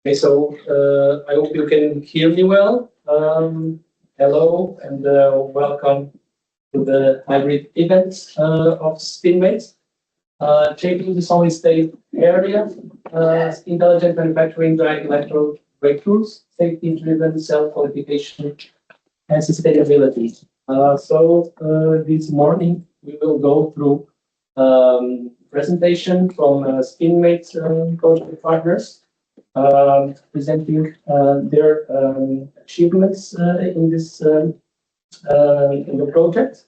Okay, so I hope you can hear me well. Hello and welcome to the hybrid event of SPINMATE, shaping the solid state area, intelligent manufacturing, direct electrode breakthroughs, safety-driven self-qualification, and sustainability. This morning we will go through presentation from SPINMATE project partners. Presenting their achievements in this in the project.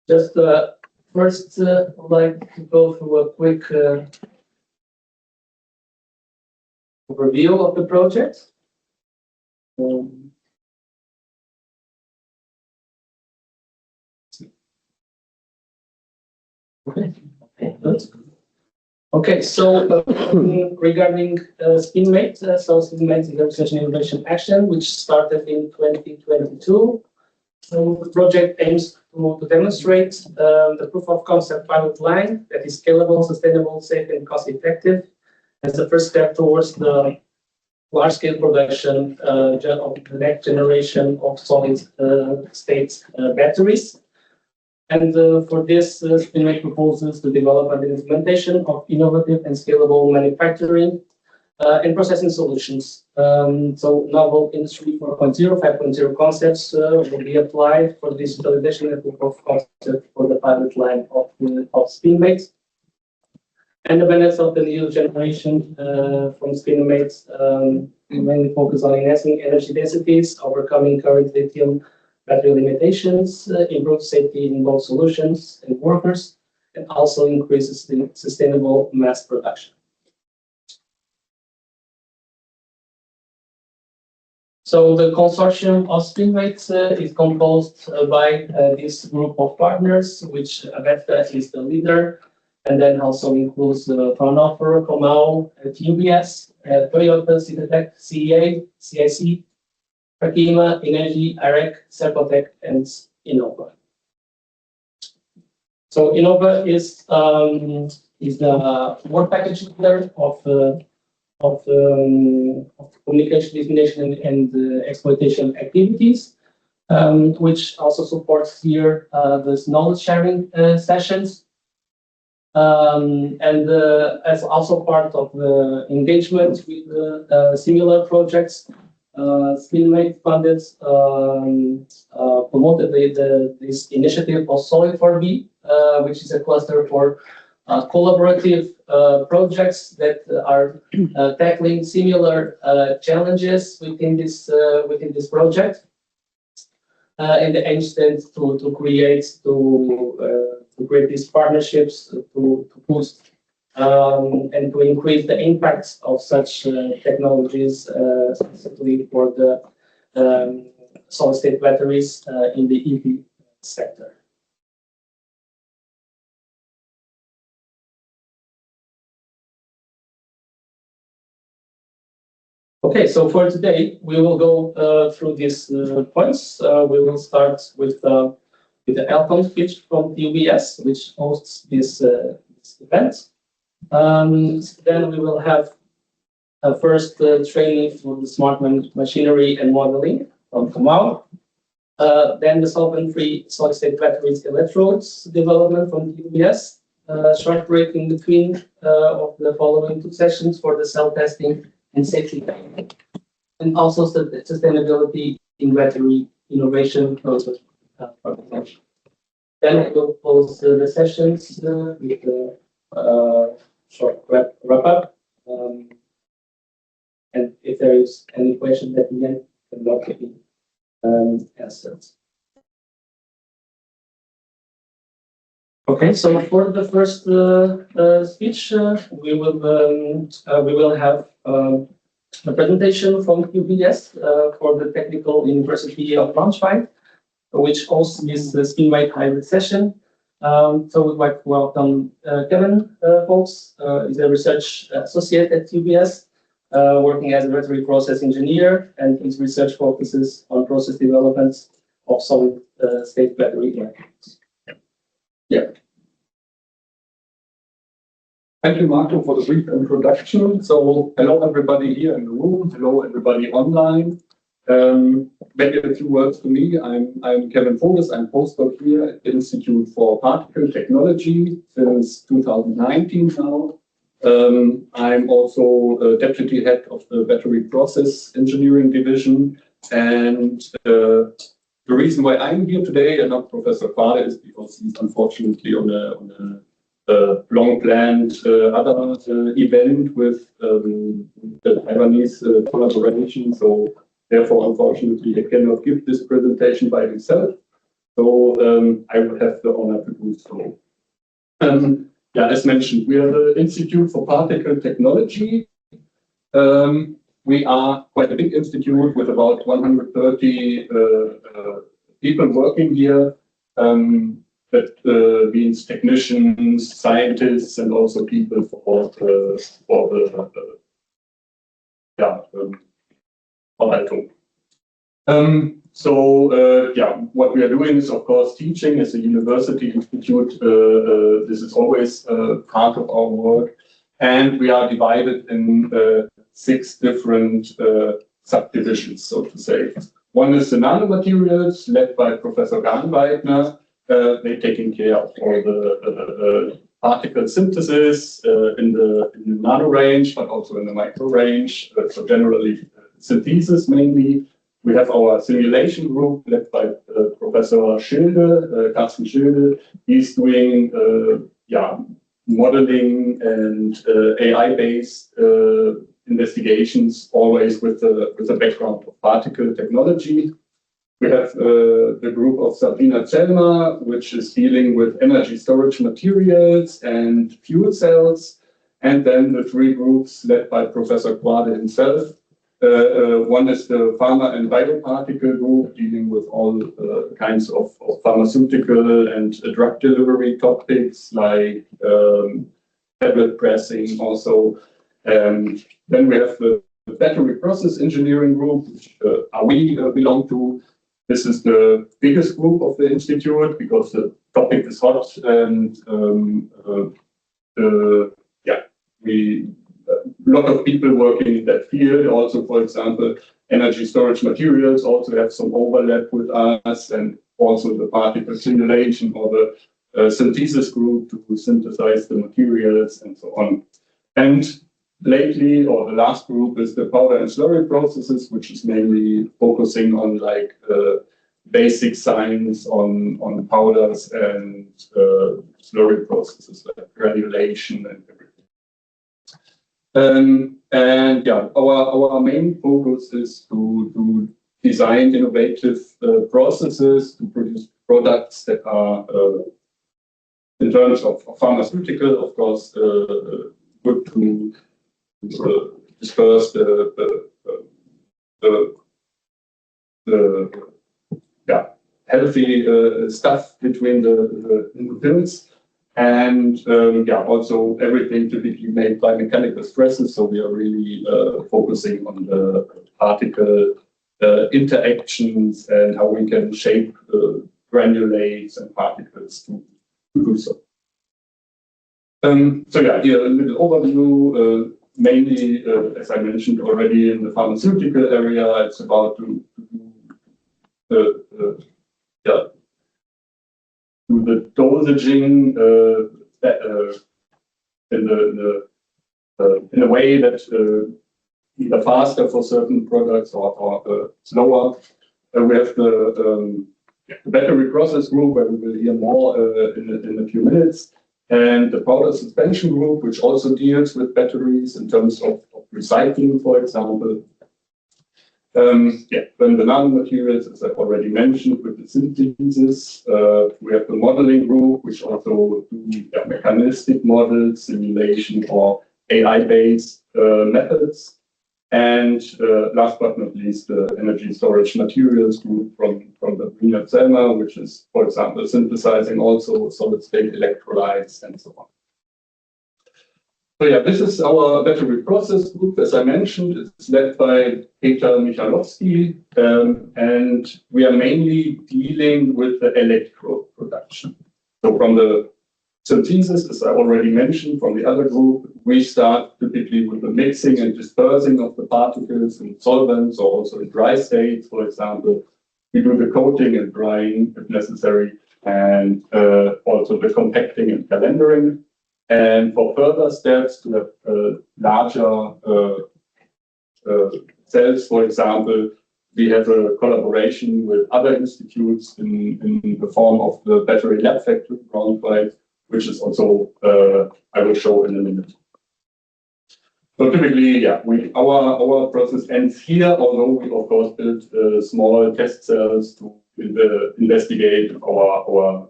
Just first, I'd like to go through a quick overview of the project. Okay, so regarding SPINMATE, so SPINMATE is a research and innovation action which started in 2022. So the project aims to demonstrate the proof of concept pilot line that is scalable, sustainable, safe, and cost effective as the first step towards the large scale production of the next generation of solid state batteries. And for this, SPINMATE proposes the development and implementation of innovative and scalable manufacturing and processing solutions. So novel Industry 4.0, 5.0 concepts will be applied for digitalization and proof of concept for the pilot line of SPINMATE. And the benefits of the new generation from SPINMATE mainly focus on enhancing energy densities, overcoming current lithium battery limitations, improve safety in both solutions and workers, and also increases the sustainable mass production. So the consortium of SPINMATE is composed by this group of partners, which Avesta is the leader, and then also includes Fraunhofer, Comau, UBS, Toyota, Citatec, CEA, CIC, Arkema, Energy, IREC, Serpotec, and Innova. So Innova is the work package leader of communication, dissemination, and exploitation activities, which also supports here this knowledge sharing sessions. And as also part of the engagement with similar projects, SPINMATE funded promoted this initiative of Solid4B, which is a cluster for collaborative projects that are tackling similar challenges within this project, and the aim stands to create these partnerships to boost and to increase the impacts of such technologies, specifically for the solid-state batteries in the EV sector. Okay, so for today, we will go through these points. We will start with the outcome speech from the UBS, which hosts this event. Then we will have a first training for the smart machinery and modeling from Comau. Then the solvent-free solid-state batteries electrodes development from UBS. Short break in between of the following two sessions for the cell testing and safety, and also sustainability in battery innovation process. Then I will close the sessions with the short wrap up. And if there is any question that you cannot be answered. Okay, so for the first speech, we will have a presentation from UBS for the Technical University of Braunschweig, which hosts this SPINMATE hybrid session. So we'd like to welcome Kevin Folks, is a research associate at UBS, working as a battery process engineer, and his research focuses on process developments of solid-state battery electrodes. Yeah. Thank you, Marco, for the brief introduction. So, hello everybody here in the room. Hello everybody online. Maybe a few words to me. I'm Kevin Voges. I'm postdoc here at the Institute for Particle Technology since 2019 now. I'm also deputy head of the Battery Process Engineering Division. And the reason why I'm here today and not Professor Quade is because he's unfortunately on a long-planned other event with the Taiwanese collaboration. So therefore, unfortunately, I cannot give this presentation by himself. So I will have the honor to do so. Yeah, as mentioned, we are the Institute for Particle Technology. We are quite a big institute with about 130 people working here. That means technicians, scientists, and also people for Verwaltung. What we are doing is, of course, teaching as a university institute. This is always part of our work. And we are divided in 6 different subdivisions, so to say. One is the nanomaterials, led by Professor Garnweidner. They're taking care of all the particle synthesis in the nano range, but also in the micro range. So generally, synthesis mainly. We have our simulation group led by Professor Schilde, Carsten Schilde. He's doing modeling and AI-based investigations, always with the background of particle technology. We have the group of Sabrina Zellmer, which is dealing with energy storage materials and fuel cells. And then the 3 groups led by Professor Quade himself. One is the pharma and bioparticle group, dealing with all kinds of pharmaceutical and drug delivery topics like tablet pressing also. Then we have the battery process engineering group, which we belong to. This is the biggest group of the institute because the topic is hot and a lot of people working in that field. Also, for example, energy storage materials also have some overlap with us, and also the particle simulation or the synthesis group to synthesize the materials and so on. And lately, or the last group, is the powder and slurry processes, which is mainly focusing on basic science on powders and slurry processes like granulation and everything. Our main focus is to design innovative processes to produce products that are, in terms of pharmaceutical, of course, good to disperse the healthy stuff between the pills. And also everything typically made by mechanical stresses. So we are really focusing on the particle interactions and how we can shape granulates and particles to do so. Here a little overview. Mainly, as I mentioned already, in the pharmaceutical area, it's about do the dosaging in a way that either faster for certain products or slower. We have the battery process group, where we will hear more in a few minutes, and the powder suspension group, which also deals with batteries in terms of recycling, for example. Then the nanomaterials, as I've already mentioned, with the synthesis. We have the modeling group, which also do mechanistic models, simulation, or AI-based methods. And last but not least, the energy storage materials group from the Sabrina Zellmer, which is, for example, synthesizing also solid-state electrolytes and so on. So this is our battery process group. As I mentioned, it's led by Peter Michalowski, and we are mainly dealing with the electrode production. So from the synthesis, as I already mentioned from the other group, we start typically with the mixing and dispersing of the particles in solvents or also in dry states, for example. We do the coating and drying if necessary, and also the compacting and calendering. And for further steps to have larger cells, for example, we have a collaboration with other institutes in the form of the battery lab factory Braunschweig, which is also I will show in a minute. So typically, yeah, our process ends here, although we of course build small test cells to investigate our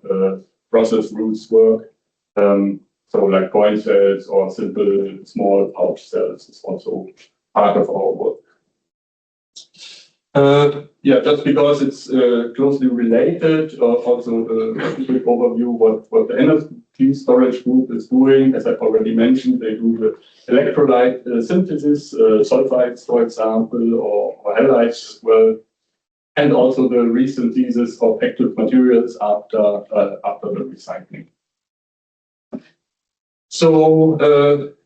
process rules work. So like coin cells or simple small pouch cells is also part of our work. Yeah, just because it's closely related, also a quick overview what the energy storage group is doing. As I've already mentioned, they do the electrolyte synthesis, sulfides, for example, or halides as well, and also the resynthesis of active materials after the recycling. So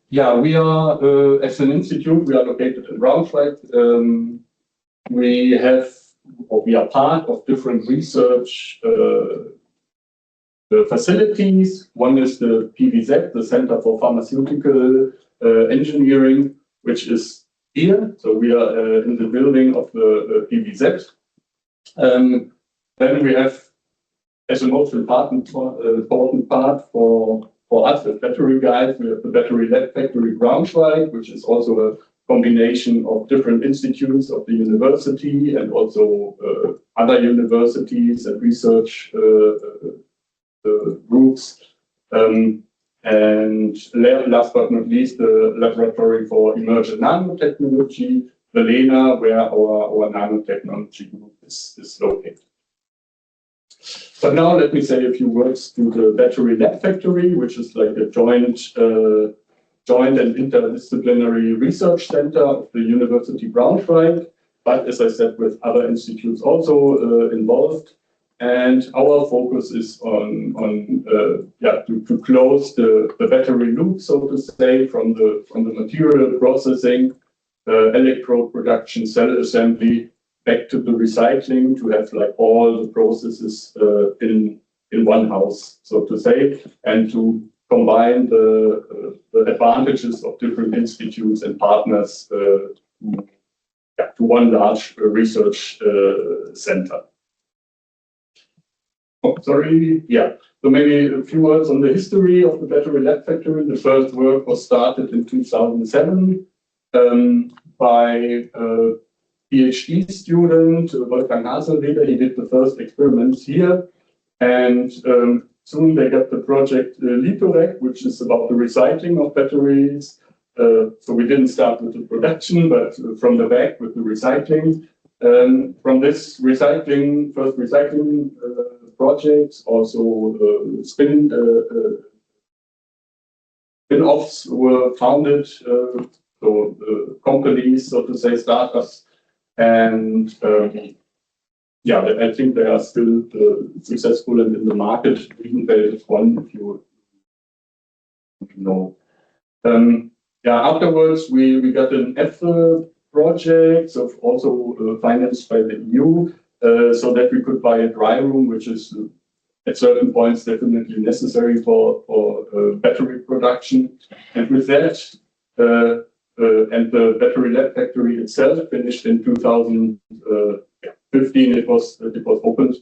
yeah, we are as an institute, we are located in Braunschweig. We are part of different research facilities. One is the PVZ, the Center for Pharmaceutical Engineering, which is here. So we are in the building of the PVZ. Then we have, as the most important part for us as battery guys, we have the Battery Lab Factory Braunschweig, which is also a combination of different institutes of the university and also other universities and research groups. And last but not least, the Laboratory for Emergent Nanotechnology, the LENA, where our nanotechnology group is located. But now let me say a few words to the Battery Lab Factory, which is like a joint and interdisciplinary research center of the University Braunschweig, but as I said, with other institutes also involved. And our focus is on to close the battery loop, so to say, from the material processing, electrode production, cell assembly, back to the recycling, to have like all the processes in one house, so to say, and to combine the advantages of different institutes and partners to one large research center. Oh, sorry. Yeah. So maybe a few words on the history of the Battery Lab Factory. The first work was started in 2007 by a PhD student, Wolfgang Haselreder. He did the first experiments here. And soon they got the project Litorec, which is about the recycling of batteries. So we didn't start with the production, but from the back with the recycling. From this first recycling projects, also spin-offs were founded, so companies, so to say, startups, and yeah, I think they are still successful and in the market. Greenfeld is one, if you know. Yeah, afterwards we got an EFRE project, so also financed by the EU, so that we could buy a dry room, which is at certain points definitely necessary for battery production. And with that, and the Battery Lab Factory itself finished in 2015. It was opened,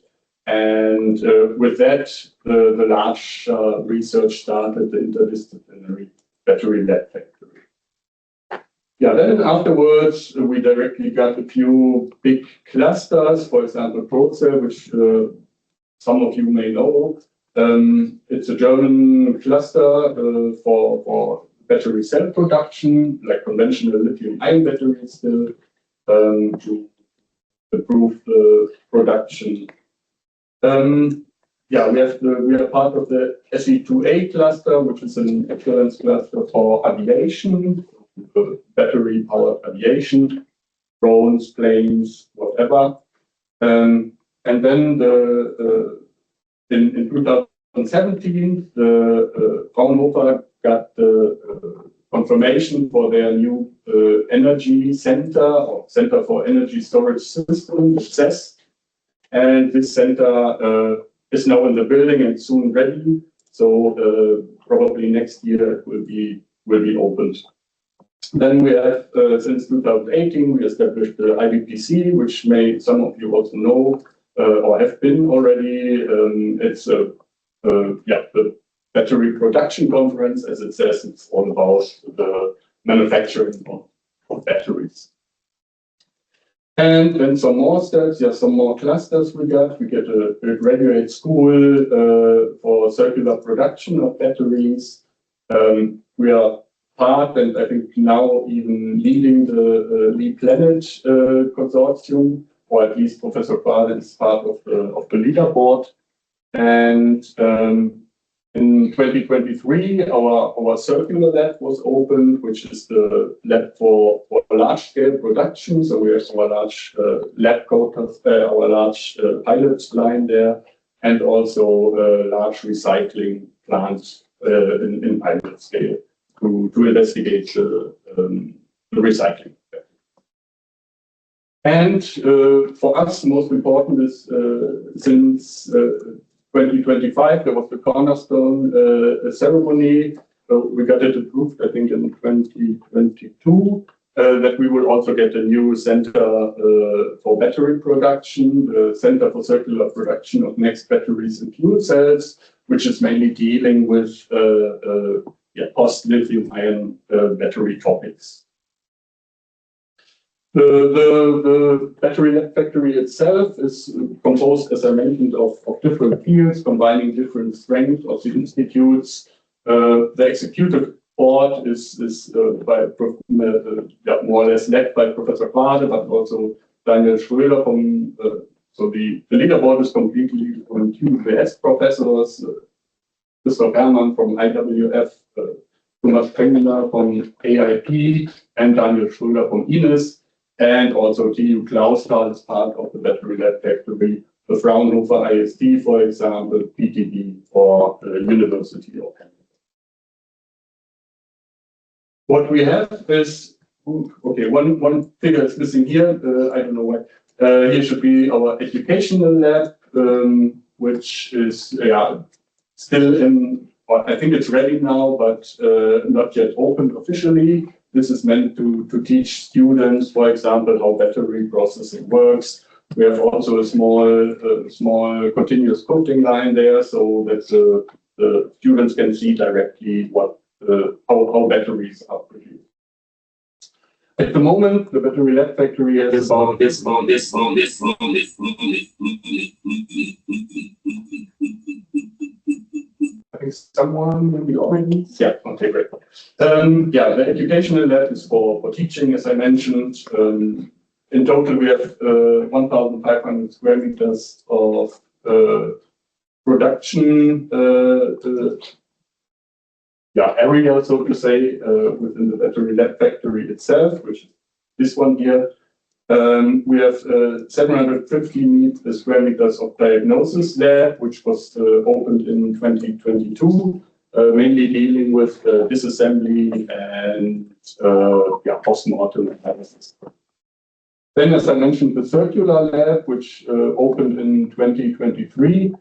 and with that, the large research started, the interdisciplinary Battery Lab Factory. Yeah, then afterwards, we directly got a few big clusters, for example, Procell, which some of you may know. It's a German cluster for battery cell production, like conventional lithium-ion batteries still, to improve the production. Yeah, we are part of the SE2A cluster, which is an excellence cluster for aviation, battery-powered aviation, drones, planes, whatever. And then in 17th, Fraunhofer got the confirmation for their new energy center or Center for Energy Storage System, CES. And this center is now in the building and soon ready. So probably next year it will be opened. Then we have, since 2018, we established the IBPC, which some of you also know or have been already. It's the battery production conference, as it says. It's all about the manufacturing of batteries. And then some more steps, some more clusters we got. We get a graduate school for circular production of batteries. We are part, and I think now even leading the Lead Planet consortium, or at least Professor Quade is part of the leaderboard. And in 2023, our circular lab was opened, which is the lab for large-scale production. So we have our large lab coaters, our large pilot line there, and also large recycling plants in pilot scale to investigate the recycling. And for us, the most important is since 2025, there was the cornerstone ceremony. So we got it approved, I think, in 2022, that we will also get a new center for battery production, the Center for Circular Production of Next Batteries and Fuel Cells, which is mainly dealing with post-lithium-ion battery topics. The battery lab factory itself is composed, as I mentioned, of different fields, combining different strengths of the institutes. The executive board is more or less led by Professor Quade, but also Daniel Schröder from. So the leaderboard is completely from QBS professors. Christoph Hermann from IWF, Thomas Pengler from AIP, and Daniel Schröder from INES. And also TU Clausthal is part of the battery lab factory, the Fraunhofer ISD, for example, PTB, or the University of Hamburg. What we have is, one figure is missing here, I don't know why. Here should be our educational lab, which is still in, or I think it's ready now, but not yet opened officially. This is meant to teach students, for example, how battery processing works. We have also a small continuous coating line there, so that the students can see directly how batteries are produced. At the moment, the battery lab factory has about I think someone maybe already. Yeah, okay, great. The educational lab is for teaching, as I mentioned. In total, we have 1,500 square meters of production area, so to say, within the battery lab factory itself, which is this one here. We have 750 square meters of diagnosis lab, which was opened in 2022, mainly dealing with disassembly and post-mortem analysis. Then, as I mentioned, the circular lab, which opened in 2023.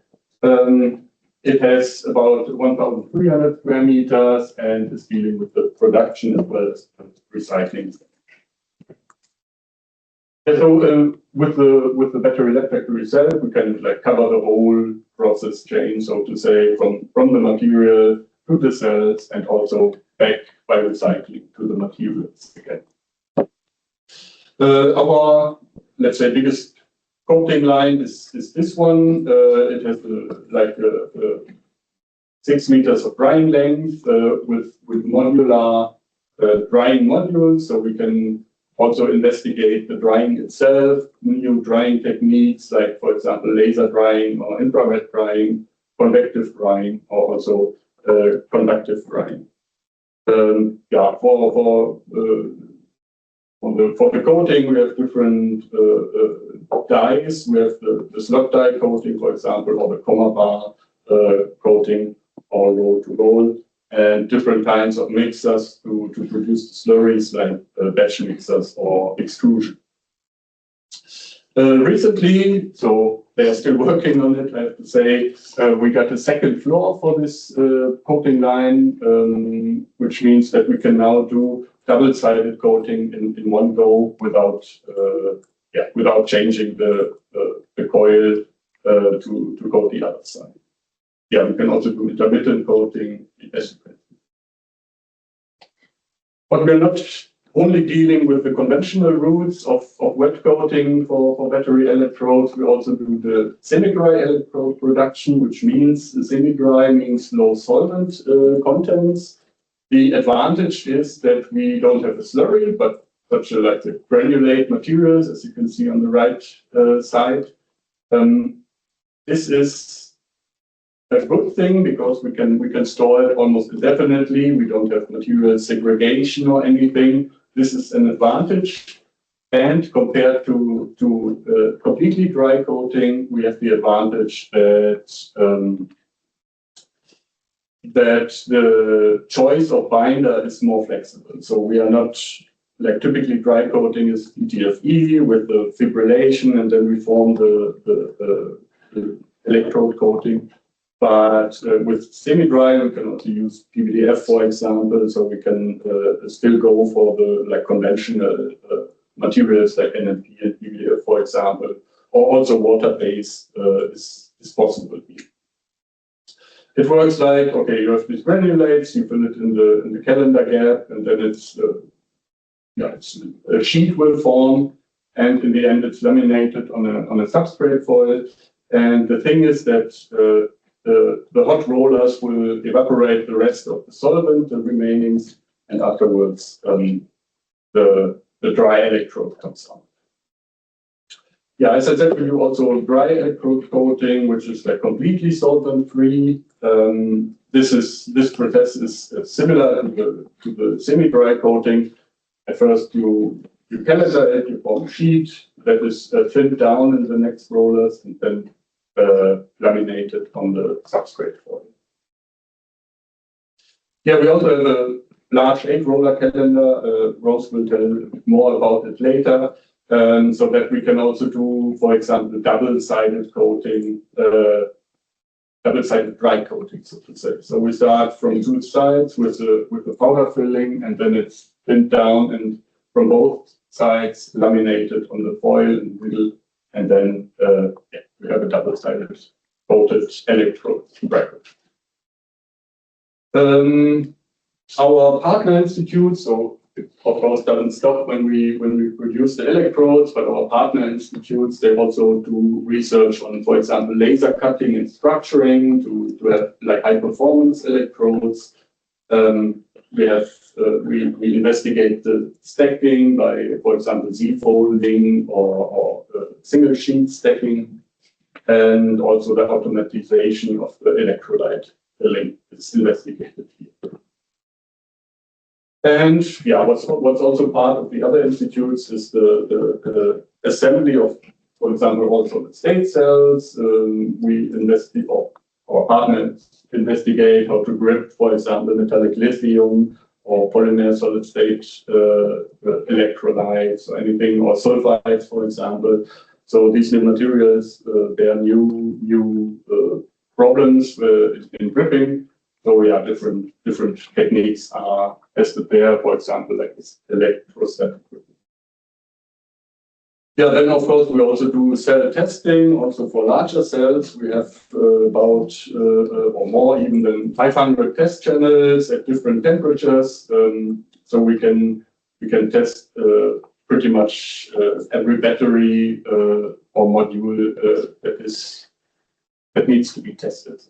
It has about 1,300 square meters and is dealing with the production as well as recycling. So with the battery lab factory itself, we can cover the whole process chain, so to say, from the material to the cells and also back by recycling to the materials again. Our, let's say, biggest coating line is this one. It has 6 meters of drying length with modular drying modules, so we can also investigate the drying itself, new drying techniques like, for example, laser drying or infrared drying, convective drying, or also conductive drying. For the coating, we have different dyes. We have the slot die coating, for example, or the coma bar coating or roll-to-roll, and different kinds of mixers to produce the slurries like batch mixers or extrusion. Recently, so they are still working on it, I have to say, we got a second floor for this coating line, which means that we can now do double-sided coating in one go without changing the coil to coat the other side. Yeah, we can also do intermittent coating. But we're not only dealing with the conventional routes of wet coating for battery electrodes. We also do the semi-dry electrode production, which means semi-dry means low solvent contents. The advantage is that we don't have a slurry, but such like the granulate materials, as you can see on the right side. This is a good thing because we can store it almost indefinitely. We don't have material segregation or anything. This is an advantage. And compared to completely dry coating, we have the advantage that the choice of binder is more flexible. So we are not like typically dry coating is ETFE with the fibrillation, and then we form the electrode coating. But with semi-dry, we can also use PVDF, for example, so we can still go for the like conventional materials like NMP and PVDF, for example, or also water-based is possible here. It works like, okay, you have these granulates, you fill it in the calendar gap, and then it's a sheet will form, and in the end it's laminated on a substrate foil. And the thing is that the hot rollers will evaporate the rest of the solvent, the remainings, and afterwards the dry electrode comes out. Yeah, as I said, we do also dry electrode coating, which is like completely solvent-free. This process is similar to the semi-dry coating. At first, you calender it, you form a sheet that is thinned down in the next rollers, and then laminated on the substrate foil. Yeah, we also have a large 8-roller calendar. Rose will tell a bit more about it later. So that we can also do, for example, double-sided coating, double-sided dry coating, so to say. So we start from two sides with the powder filling, and then it's thinned down, and from both sides laminated on the foil in the middle, and then we have a double-sided coated electrode bracket. Our partner institute, so it of course doesn't stop when we produce the electrodes, but our partner institutes, they also do research on, for example, laser cutting and structuring to have like high performance electrodes. We investigate the stacking by, for example, Z-folding or single sheet stacking, and also the automatization of the electrolyte filling is investigated here. And yeah, what's also part of the other institutes is the assembly of, for example, also the state cells. We investigate, or our partners investigate how to grip, for example, metallic lithium or polymer solid state electrolytes or anything, or sulfides, for example. So these new materials, there are new problems in gripping. So yeah, different techniques are tested there, for example, like this electrostatic gripping. Yeah, then of course we also do cell testing, also for larger cells. We have about or more even than 500 test channels at different temperatures. So we can test pretty much every battery or module that needs to be tested.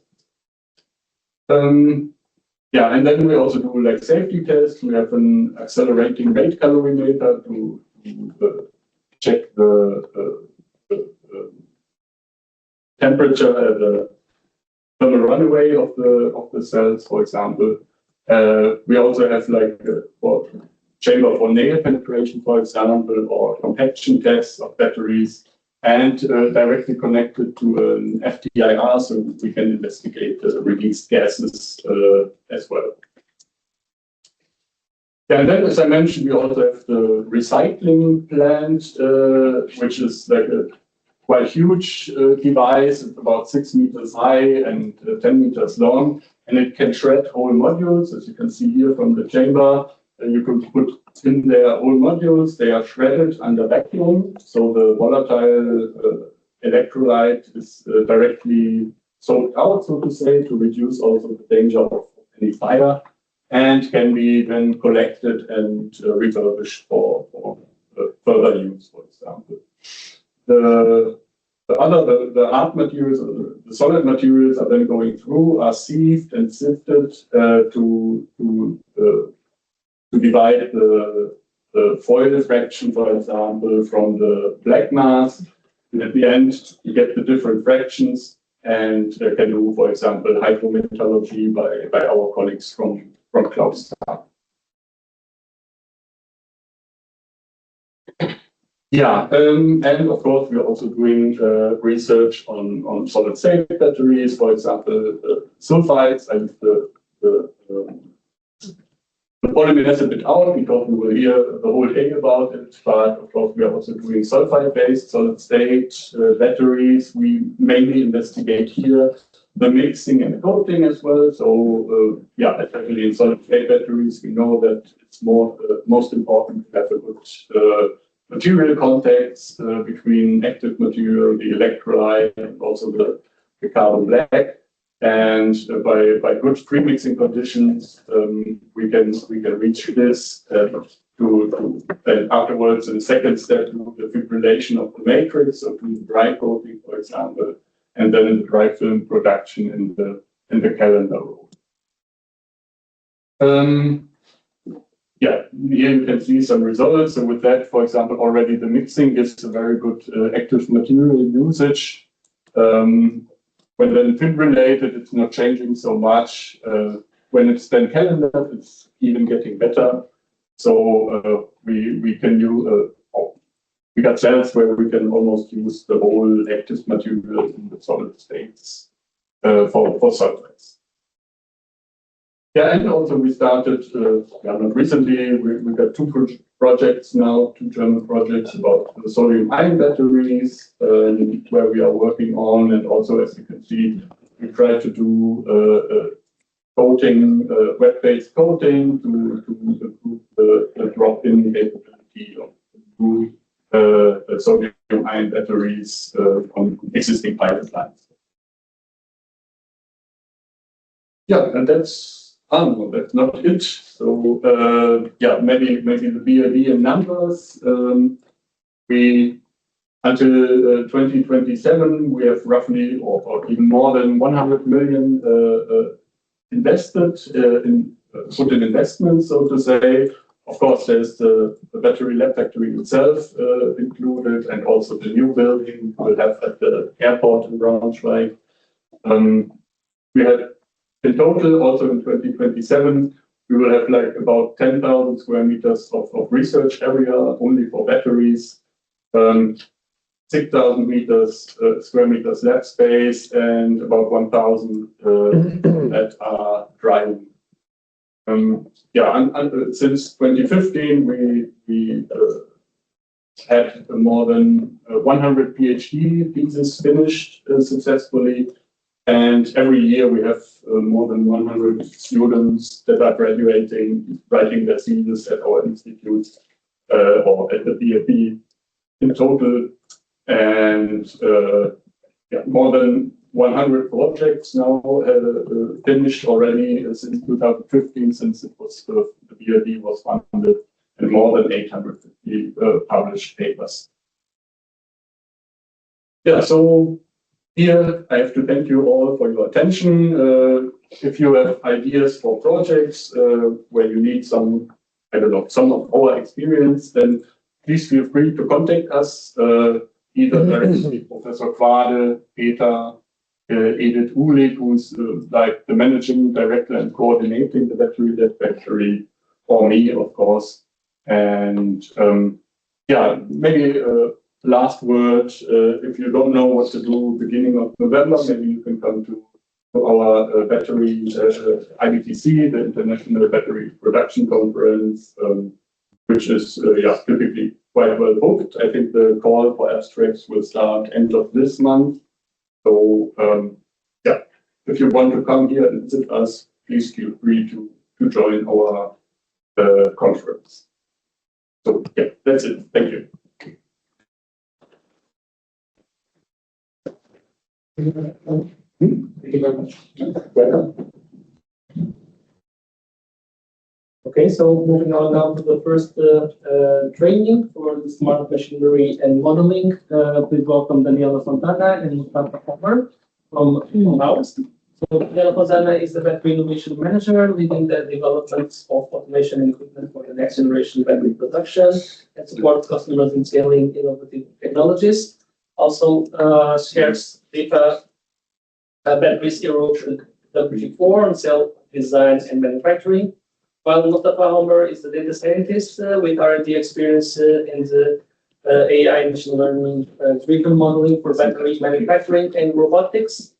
Yeah, and then we also do like safety tests. We have an accelerating rate calorimeter to check the temperature, the thermal runaway of the cells, for example. We also have like chamber for nail penetration, for example, or compaction tests of batteries. and directly connected to an FTIR, so we can investigate the released gases as well. And then, as I mentioned, we also have the recycling plant, which is like a quite huge device, about 6 meters high and 10 meters long, and it can shred whole modules, as you can see here from the chamber. You can put in there whole modules. They are shredded under vacuum, so the volatile electrolyte is directly soaked out, so to say, to reduce also the danger of any fire, and can be then collected and refurbished for further use, for example. The hard materials, the solid materials are then going through, are sieved and sifted to divide the foil fraction, for example, from the black mass. And at the end, you get the different fractions and can do, for example, hydrometallurgy by our colleagues from Klaus. Yeah, and of course, we are also doing research on solid-state batteries, for example, sulfides. I leave the polymers a bit out because we will hear the whole day about it. But of course, we are also doing sulfide-based solid-state batteries. We mainly investigate here the mixing and the coating as well. So yeah, especially in solid-state batteries, we know that it's most important to have a good material contacts between active material, the electrolyte, and also the carbon black. And by good premixing conditions, we can reach this and afterwards, in the second step, do the fibrillation of the matrix, so do the dry coating, for example, and then the dry film production in the calendar roll. Yeah, here you can see some results. So with that, for example, already the mixing gives a very good active material usage. When then fibrillated, it's not changing so much. When it's then calendared, it's even getting better. So we can use, we got cells where we can almost use the whole active material in the solid states for sulfides. Yeah, and also we started, not recently, we got two projects now, two German projects about the sodium-ion batteries, where we are working on, and also, as you can see, we try to do coating, web-based coating to improve the drop-in capability of sodium-ion batteries on existing pilot lines. Yeah, and that's not it. So yeah, maybe the BLD in numbers. We until 2027 we have roughly or even more than 100 million invested put in investments, so to say. Of course, there's the battery lab factory itself included, and also the new building we'll have at the airport in Braunschweig. We had in total, also in 2027, we will have like about 10,000 square meters of research area only for batteries, 6,000 square meters lab space, and about 1,000 that are driving. Yeah, and since 2015, we had more than 100 PhD theses finished successfully. And every year we have more than 100 students that are graduating, writing their thesis at our institute or at the BFE in total. And yeah, more than 100 projects now finished already since 2015, since it was the BFE was funded, and more than 850 published papers. Yeah, so here, I have to thank you all for your attention. If you have ideas for projects where you need some, I don't know, some of our experience, then please feel free to contact us, either directly Professor Quade, Peter, Edith Uhlig, who's like the managing director and coordinating the battery lab factory, or me, of course. And yeah, maybe last word, if you don't know what to do beginning of November, maybe you can come to our battery IBTC, the International Battery Production Conference, which is typically quite well booked. I think the call for abstracts will start end of this month. So if you want to come here and visit us, please feel free to join our conference. So that's it. Thank you. Thank you very much. Welcome. Okay, so moving on now to the first training for the smart machinery and modeling. Please welcome Daniela Fontana and Mustafa Homer from Laos. So Daniela Fontana is the battery innovation manager, leading the development of automation and equipment for the next generation battery production and supports customers in scaling innovative technologies. Also shares data battery zero WG4 on cell design and manufacturing. While Mustafa Homer is the data scientist with R&D experience in the AI machine learning driven modeling for battery manufacturing and robotics.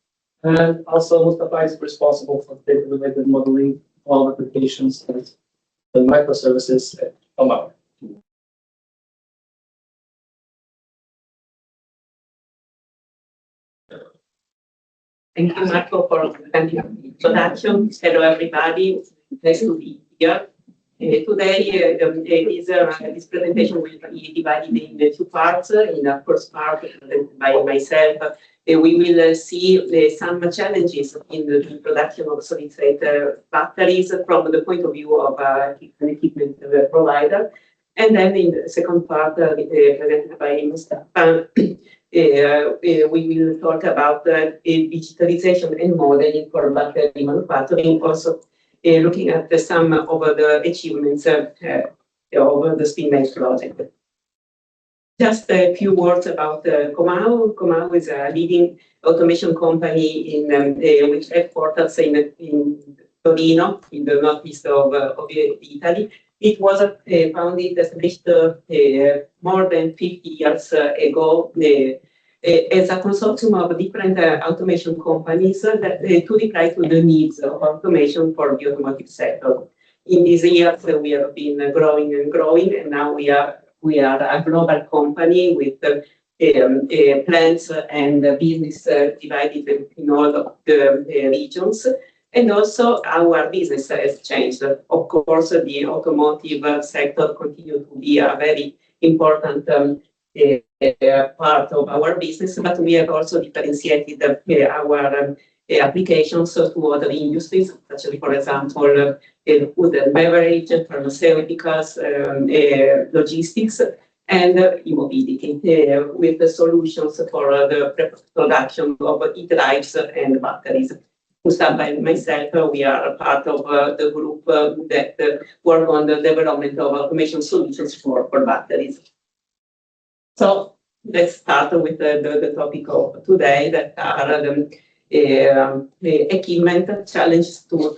And also Mustafa is responsible for data-related modeling, all applications and the microservices at Omar. Thank you, Marco, for the introduction. Hello, everybody. Nice to be here. Today, this presentation will be divided in two parts. In the first part, by myself, we will see some challenges in the production of solid-state batteries from the point of view of an equipment provider. And then in the second part, presented by Mustafa, we will talk about digitalization and modeling for battery manufacturing, also looking at some of the achievements of the SPINMATE project. Just a few words about Comau. Comau is a leading automation company in which headquarters in Torino, in the northeast of Italy. It was founded, established more than 50 years ago as a consortium of different automation companies that to reply to the needs of automation for the automotive sector. In these years, we have been growing and growing, and now we are a global company with plants and business divided in all of the regions. And also our business has changed. Of course, the automotive sector continues to be a very important part of our business, but we have also differentiated our applications to other industries, such as, for example, food and beverage, pharmaceuticals, logistics, and e-mobility, with the solutions for the production of e-drives and batteries. Mustafa and myself, we are part of the group that work on the development of automation solutions for batteries. So let's start with the topic of today, that are the equipment challenges to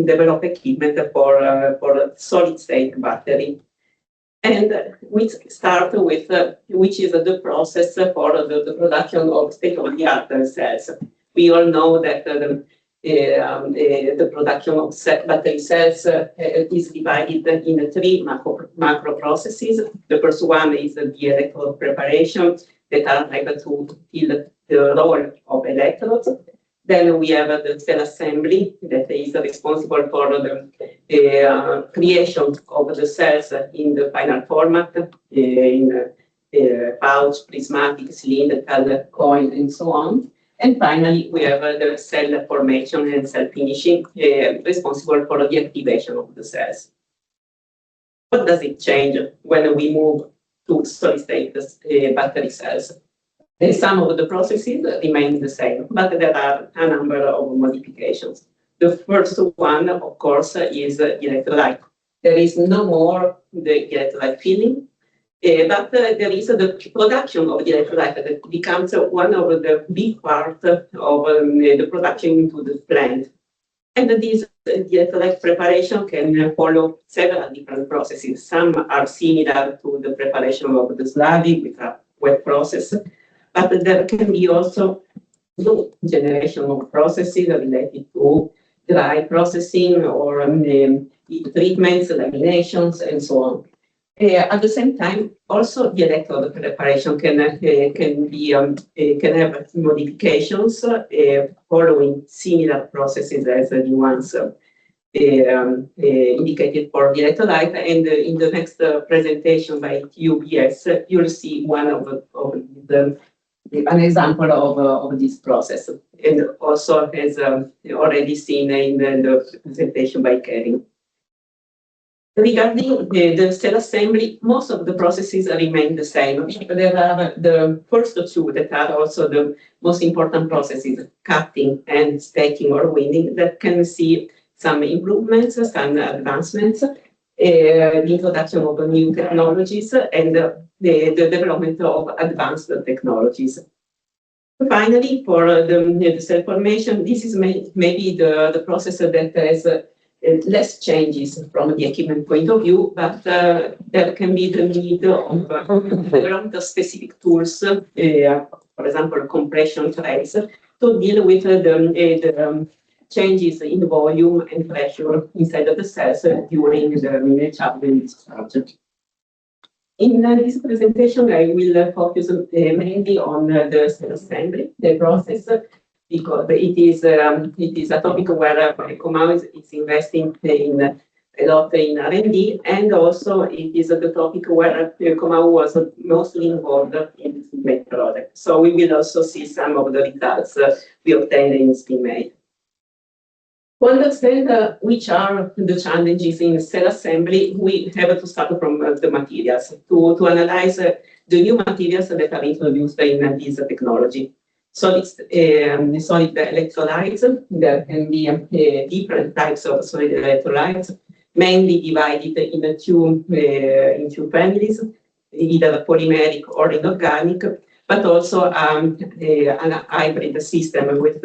develop equipment for solid-state battery. And we start with which is the process for the production of state-of-the-art cells. We all know that the production of battery cells is divided in three macro processes. The first one is the electrode preparation that are able to fill the role of electrodes. Then we have the cell assembly that is responsible for the creation of the cells in the final format, in pouch, prismatic, cylindrical, coil, and so on. And finally, we have the cell formation and cell finishing, responsible for the activation of the cells. What does it change when we move to solid-state battery cells? Some of the processes remain the same, but there are a number of modifications. The first one, of course, is electrolyte. There is no more the electrolyte filling, but there is the production of the electrolyte that becomes one of the big parts of the production into the plant. And this electrolyte preparation can follow several different processes. Some are similar to the preparation of the slurry with a wet process, but there can be also new generation of processes related to dry processing or heat treatments, laminations, and so on. At the same time, also the electrode preparation can have modifications following similar processes as the ones indicated for the electrolyte. And in the next presentation by UBS, you'll see one of an example of this process, and also as already seen in the presentation by Kevin. Regarding the cell assembly, most of the processes remain the same. There are the first two that are also the most important processes, cutting and stacking or winding, that can see some improvements, some advancements, the introduction of new technologies, and the development of advanced technologies. Finally, for the cell formation, this is maybe the process that has less changes from the equipment point of view, but there can be the need of the specific tools, for example, compression trays, to deal with the changes in volume and pressure inside of the cells during the charge and discharge. In this presentation, I will focus mainly on the cell assembly, the process, because it is a topic where Comau is investing in a lot in R&D, and also it is the topic where Comau was mostly involved in the SPINMATE project. So we will also see some of the results we obtained in SPINMATE. To understand which are the challenges in cell assembly, we have to start from the materials, to analyze the new materials that are introduced in this technology. Solid electrolytes, there can be different types of solid electrolytes, mainly divided into two families, either polymeric or inorganic, but also a hybrid system with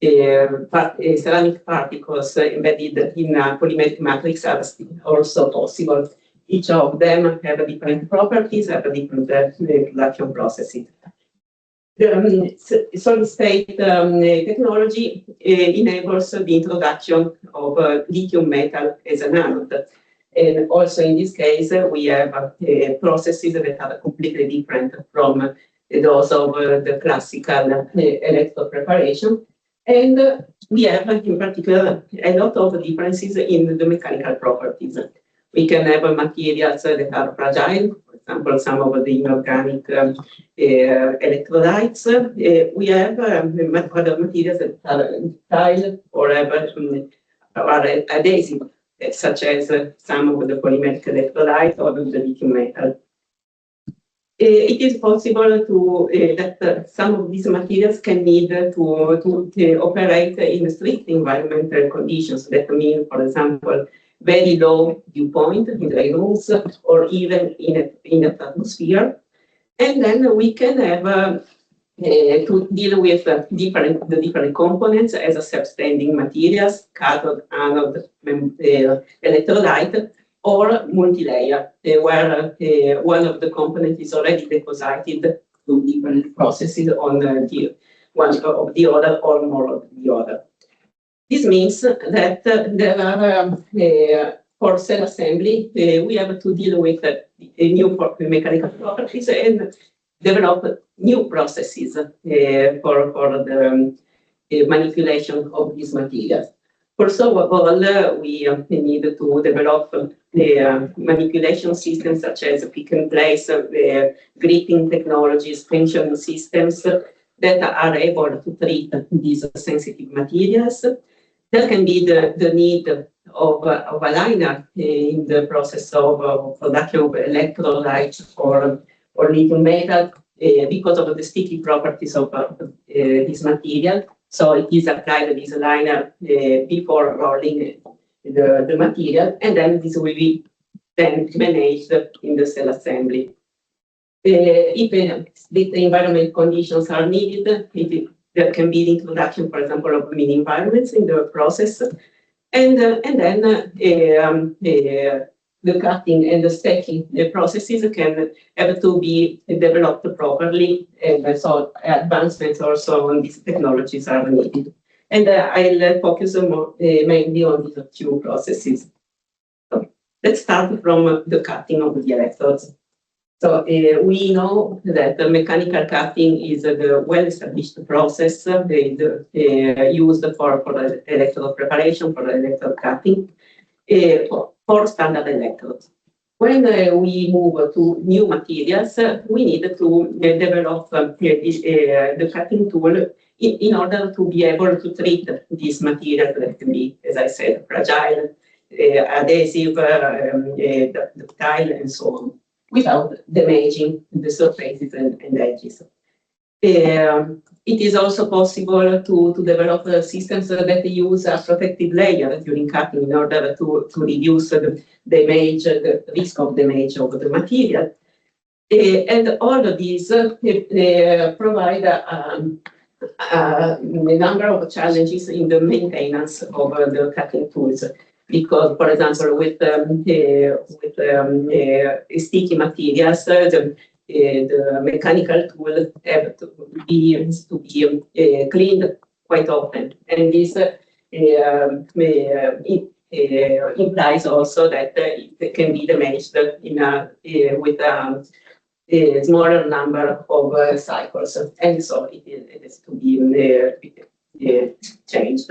ceramic particles embedded in a polymeric matrix are also possible. Each of them have different properties, have different production processes. The solid-state technology enables the introduction of lithium metal as an anode. And also in this case, we have processes that are completely different from those of the classical electrode preparation. And we have, in particular, a lot of differences in the mechanical properties. We can have materials that are fragile, for example, some of the inorganic electrolytes. We have other materials that are ductile or are adhesive, such as some of the polymeric electrolytes or the lithium metal. It is possible that some of these materials can need to operate in strict environmental conditions. That means, for example, very low dew point in dry rooms or even in the atmosphere. And then we can have to deal with the different components as self-standing materials, cathode, anode, electrolyte, or multi-layer, where one of the components is already deposited to different processes on the one of the other or more of the other. This means that there are, for cell assembly, we have to deal with new mechanical properties and develop new processes for the manipulation of these materials. First of all, we need to develop manipulation systems such as pick and place, gripping technologies, tension systems that are able to treat these sensitive materials. There can be the need of a liner in the process of production of electrolytes or lithium metal because of the sticky properties of this material. So it is applied this liner before rolling the material, and then this will be then managed in the cell assembly. If the environment conditions are needed, there can be the introduction, for example, of mini environments in the process, and then the the cutting and the stacking processes can have to be developed properly, and so advancements also on these technologies are needed. And I'll focus more, mainly on these two processes. So let's start from the cutting of the electrodes. So we know that the mechanical cutting is the well-established process used for the electrode preparation, for the electrode cutting, for standard electrodes. When we move to new materials, we need to develop the cutting tool in order to be able to treat these materials that can be, as I said, fragile, adhesive, ductile, and so on, without damaging the surfaces and edges. It is also possible to develop systems that use a protective layer during cutting in order to reduce the damage, the risk of damage of the material. And all of these provide a number of challenges in the maintenance of the cutting tools. Because, for example, with sticky materials, the mechanical tool have to be cleaned quite often, and this implies also that it can be damaged with a smaller number of cycles, and so it has to be changed.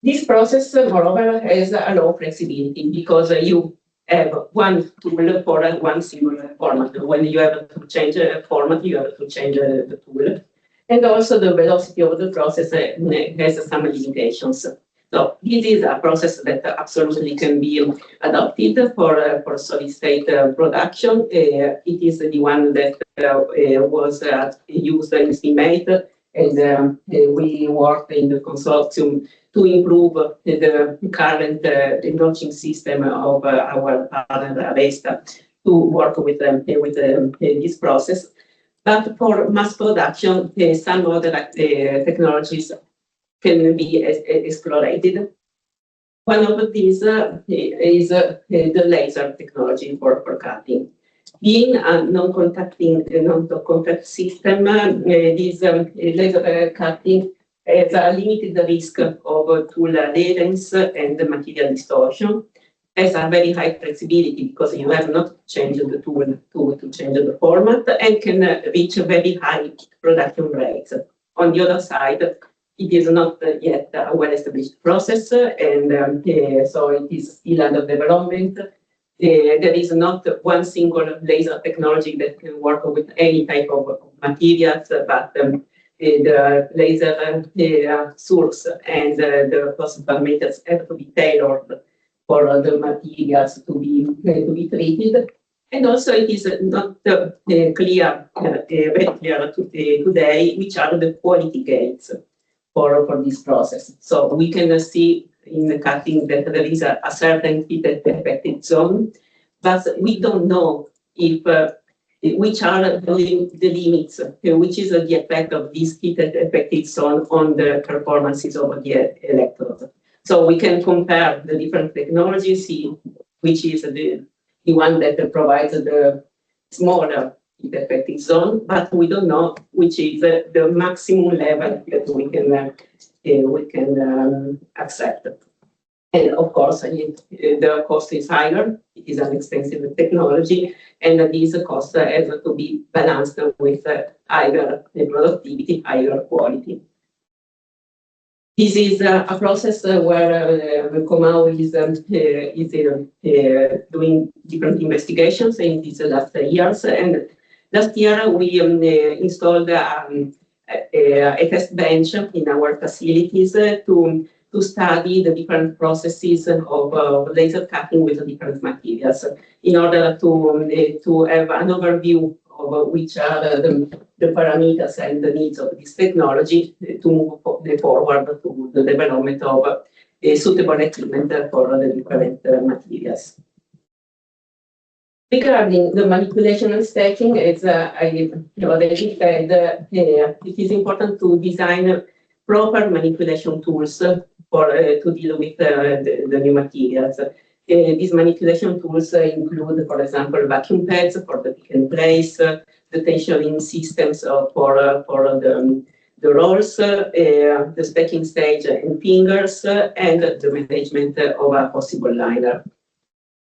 This process, moreover, has a low flexibility because you have one tool for one single format. When you have to change a format, you have to change the tool. And also the velocity of the process has some limitations. So this is a process that absolutely can be adopted for solid state production. It is the one that was used in SPINMATE, and we worked in the consortium to improve the current notching system of our partner Avesta to work with this process. But for mass production, some other technologies can be explored. One of these is the laser technology for cutting. Being a non-contact system, this laser cutting has a limited risk of tool adherence and material distortion, has a very high flexibility because you have not changed the tool to change the format, and can reach very high production rates. On the other side, it is not yet a well-established process, and so it is still under development. There is not one single laser technology that can work with any type of materials, but the laser source and the process parameters have to be tailored for the materials to be treated. And also it is not very clear today which are the quality gates for this process. So we can see in the cutting that there is a certain heated affected zone, but we don't know if which are the limits, which is the effect of this heated affected zone on the performances of the electrode. So we can compare the different technologies, see which is the one that provides the smaller heat affected zone, but we don't know which is the maximum level that we can accept. And of course, the cost is higher. It is an expensive technology, and these costs have to be balanced with higher productivity, higher quality. This is a process where Comau is doing different investigations in these last years. And last year we installed a test bench in our facilities to study the different processes of laser cutting with different materials in order to have an overview of which are the parameters and the needs of this technology to move forward to the development of a suitable equipment for the different materials. Regarding the manipulation and stacking, as I already said, it is important to design proper manipulation tools to deal with the new materials. these manipulation tools include, for example, vacuum pads for the pick and place, the tensioning systems for the rolls, the stacking stage and fingers, and the management of a possible liner.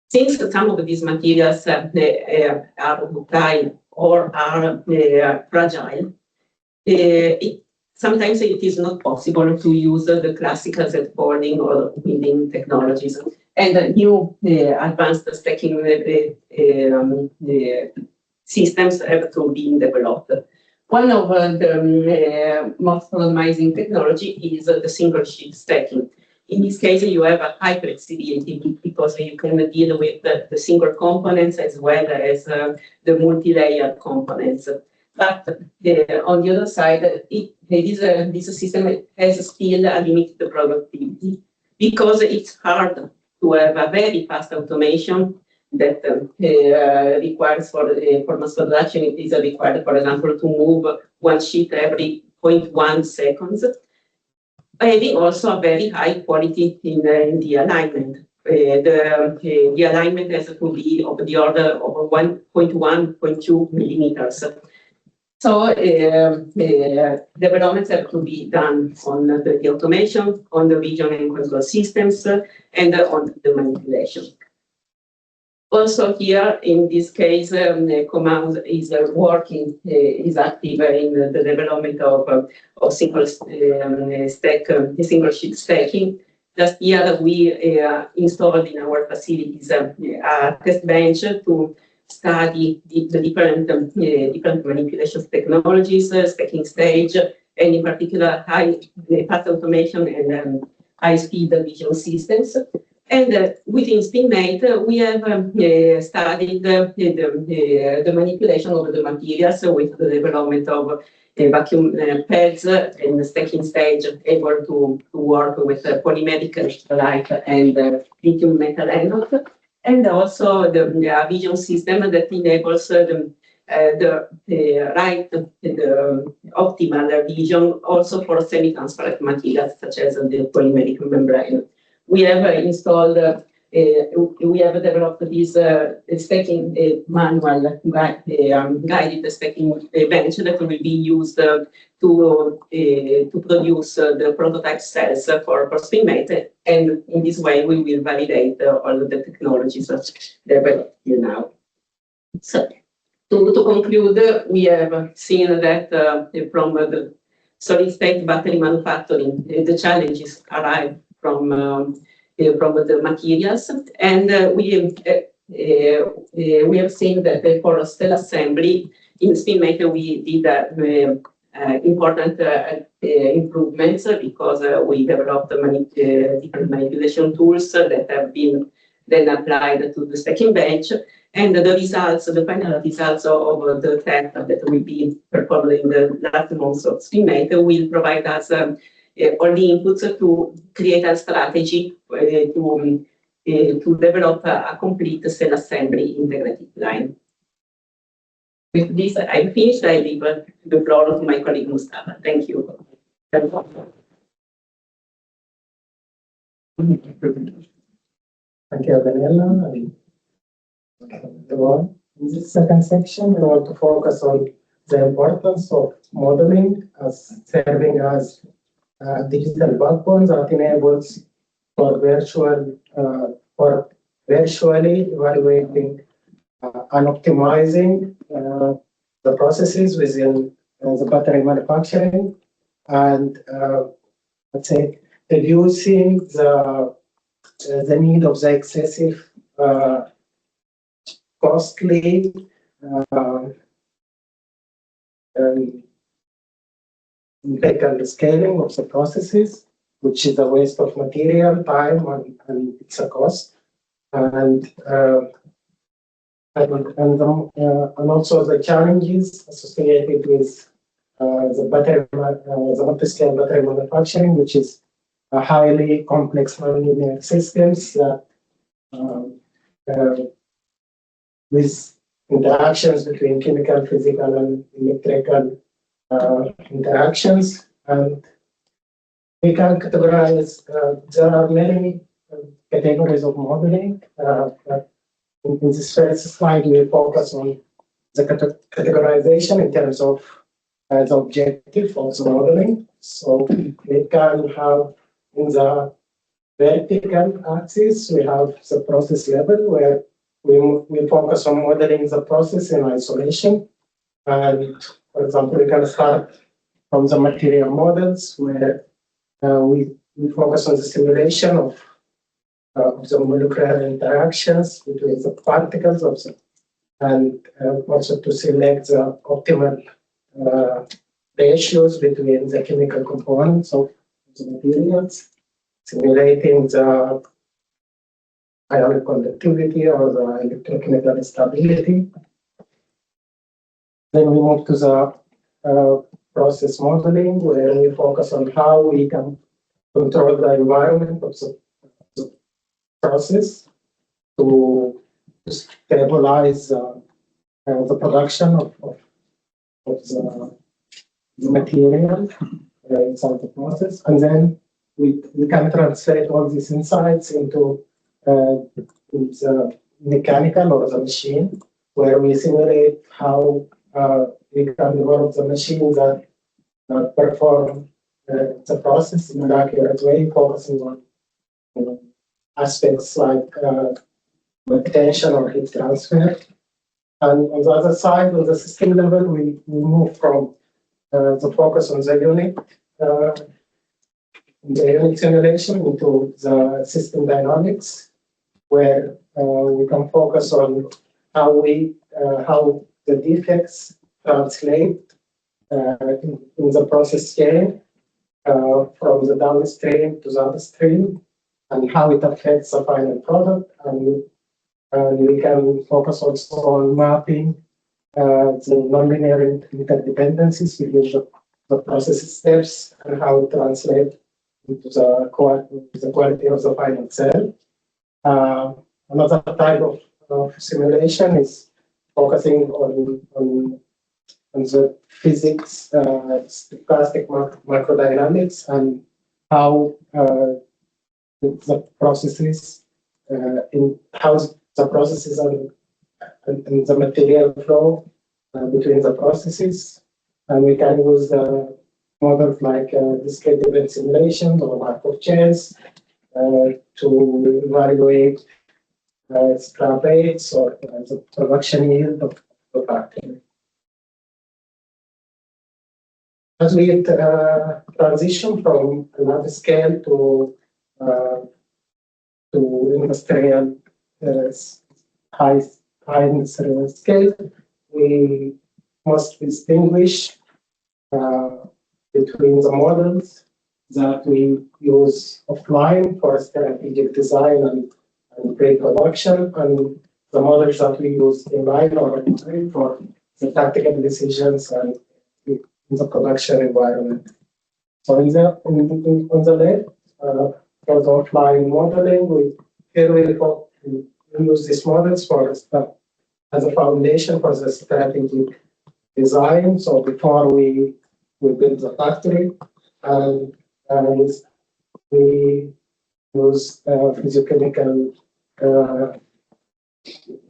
Since some of these materials are ductile or are fragile, sometimes it is not possible to use the classical Z folding or milling technologies. And new advanced stacking systems have to be developed. One of the most promising technology is the single sheet stacking. In this case, you have a high flexibility because you can deal with the single components as well as the multi-layer components. But on the other side, this system has still a limited productivity because it's hard to have a very fast automation that requires for mass production. It is required, for example, to move one sheet every 0.1 seconds. Having also a very high quality in the alignment. The alignment has to be of the order of 1.1, 0.2 millimeters. So developments have to be done on the automation, on the vision and control systems, and on the manipulation. Also here, in this case, Command is working, is active in the development of single sheet stacking. Last year, we installed in our facilities a test bench to study the different manipulation technologies, stacking stage, and in particular, fast automation and high-speed vision systems. And within SPINMATE, we have studied the manipulation of the materials with the development of vacuum pads and the stacking stage able to work with polymeric light and lithium metal anode, and also the vision system that enables the optimal vision also for semi-transparent materials such as the polymeric membrane. We have installed, we have developed this stacking manual guided stacking bench that will be used to produce the prototype cells for SPINMATE. And in this way, we will validate all of the technologies developed now. So, to conclude, we have seen that from the solid state battery manufacturing, the challenges arrive from the materials, and we have seen that for cell assembly in SPINMATE we did important improvements because we developed different manipulation tools that have been then applied to the stacking bench, and the results, the final results of the test that will be performed in the last months of SPINMATE will provide us all the inputs to create a strategy to develop a complete cell assembly integrated line. With this, I'm finished. I leave the floor to my colleague Mustafa. Thank you. Thank you, Daniela. In this second section, we want to focus on the importance of modeling as serving as digital backbone that enables for virtually evaluating and optimizing the processes within the battery manufacturing, and let's say reducing the need of the excessive costly empirical scaling of the processes, which is a waste of material, time, and it's a cost, and also the challenges associated with the multi-scale battery manufacturing, which is a highly complex nonlinear systems that with interactions between chemical, physical, and electrical interactions. And we can categorize, there are many categories of modeling. In this first slide, we focus on the categorization in terms of the objective of the modeling. So we can have in the vertical axis, we have the process level where we focus on modeling the process in isolation. And for example, we can start from the material models where we focus on the simulation of the molecular interactions between the particles of the, and also to select the optimal ratios between the chemical components of the materials, simulating the ionic conductivity or the electrochemical stability. Then we move to the process modeling, where we focus on how we can control the environment of the process to stabilize the production of the material inside the process. And then we can translate all these insights into the mechanical or the machine, where we simulate how we can develop the machine that perform the process in an accurate way, focusing on aspects like tension or heat transfer. And on the other side, on the system level, we move from the focus on the unit simulation into the system dynamics, where we can focus on how the defects translate in the process chain from the downstream to the upstream, and how it affects the final product. And we can focus also on mapping the nonlinear interdependencies between the process steps and how it translates into the quality of the final cell. Another type of simulation is focusing on the physics, stochastic microdynamics, and how the processes and the material flow between the processes. And we can use models like discrete event simulations or Markov chains to evaluate scrap rates or the production yield of the factory. As we transition from large scale to industrial high industrial scale, we must distinguish between the models that we use offline for strategic design and pre-production, and the models that we use inline or online for the tactical decisions and in the production environment. So on the left, for the offline modeling, we use these models as a foundation for the strategic design. So before we build the factory, and we use physiochemical,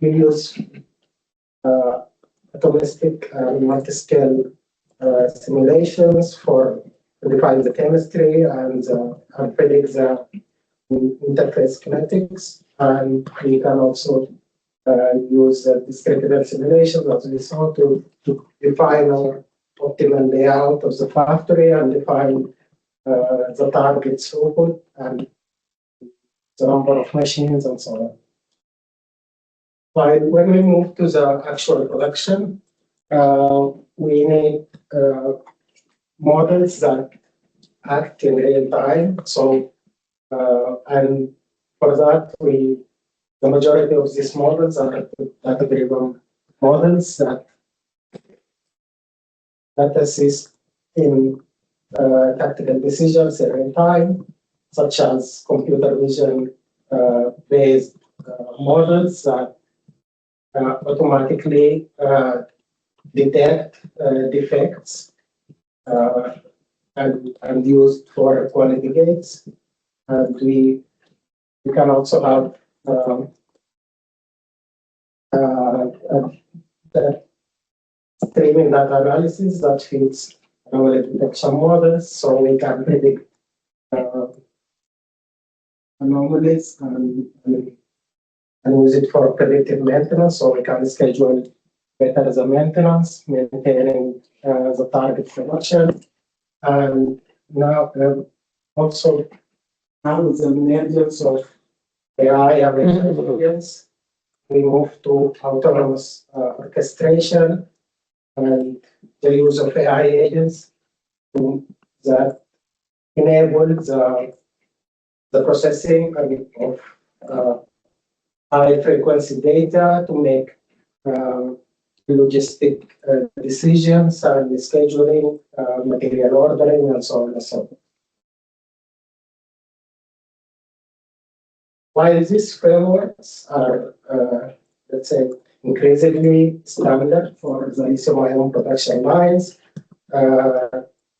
we use atomistic and multi-scale simulations for define the chemistry and predict the interface kinetics. And we can also use discrete event simulations, as we saw, to define our optimal layout of the factory and define the target throughput and the number of machines and so on. But when we move to the actual production, we need models that act in real time. So, and for that, the majority of these models are data-driven models that assist in tactical decisions in real time, such as computer vision based models that automatically detect defects and used for quality gates. And we we can also have the streaming data analysis that fits our detection models, so we can predict anomalies and use it for predictive maintenance, so we can schedule better the maintenance, maintaining the target production. And now also now with the emergence of AI and intelligence, we move to autonomous orchestration and the use of AI agents that enable the processing of high frequency data to make logistic decisions and scheduling, material ordering, and so on and so on. While these frameworks are, let's say, increasingly standard for the lithium-ion production lines,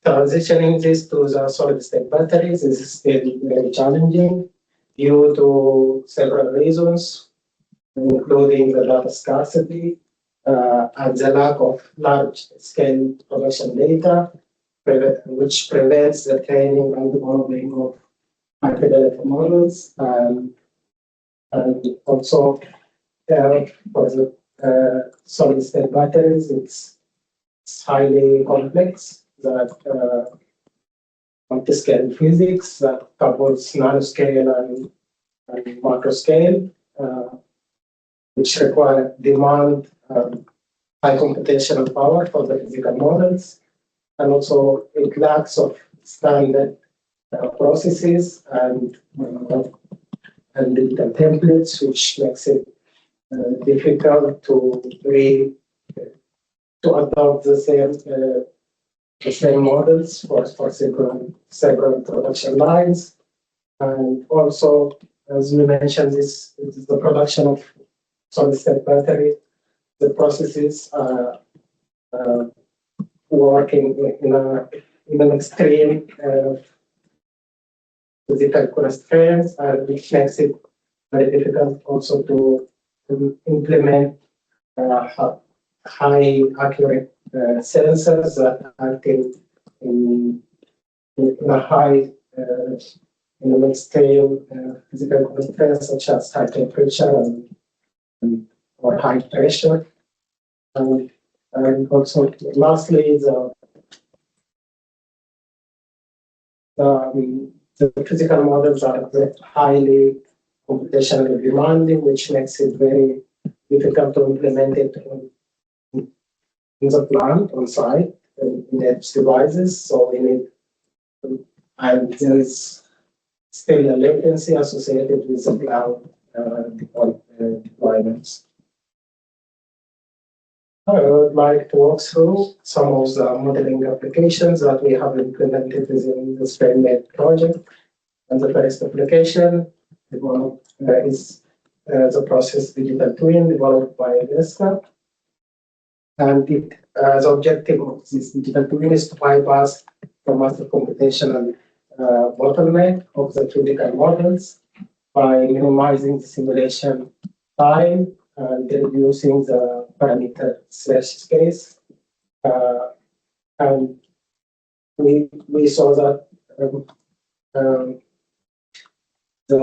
transitioning this to the solid-state batteries is still very challenging due to several reasons, including the data scarcity and the lack of large-scale production data, which prevents the training and developing of high-fidelity models, and also for the solid-state batteries, it's highly complex, that multi-scale physics that covers nanoscale and macro scale, which demand high computational power for the physical models, and also it lacks of standard processes and digital templates, which makes it difficult to adopt the same models for several production lines. And also, as we mentioned, this is the production of solid-state battery. The processes are working in an extreme physical constraints, and which makes it very difficult also to implement high accurate sensors that act in a high in an extreme physical constraints such as high temperature or high pressure. And also, lastly, the physical models are highly computationally demanding, which makes it very difficult to implement it in the plant on site in edge devices. So we need, and there is still a latency associated with the cloud deployments. I would like to walk through some of the modeling applications that we have implemented within the SPINMATE project. And the first application is the process digital twin developed by Vesca. And the objective of this digital twin is to bypass the massive computational bottleneck of the physical models by minimizing the simulation time and reducing the parameter space. And we saw that the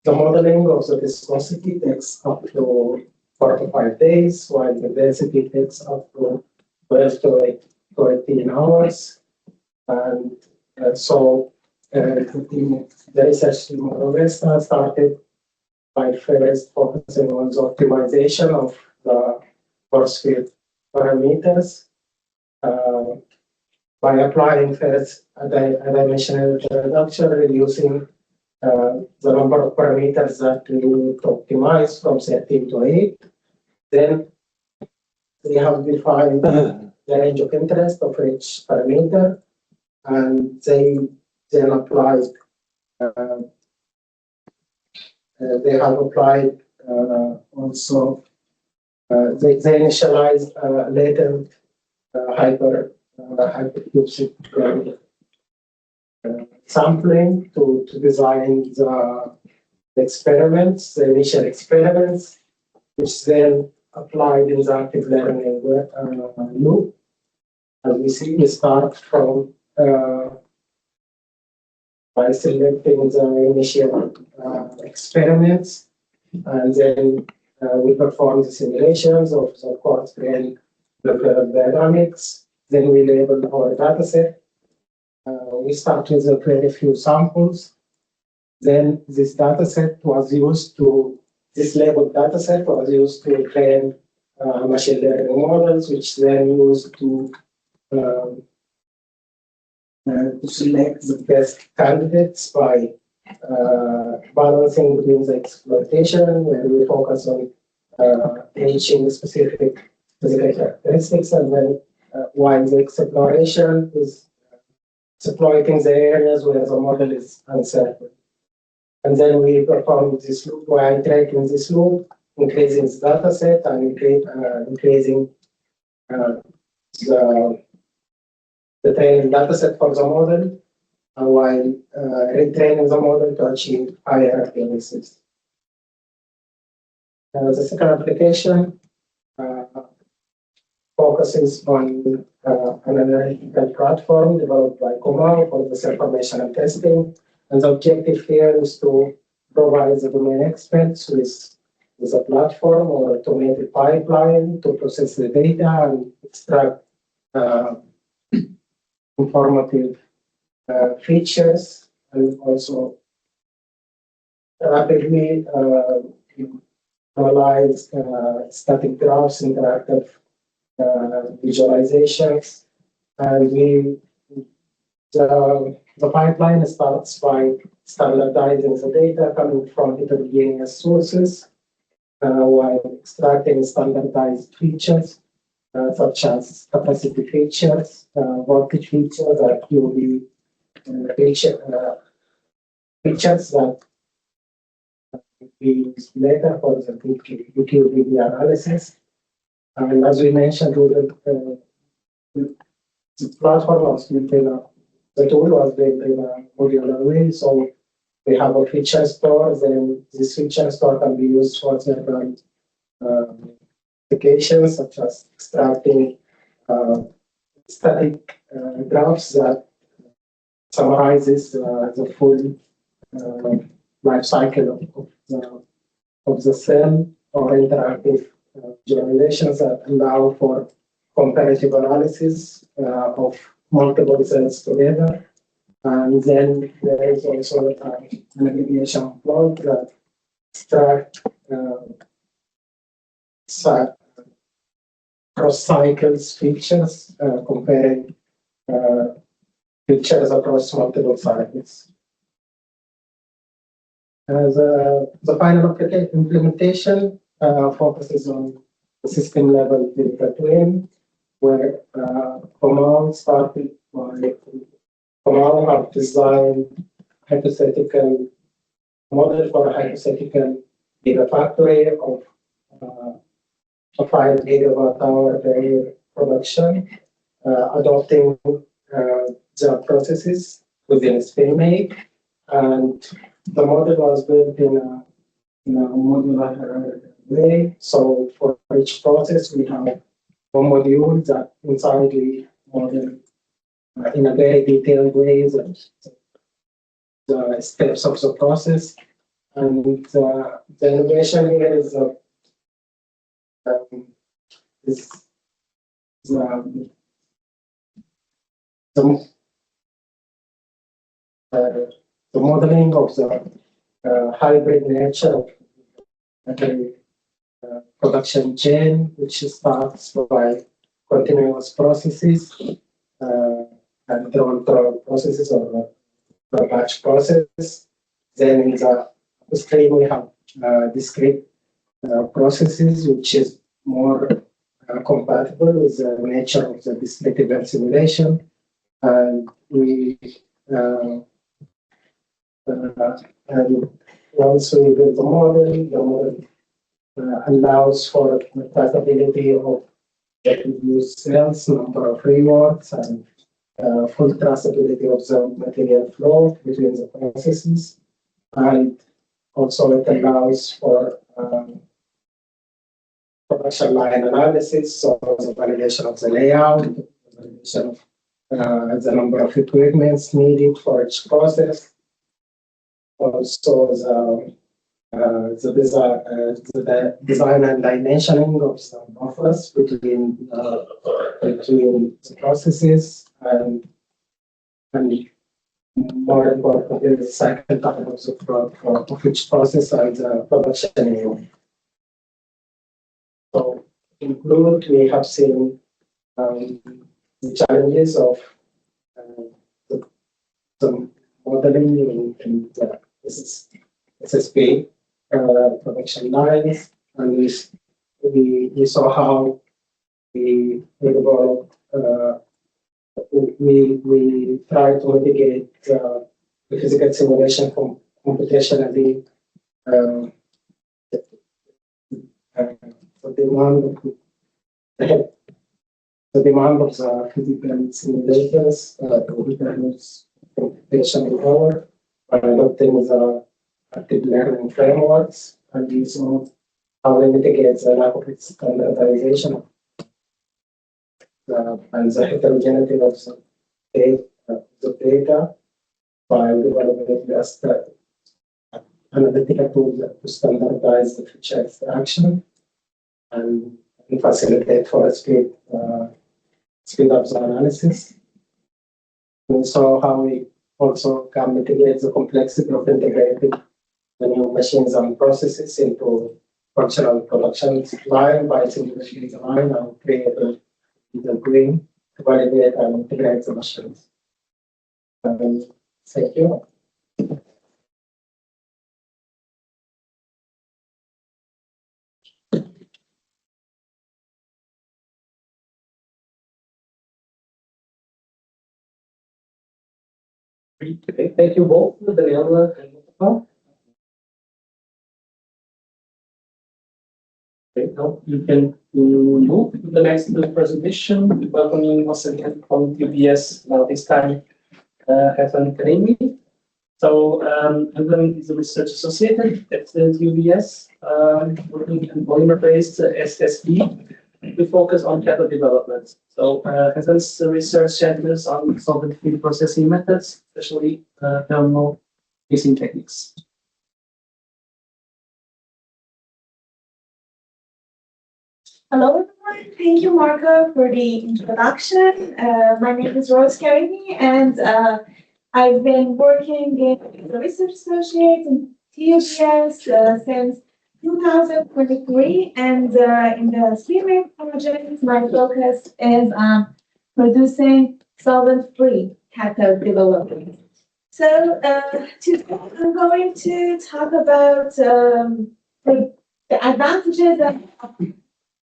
modeling of the viscosity takes up to 4 to 5 days, while the density takes up to 12 to 18 hours. And so the research team of Vesca started by first focusing on the optimization of the force field parameters by applying first a dimensional reduction, reducing the number of parameters that we need to optimize from 13 to 8. Then we have defined the range of interest of each parameter, and they then applied. They have applied also. They initialized latent hypercubic sampling to design the experiments, the initial experiments, which then applied in the active learning loop. As we see, we start from by selecting the initial experiments, and then we perform the simulations of the quartz grain dynamics. Then we label our data set. We start with very few samples. Then this data set was used to, this labeled data set was used to train machine learning models, which then used to select the best candidates by balancing between the exploitation, where we focus on reaching specific physical characteristics, and then while the exploration is exploiting the areas where the model is uncertain. And then we perform this loop while tracking this loop, increasing the data set and increasing the training data set for the model, while retraining the model to achieve higher accuracies. The second application focuses on an analytical platform developed by Kumar for the self-formation testing. And the objective here is to provide the domain experts with a platform or automated pipeline to process the data and extract informative features, and also rapidly analyze static graphs, interactive visualizations, and the pipeline starts by standardizing the data coming from heterogeneous sources while extracting standardized features such as capacity features, voltage features, or QV features that we use later for the QV analysis. And as we mentioned, the platform was built the tool was built in a modular way. So we have a feature store, then this feature store can be used for several applications, such as extracting static graphs that summarizes the full life cycle of the cell, or interactive visualizations that allow for comparative analysis of multiple cells together. And then there is also an aggregation plot that extract cross cycles features, comparing features across multiple cycles. The final implementation focuses on the system level data twin, where Kamal started by Kamal have designed hypothetical model for a hypothetical gigafactory of a 5 gigawatt hour per production, adopting the processes within SPINMATE, and the model was built in a modular way. So for each process, we have a module that inside the model in a very detailed way the steps of the process. And the innovation here is the modeling of the hybrid nature of the production chain, which starts by continuous processes and control processes or batch process. Then in the upstream, we have discrete processes, which is more compatible with the nature of the discrete event simulation. And and once we build the model allows for the traceability of the produced cells, number of rewards, and full traceability of the material flow between the processes, and also it allows for production line analysis, so the validation of the layout, the validation of the number of equipments needed for each process, also the design and dimensioning of some buffers between the processes, and more importantly, the cycle times of each process and the production area. So, include, we have seen the challenges of the modeling in the SSP production lines, and we saw how we developed. We try to mitigate the physical simulation from computationally the demand of the physical simulators requires computational power by adopting the active learning frameworks, and we saw how we mitigate the lack of standardization and the heterogeneity of the data by developing the analytical tools to standardize the feature extraction and facilitate for speed up the analysis. We saw how we also can mitigate the complexity of integrating the new machines and processes into functional production line by simulating the line and create the green to validate and integrate the machines. Thank you. Okay, thank you both, Daniela and Mustafa. Okay, now you can move to the next presentation. Welcoming once again from UBS, now this time as an academy. So, Evelyn is a research associate at UBS, working in polymer-based SSB. We focus on cathode development. So, Evelyn's research centers on solvent-free processing methods, especially thermal mixing techniques. Hello, everyone. Thank you, Marco, for the introduction. My name is Rose Karimi, and I've been working as a research associate in TUBS since 2023, and in the SPINMATE project, my focus is on producing solvent-free cathode development. So today I'm going to talk about the advantages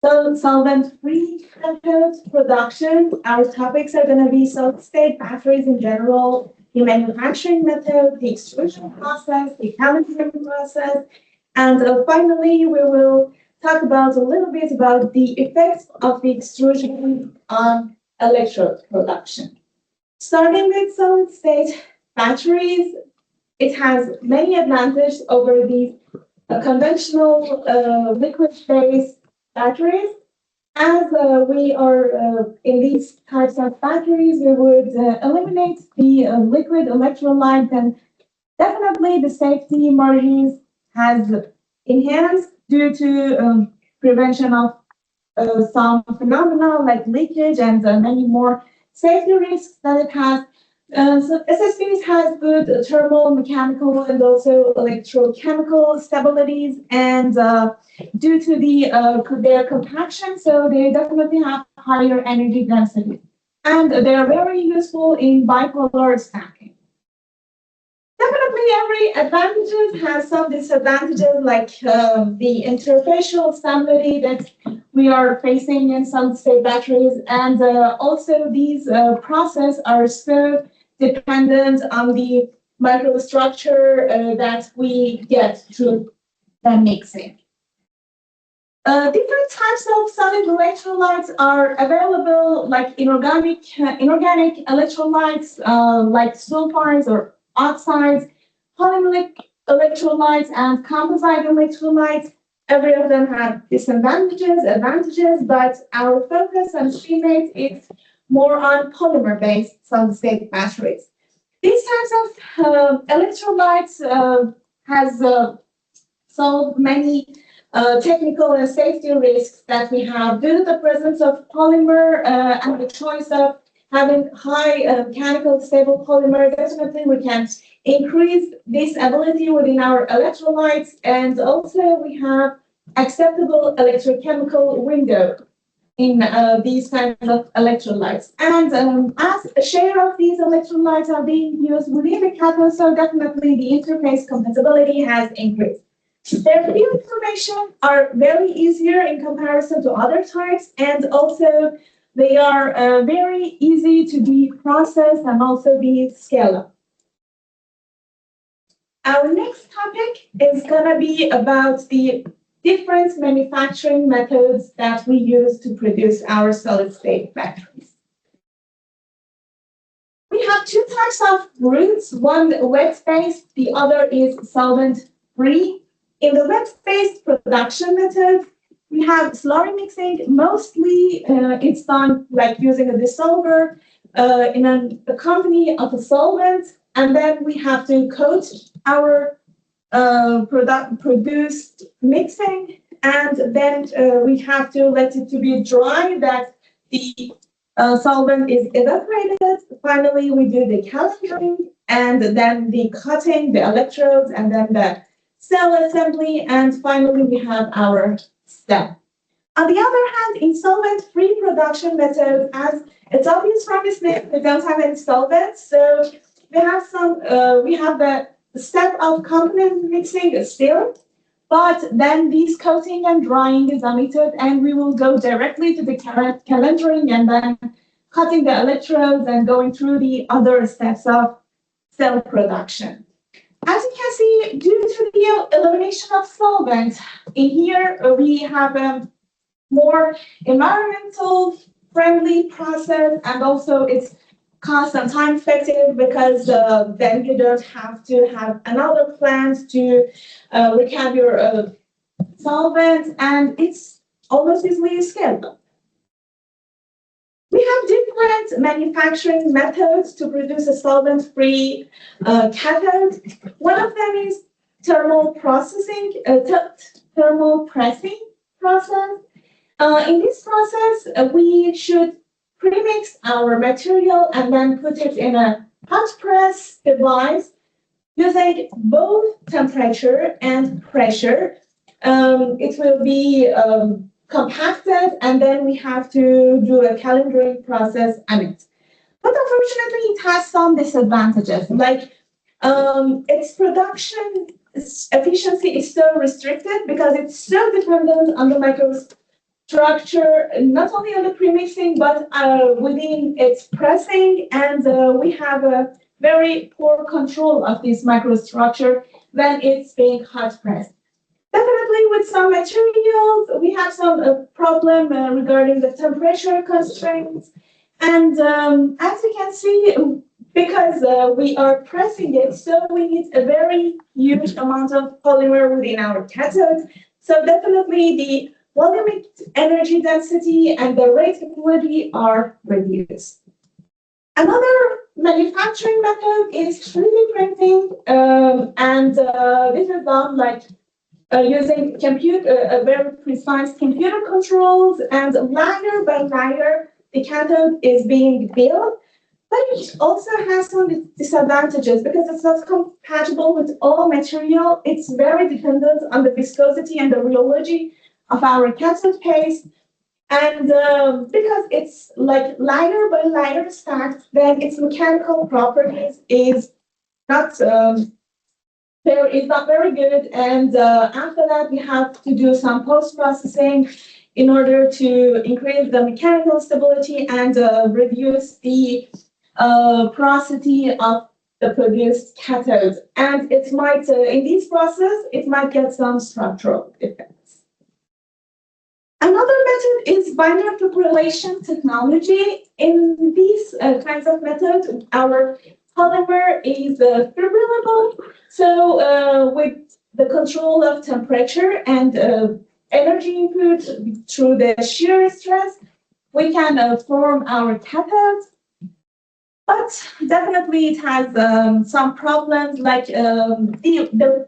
of solvent-free cathode production. Our topics are going to be solid-state batteries in general, the manufacturing method, the extrusion process, the calibration process, and finally we will talk about a little bit about the effects of the extrusion on electrode production. Starting with solid-state batteries, it has many advantages over the conventional liquid-based batteries. As we are in these types of batteries, we would eliminate the liquid electrolyte, and definitely the safety margins has enhanced due to prevention of some phenomena like leakage and many more safety risks that it has. So SSBs has good thermal, mechanical, and also electrochemical stabilities, and due to their compaction, so they definitely have higher energy density, and they are very useful in bipolar stacking. Definitely, every advantage has some disadvantages, like the interfacial stability that we are facing in solid-state batteries, and also these processes are so dependent on the microstructure that we get through the mixing. Different types of solid electrolytes are available, like inorganic electrolytes, like sulfides or oxides, polymeric electrolytes, and composite electrolytes. Every of them have disadvantages, advantages, but our focus on SPINMATE is more on polymer-based solid-state batteries. These types of electrolytes has solved many technical and safety risks that we have due to the presence of polymer and the choice of having high mechanical stable polymer. Definitely, we can increase this ability within our electrolytes, and also we have acceptable electrochemical window in these kinds of electrolytes. And as a share of these electrolytes are being used within the cathode, so definitely the interface compatibility has increased. Their field information are very easier in comparison to other types, and also they are very easy to be processed and also be scaled up. Our next topic is going to be about the different manufacturing methods that we use to produce our solid-state batteries. We have two types of routes, one wet-based, the other is solvent-free. In the wet-based production method, we have slurry mixing. Mostly it's done like using a dissolver in a company of a solvent, and then we have to coat our produced mixing, and then we have to let it to be dry, that the solvent is evaporated. Finally, we do the calibering, and then the cutting, the electrodes, and then the cell assembly, and finally we have our step. On the other hand, in solvent-free production method, as it's obvious from this name, we don't have any solvents, so we have the step of component mixing still, but then these coating and drying is omitted, and we will go directly to the calendering and then cutting the electrodes and going through the other steps of cell production. As you can see, due to the elimination of solvent, in here we have a more environmental friendly process, and also it's cost and time effective because then you don't have to have another plant to recap your solvent, and it's almost easily scalable. We have different manufacturing methods to produce a solvent-free cathode. One of them is thermal processing, thermal pressing process. In this process, we should premix our material and then put it in a hot press device using both temperature and pressure. It will be compacted, and then we have to do a calendering process on it. But unfortunately, it has some disadvantages, like its production efficiency is so restricted because it's so dependent on the microstructure, not only on the premixing, but within its pressing, and we have a very poor control of this microstructure when it's being hot pressed. Definitely with some materials, we have some problem regarding the temperature constraints. And as you can see, because we are pressing it, so we need a very huge amount of polymer within our cathode. So definitely the volumic energy density and the rate ability are reduced. Another manufacturing method is 3D printing, and this is done like using very precise computer controls, and layer by layer, the cathode is being built. But it also has some disadvantages because it's not compatible with all material. It's very dependent on the viscosity and the rheology of our cathode paste. And because it's like layer by layer stacked, then its mechanical properties is not very good, and after that we have to do some post-processing in order to increase the mechanical stability and reduce the porosity of the produced cathode. And it might, in this process, it might get some structural effects. is binary fibrillation technology. In these kinds of methods, our polymer is fibrillable. So with the control of temperature and energy input through the shear stress, we can form our cathodes. But definitely it has some problems like the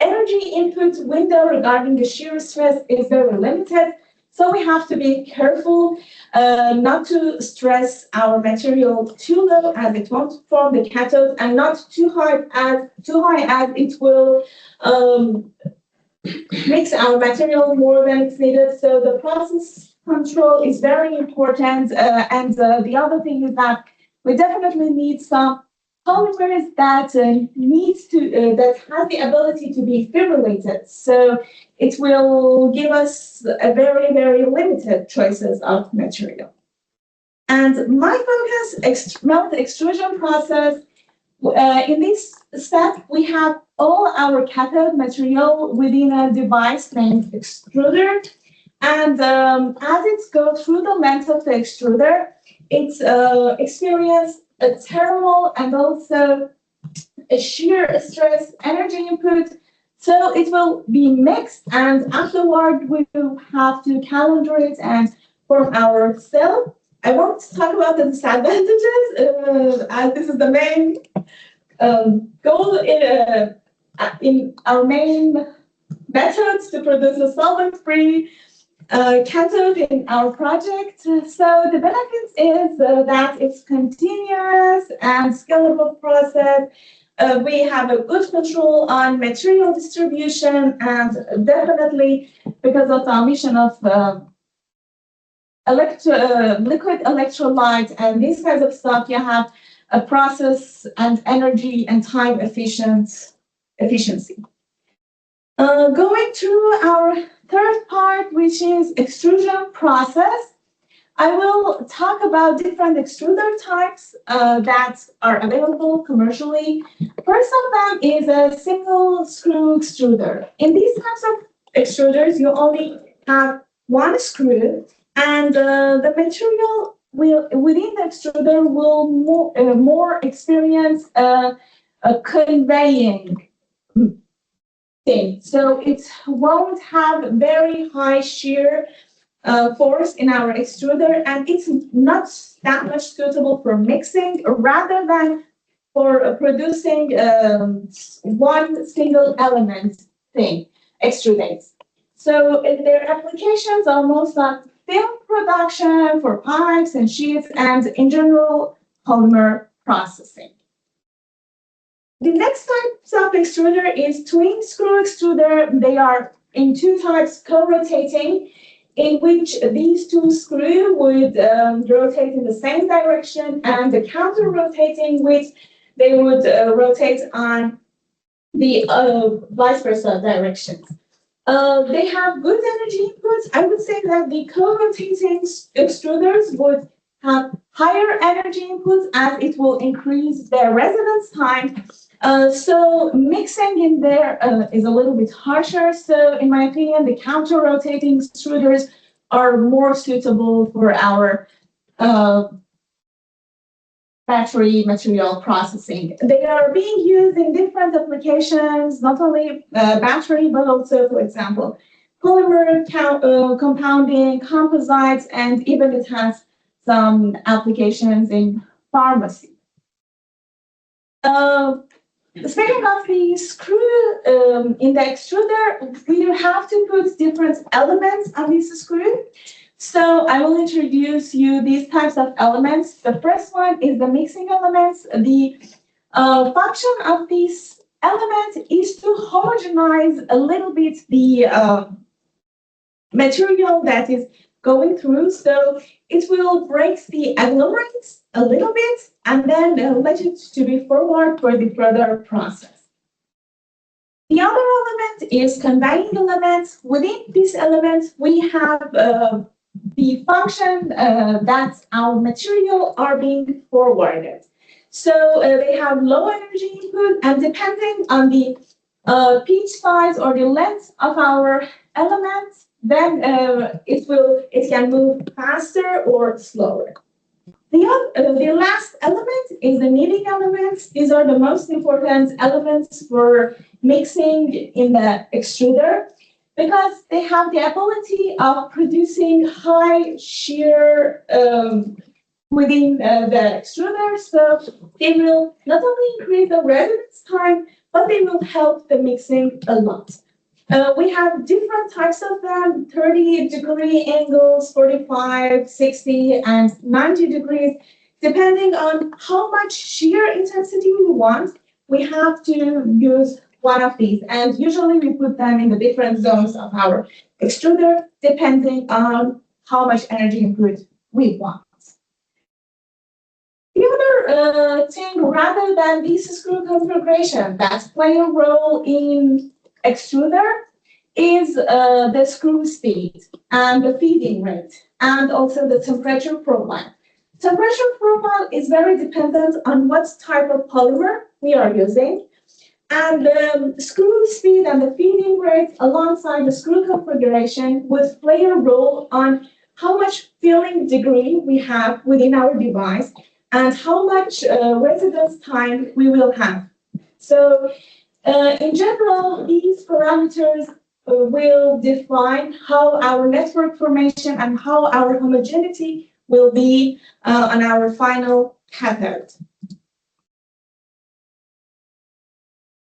energy input window regarding the shear stress is very limited. So we have to be careful not to stress our material too low as it won't form the cathode, and not too high as it will mix our material more than it's needed. So the process control is very important. And the other thing is that we definitely need some polymers that that has the ability to be fibrillated. So it will give us a very, very limited choices of material. And my focus, melt extrusion process. In this step, we have all our cathode material within a device named extruder. And as it goes through the length of the extruder, it's experience a thermal and also a shear stress energy input. So it will be mixed, and afterward we will have to calender it and form our cell. I won't talk about the disadvantages, as this is the main goal in our main methods to produce a solvent-free cathode in our project. So the benefits is that it's continuous and scalable process. We have a good control on material distribution, and definitely because of the omission of liquid electrolyte and these kinds of stuff, you have a process and energy and time efficiency. Going through our third part, which is extrusion process, I will talk about different extruder types that are available commercially. First of them is a single screw extruder. In these types of extruders, you only have one screw, and the material within the extruder will more experience a conveying thing. So it won't have very high shear force in our extruder, and it's not that much suitable for mixing rather than for producing one single element thing, extrudates. So their applications are most like film production for pipes and sheets, and in general, polymer processing. The next type of extruder is twin screw extruder. They are in two types, co-rotating, in which these two screws would rotate in the same direction, and the counter-rotating, which they would rotate on the vice versa directions. They have good energy inputs. I would say that the co-rotating extruders would have higher energy inputs as it will increase their residence time. So mixing in there is a little bit harsher. So in my opinion, the counter-rotating extruders are more suitable for our battery material processing. They are being used in different applications, not only battery, but also, for example, polymer compounding, composites, and even it has some applications in pharmacy. Speaking of the screw in the extruder, we have to put different elements on this screw. So I will introduce you these types of elements. The first one is the mixing elements. The function of this element is to homogenize a little bit the material that is going through. So it will break the agglomerates a little bit and then let it to be forward for the further process. The other element is conveying elements. Within this element, we have the function that our material are being forwarded. So they have low energy input, and depending on the pitch size or the length of our element, then it can move faster or slower. The last element is the kneading elements. These are the most important elements for mixing in the extruder because they have the ability of producing high shear within the extruder. So they will not only increase the residence time, but they will help the mixing a lot. We have different types of them, 30-degree angles, 45, 60, and 90 degrees. Depending on how much shear intensity we want, we have to use one of these. And usually we put them in the different zones of our extruder, depending on how much energy input we want. The other thing, rather than this screw configuration that play a role in extruder is the screw speed and the feeding rate and also the temperature profile. Temperature profile is very dependent on what type of polymer we are using. And the screw speed and the feeding rate alongside the screw configuration would play a role on how much filling degree we have within our device and how much residence time we will have. So in general, these parameters will define how our network formation and how our homogeneity will be on our final cathode.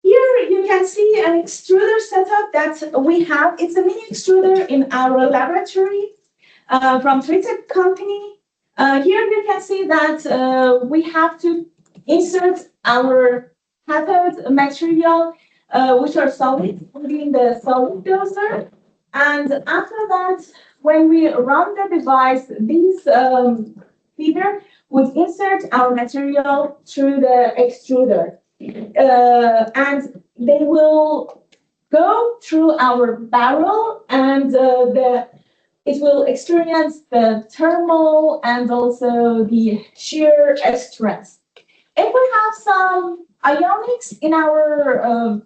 Here you can see an extruder setup that we have. It's a mini extruder in our laboratory from Tritec company. Here you can see that we have to insert our cathode material, which are solid, within the solid doser. And after that, when we run the device, this feeder would insert our material through the extruder. And they will go through our barrel and it will experience the thermal and also the shear stress. If we have some ionics in our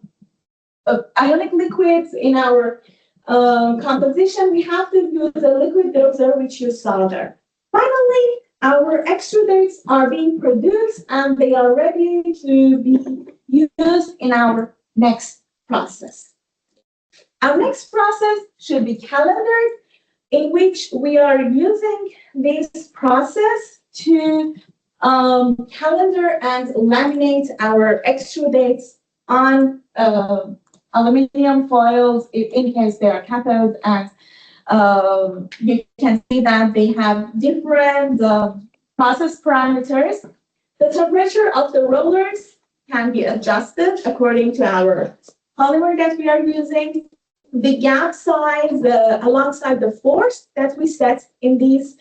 ionic liquids in our composition, we have to use a liquid doser which use solder. Finally, our extrudates are being produced and they are ready to be used in our next process. Our next process should be calendared, in which we are using this process to calendar and laminate our extrudates on aluminum foils in case they are cathodes, and you can see that they have different process parameters. The temperature of the rollers can be adjusted according to our polymer that we are using. The gap size alongside the force that we set in this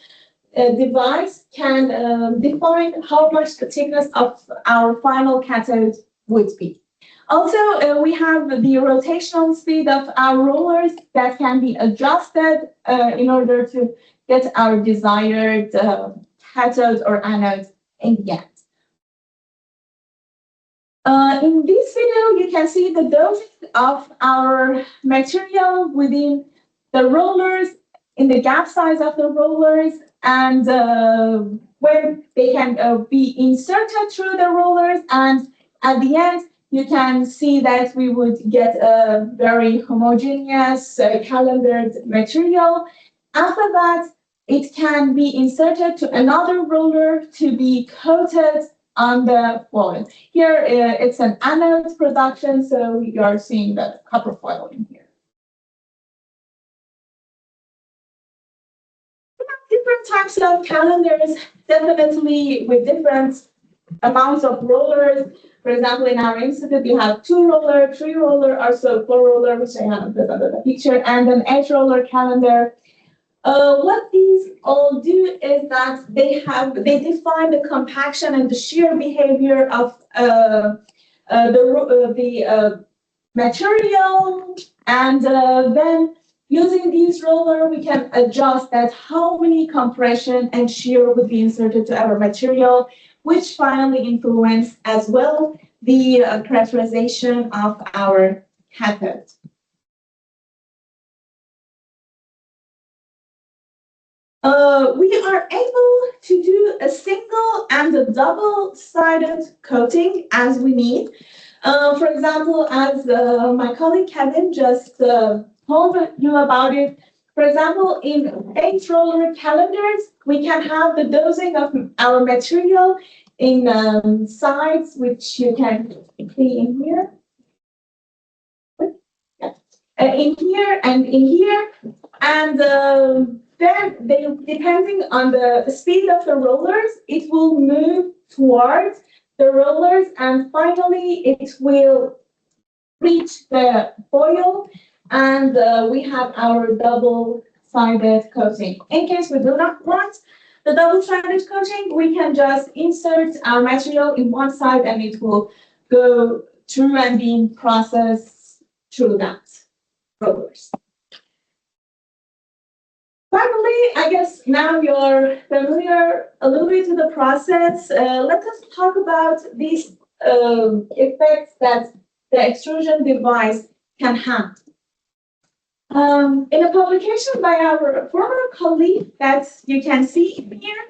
device can define how much the thickness of our final cathode would be. Also, we have the rotational speed of our rollers that can be adjusted in order to get our desired cathode or anode in the end. In this video, you can see the dosing of our material within the rollers, in the gap size of the rollers, and when they can be inserted through the rollers. And at the end, you can see that we would get a very homogeneous calendared material. After that, it can be inserted to another roller to be coated on the foil. Here, it's an anode production, so you are seeing the copper foil in here. We have different types of calendars, definitely with different amounts of rollers. For example, in our institute, we have 2 roller, 3 roller, also 4 roller, which I have presented the picture, and an 8 roller calendar. What these all do is that they define the compaction and the shear behavior of the material, and then using these roller, we can adjust that how many compression and shear would be inserted to our material, which finally influence as well the characterization of our cathode. we are able to do a single and a double-sided coating as we need. For example, as my colleague Kevin just told you about it, for example, in 8-roller calendars, we can have the dosing of our material in sides, which you can see in here. In here and in here, and then depending on the speed of the rollers, it will move towards the rollers, and finally it will reach the foil, and we have our double-sided coating. In case we do not want the double-sided coating, we can just insert our material in one side, and it will go through and be processed through that rollers. Finally, I guess now you're familiar a little bit with the process. Let us talk about these effects that the extrusion device can have. In a publication by our former colleague that you can see here,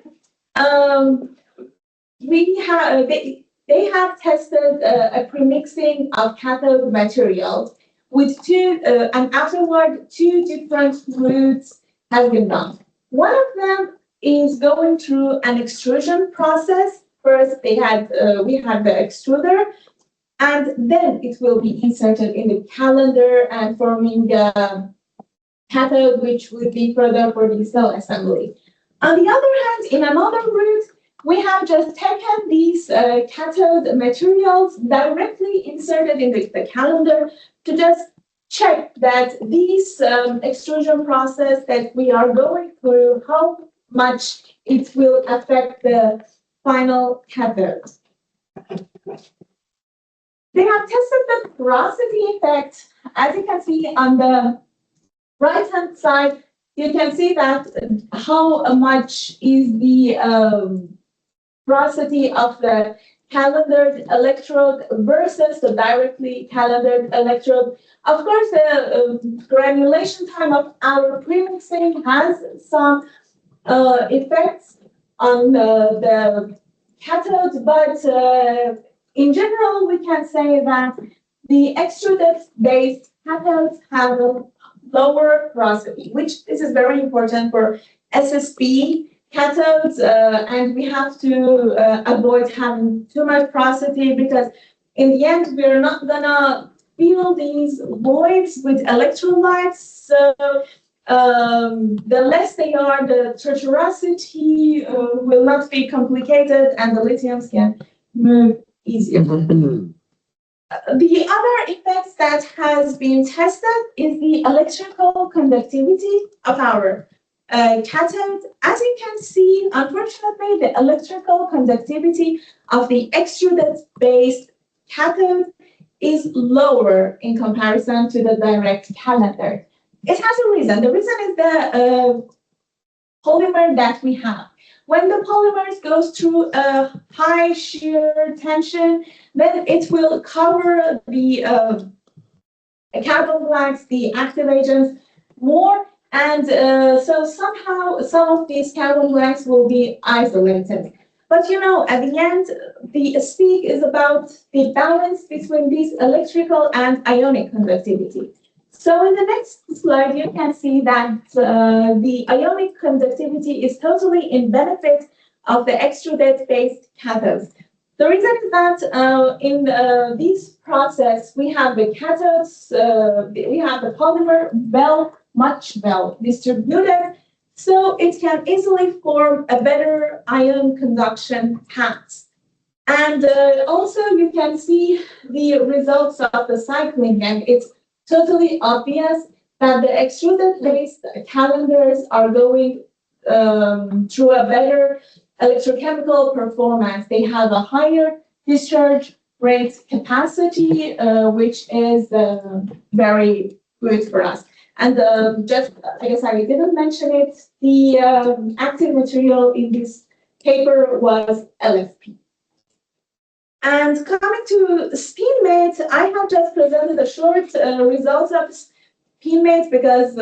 they have tested a premixing of cathode materials with and afterward 2 different routes has been done. One of them is going through an extrusion process. First, we had the extruder, and then it will be inserted in the calender and forming the cathode, which would be further for the cell assembly. On the other hand, in another route, we have just taken these cathode materials directly inserted in the calender to just check that this extrusion process that we are going through, how much it will affect the final cathode. They have tested the porosity effect. As you can see on the right-hand side, you can see that how much is the porosity of the calendared electrode versus the directly calendared electrode. Of course, the granulation time of our premixing has some effects on the cathode, but in general, we can say that the extruded-based cathodes have a lower porosity, which this is very important for SSP cathodes, and we have to avoid having too much porosity, because in the end, we're not gonna fill these voids with electrolytes. So the less they are, the tortuosity will not be complicated, and the lithiums can move easier. The other effects that has been tested is the electrical conductivity of our cathode. As you can see, unfortunately, the electrical conductivity of the extruded-based cathode is lower in comparison to the direct calender. It has a reason. The reason is the polymer that we have. When the polymers goes through a high shear tension, then it will cover the carbon blacks, the active agents more, and so somehow some of these carbon blacks will be isolated. But you know, at the end, the speak is about the balance between this electrical and ionic conductivity. So in the next slide, you can see that the ionic conductivity is totally in benefit of the extruded-based cathodes. The reason is that in this process, we have the cathodes, we have the polymer much well distributed, so it can easily form a better ion conduction paths. And also you can see the results of the cycling, and it's totally obvious that the extruded-based calendars are going through a better electrochemical performance. They have a higher discharge rate capacity, which is very good for us. And just, I guess I didn't mention it, the active material in this paper was LFP. And coming to SPINMATE, I have just presented a short results of SPINMATE because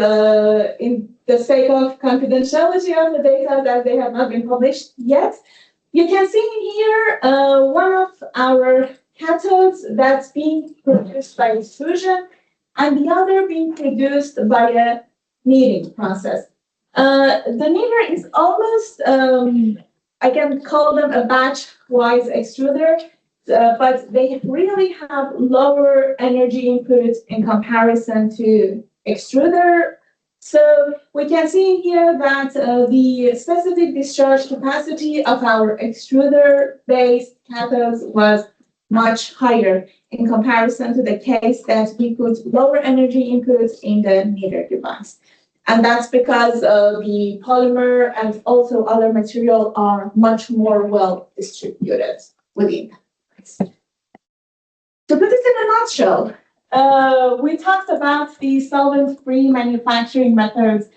in the sake of confidentiality of the data that they have not been published yet, you can see in here one of our cathodes that's being produced by extrusion and the other being produced by a kneading process. The kneader is almost, I can call them a batch-wise extruder, but they really have lower energy input in comparison to extruder. So we can see here that the specific discharge capacity of our extruder-based cathodes was much higher in comparison to the case that we put lower energy inputs in the kneader device. And that's because the polymer and also other material are much more well distributed within. To put this in a nutshell, we talked about the solvent-free manufacturing methods.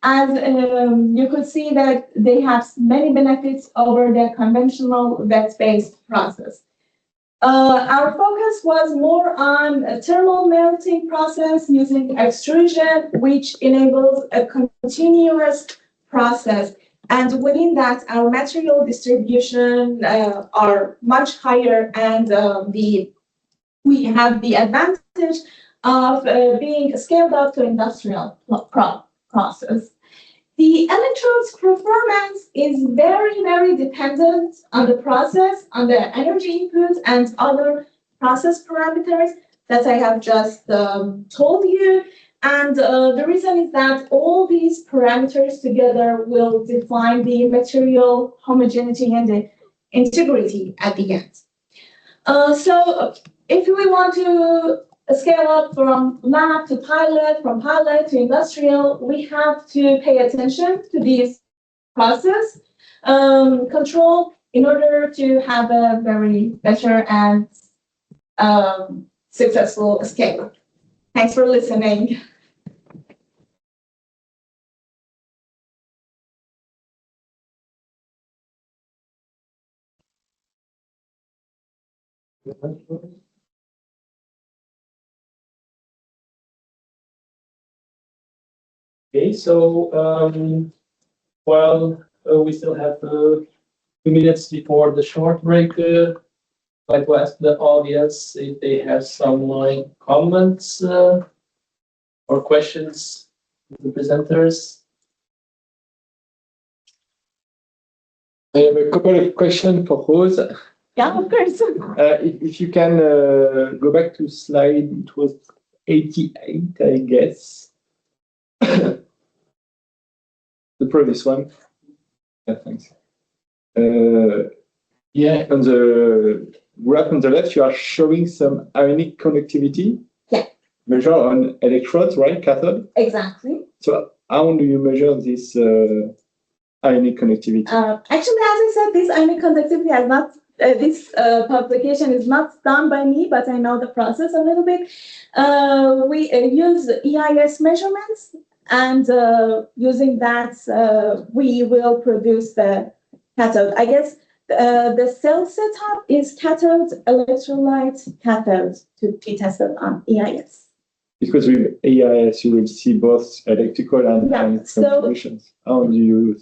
As you could see that they have many benefits over the conventional wet-based process. Our focus was more on a thermal melting process using extrusion, which enables a continuous process. And within that, our material distribution are much higher, and we have the advantage of being scaled up to industrial process. The electrode's performance is very, very dependent on the process, on the energy input, and other process parameters that I have just told you. And the reason is that all these parameters together will define the material homogeneity and the integrity at the end. So if we want to scale up from lab to pilot, from pilot to industrial, we have to pay attention to these process control in order to have a very better and successful scale. Thanks for listening. Okay, so while we still have 2 minutes before the short break, I'd like to ask the audience if they have some comments or questions to the presenters. I have a couple of questions for Rose. Yeah, of course. If you can go back to slide, it was 88, I guess. The previous one. Yeah, thanks. Yeah, on the graph on the left, you are showing some ionic conductivity. Yeah. Measure on electrodes, right, cathode? Exactly. So how do you measure this ionic conductivity? Actually, as I said, this ionic conductivity has not, this publication is not done by me, but I know the process a little bit. We use EIS measurements, and using that, we will produce the cathode. I guess the cell setup is cathode, electrolyte, cathode to be tested on EIS. Because with EIS, you will see both electrical and contributions. How do you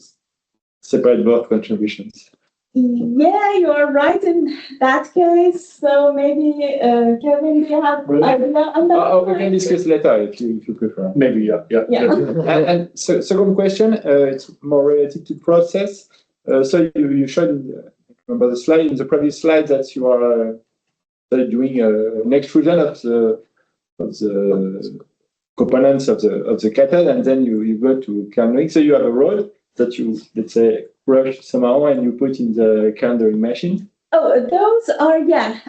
separate both contributions? Yeah, you are right in that case. So maybe, Kevin, do you have idea on that? We can discuss later if you prefer. Maybe, yeah. And so, second question, it's more related to process. So you showed, remember the slide, in the previous slide, that you are doing an extrusion of the components of the cathode, and then you go to kerning. So you have a rod that you, let's say, brush somehow and you put in the kerning machine. Oh, those are,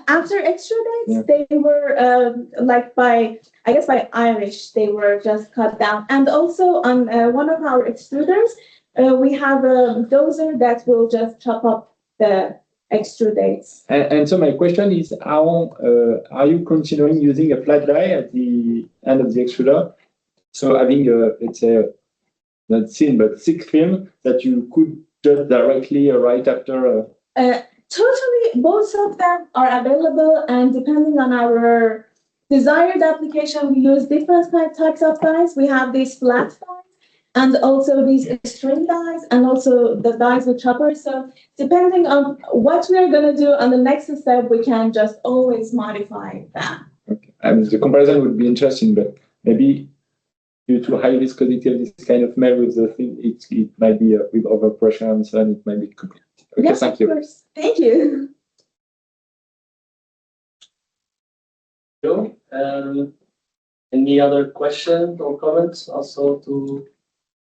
after extrudates, they were like by Irish, they were just cut down. And also on one of our extruders, we have a dozer that will just chop up the extrudates. And so my question is, how are you considering using a flat die at the end of the extruder? So having let's say, not thin, but thick film that you could just directly right after? Totally, both of them are available, and depending on our desired application, we use different types of dies. We have these flat dies and also these string dies and also the dies with choppers. So depending on what we are going to do on the next step, we can just always modify that. Okay. The comparison would be interesting, but maybe due to high viscosity of this kind of metal with the thing, it might be with overpressure and so on, it might be complicated. Okay, Yes, thank of you. course. Thank you. Any other questions or comments also to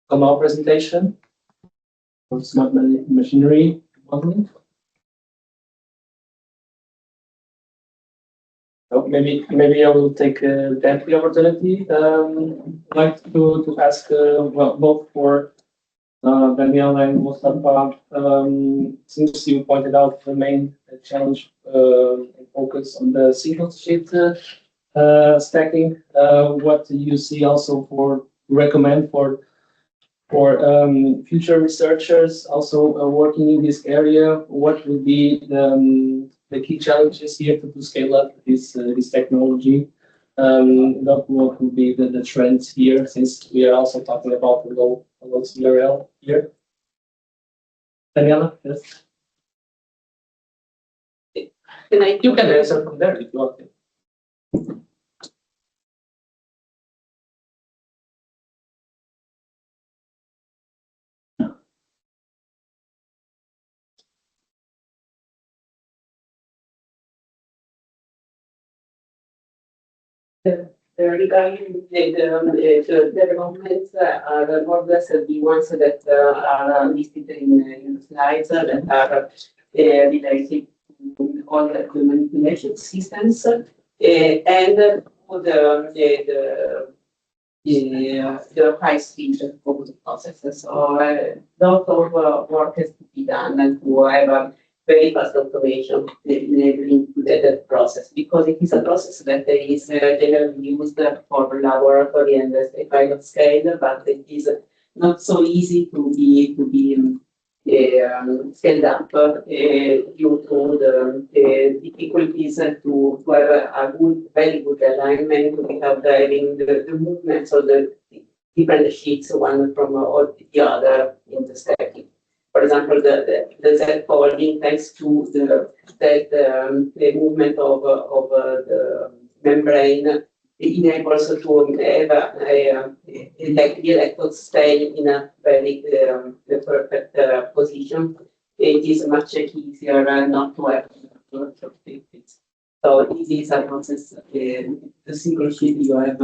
come our presentation on smart machinery modeling? So maybe I will take the opportunity. I'd like to ask well, both for Daniela and Mustafa, since you pointed out the main challenge and focus on the single sheet stacking, what do you see also for recommend for future researchers also working in this area? What would be the key challenges here to scale up this technology? What would be the trends here, since we are also talking about the low CRL here? Daniela, yes. You can answer from there if you want to. Regarding the developments are more or less the ones that are listed in the slides that are related to all the manipulation systems and the high speed of the processes. So a lot of work has to be done and to have a very fast automation enabling that process, because it is a process that is generally used for laboratory and pilot scale, but it is not so easy to be scaled up due to the difficulties to have a very good alignment without having the movements of the different sheets, one from the other in the stacking. For example, the Z folding, thanks to the movement of the membrane, it enables to have the electrodes stay in a very perfect position. It is much easier not to have fits. So this is a process. The single sheet you have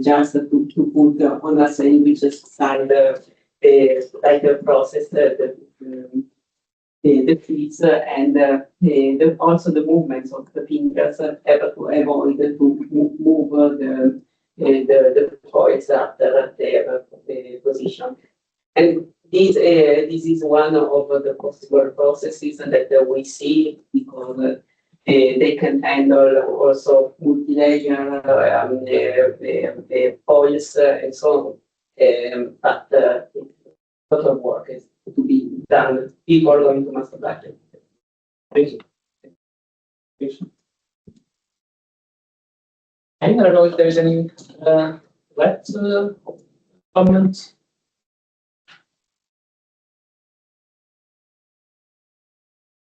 just to put on a sandwich side, like the process the feeds and also the movements of the fingers have to avoid to move the toys after the position. And this is one of the possible processes that we see, because they can handle also multi-layer foils and so on. But a lot of work is to be done before going to mass production. Thank you. I don't know if there's any last comments.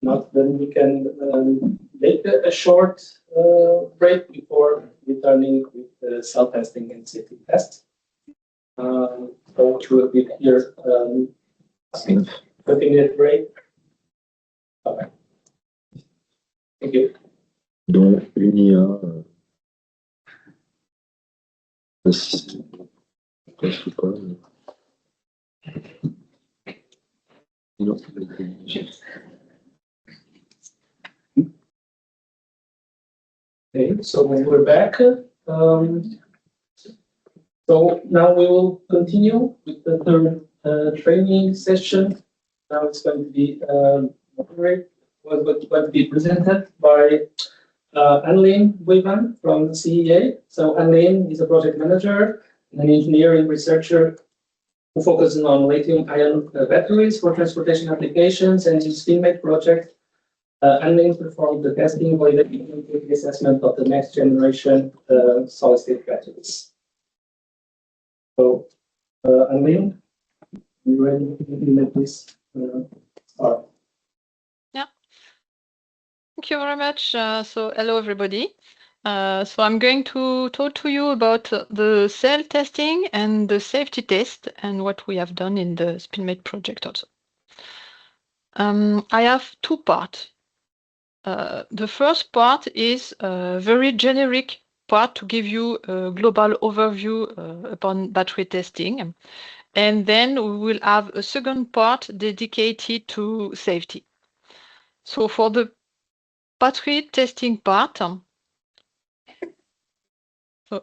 Not, then we can make a short break before returning with the cell testing and safety test. Go through a bit here. 30-minute break. Okay. Thank you. Donc, une IA. Je sais pas. Sinon, ça va être obligé. Okay, so we're back. So now we will continue with the third training session. Now it's going to be going to be presented by Annelien Weeman from CEA. So Annelien is a project manager and an engineering researcher who focuses on lithium-ion batteries for transportation applications, and his SPINMATE project and then perform the testing for the assessment of the next generation solid-state batteries. So, Anlene, you ready to implement this? Start. Thank you very much. So hello, everybody. So I'm going to talk to you about the cell testing and the safety test and what we have done in the SPINMATE project also. I have two parts. The first part is a very generic part to give you a global overview upon battery testing. And then we will have a second part dedicated to safety. So for the battery testing part, so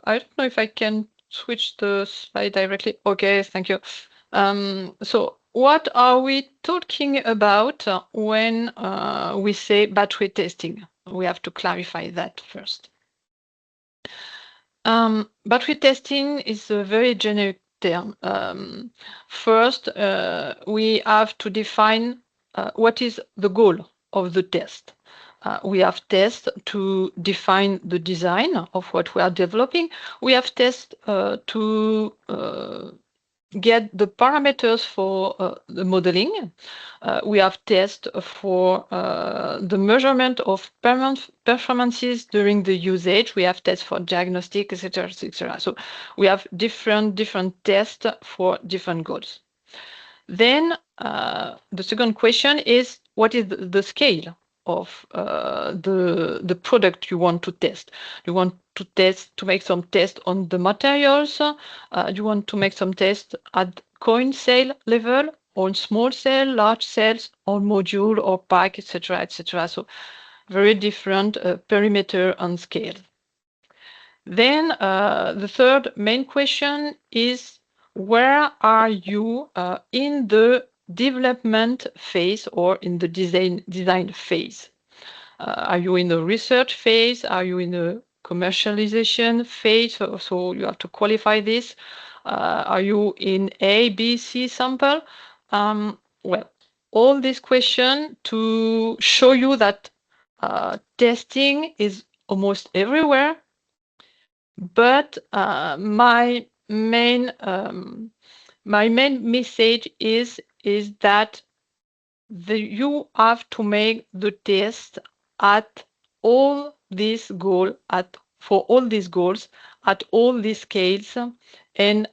I don't know if I can switch the slide directly. Okay, thank you. So what are we talking about when we say battery testing? We have to clarify that first. Battery testing is a very generic term. First, we have to define what is the goal of the test. We have tests to define the design of what we are developing. We have tests to get the parameters for the modeling. We have tests for the measurement of performances during the usage. We have tests for diagnostic, etc., etc. So we have different tests for different goals. Then the second question is, what is the scale of the product you want to test? You want to make some tests on the materials? You want to make some tests at coin cell level, on small cell, large cells, on module or pack, etc., etc. So very different perimeter and scale. Then the third main question is, where are you in the development phase or in the design phase? Are you in the research phase? Are you in the commercialization phase? So you have to qualify this. Are you in A, B, C sample? Well, all these questions to show you that testing is almost everywhere. But my main message is that you have to make the test at all these goals, for all these goals, at all these scales, and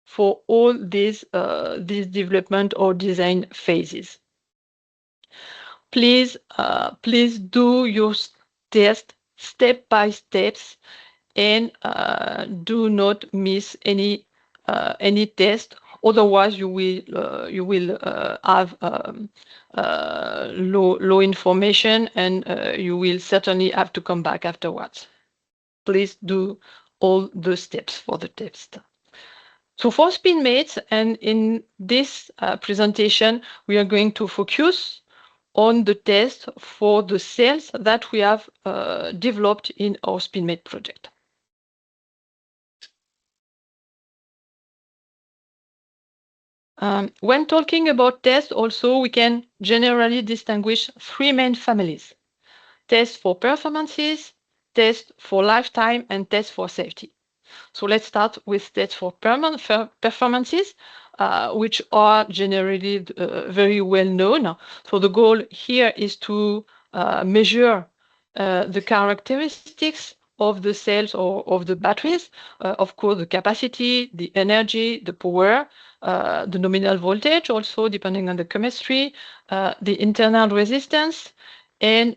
for all these development or design phases. Please do your test step by steps, and do not miss any test. Otherwise, you will have low information, and you will certainly have to come back afterwards. Please do all the steps for the test. So for SPINMATE, and in this presentation, we are going to focus on the test for the cells that we have developed in our SPINMATE project. When talking about tests, also, we can generally distinguish three main families: tests for performances, tests for lifetime, and tests for safety. So let's start with tests for performances, which are generally very well known. So the goal here is to measure the characteristics of the cells or of the batteries, of course, the capacity, the energy, the power, the nominal voltage, also depending on the chemistry, the internal resistance, and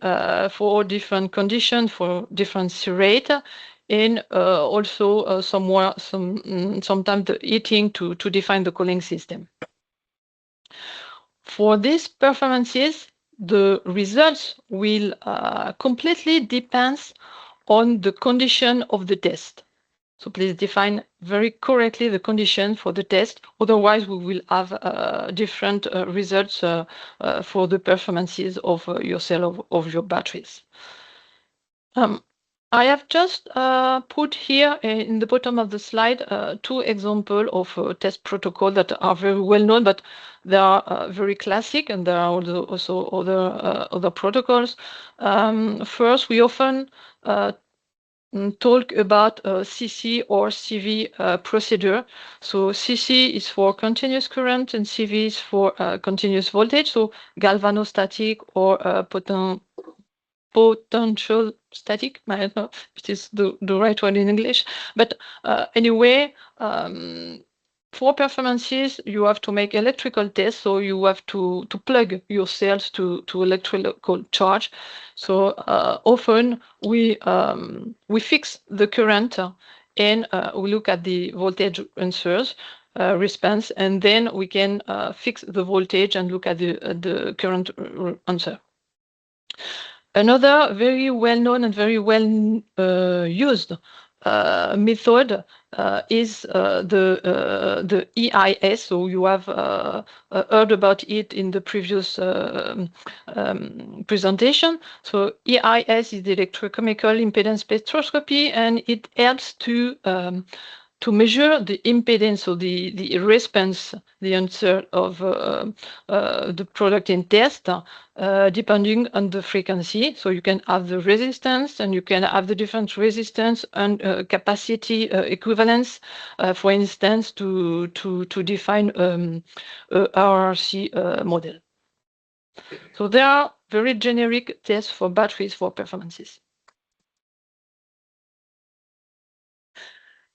for different conditions, for different C rate, and also sometimes the heating to define the cooling system. For these performances, the results will completely depend on the condition of the test. So please define very correctly the condition for the test. Otherwise, we will have different results for the performances of your cell, of your batteries. I have just put here in the bottom of the slide two examples of test protocol that are very well known, but They are very classic, and there are also other protocols. First, we often talk about CC or CV procedure. So CC is for continuous current and CV is for continuous voltage, so galvanostatic or potential static. I don't know if it is the right word in English, but anyway, for performances, you have to make electrical tests, so you have to plug your cells to electrical charge. So often we fix the current and we look at the voltage answers response, and then we can fix the voltage and look at the current answer. Another very well-known and very well used method is the EIS. So you have heard about it in the previous presentation. So EIS is the electrochemical impedance spectroscopy, and it helps to measure the impedance, so the response, the answer of the product in test, depending on the frequency. So you can have the resistance, and you can have the different resistance and capacity equivalence, for instance, to define a RRC model. So there are very generic tests for batteries for performances.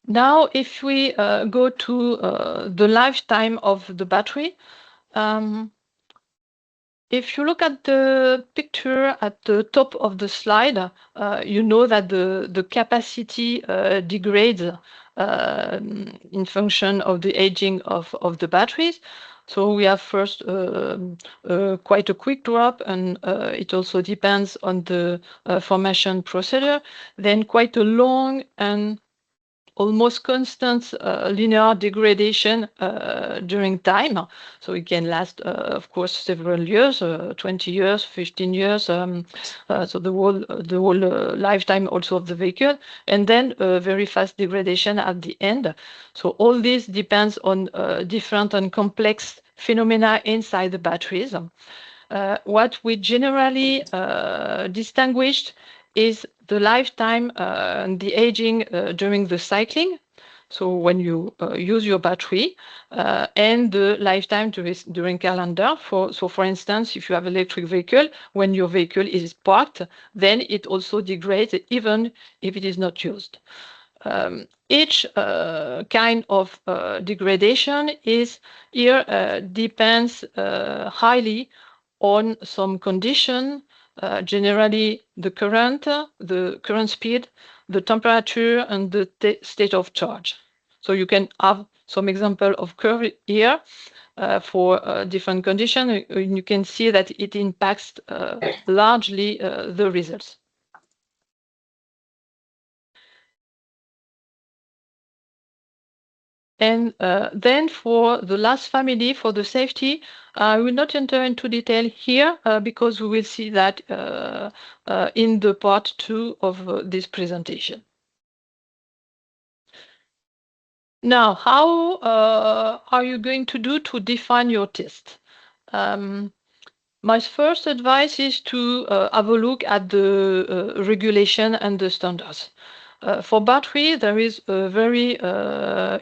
Now, if we go to the lifetime of the battery, if you look at the picture at the top of the slide, you know that the capacity degrades in function of the aging of the batteries. So we have first quite a quick drop, and it also depends on the formation procedure, then quite a long and almost constant linear degradation during time. So it can last, of course, several years, 20 years, 15 years. So the whole lifetime also of the vehicle, and then very fast degradation at the end. So all this depends on different and complex phenomena inside the batteries. What we generally distinguished is the lifetime and the aging during the cycling. So when you use your battery, and the lifetime during calendar. So for instance, if you have an electric vehicle, when your vehicle is parked, then it also degrades even if it is not used. Each kind of degradation is here depends highly on some condition, generally the current speed, the temperature, and the state of charge. So you can have some example of curve here for different conditions. You can see that it impacts largely the results. And then for the last family, for the safety, I will not enter into detail here because we will see that in the part 2 of this presentation. Now, how are you going to do to define your test? My first advice is to have a look at the regulation and the standards. For battery, there is a very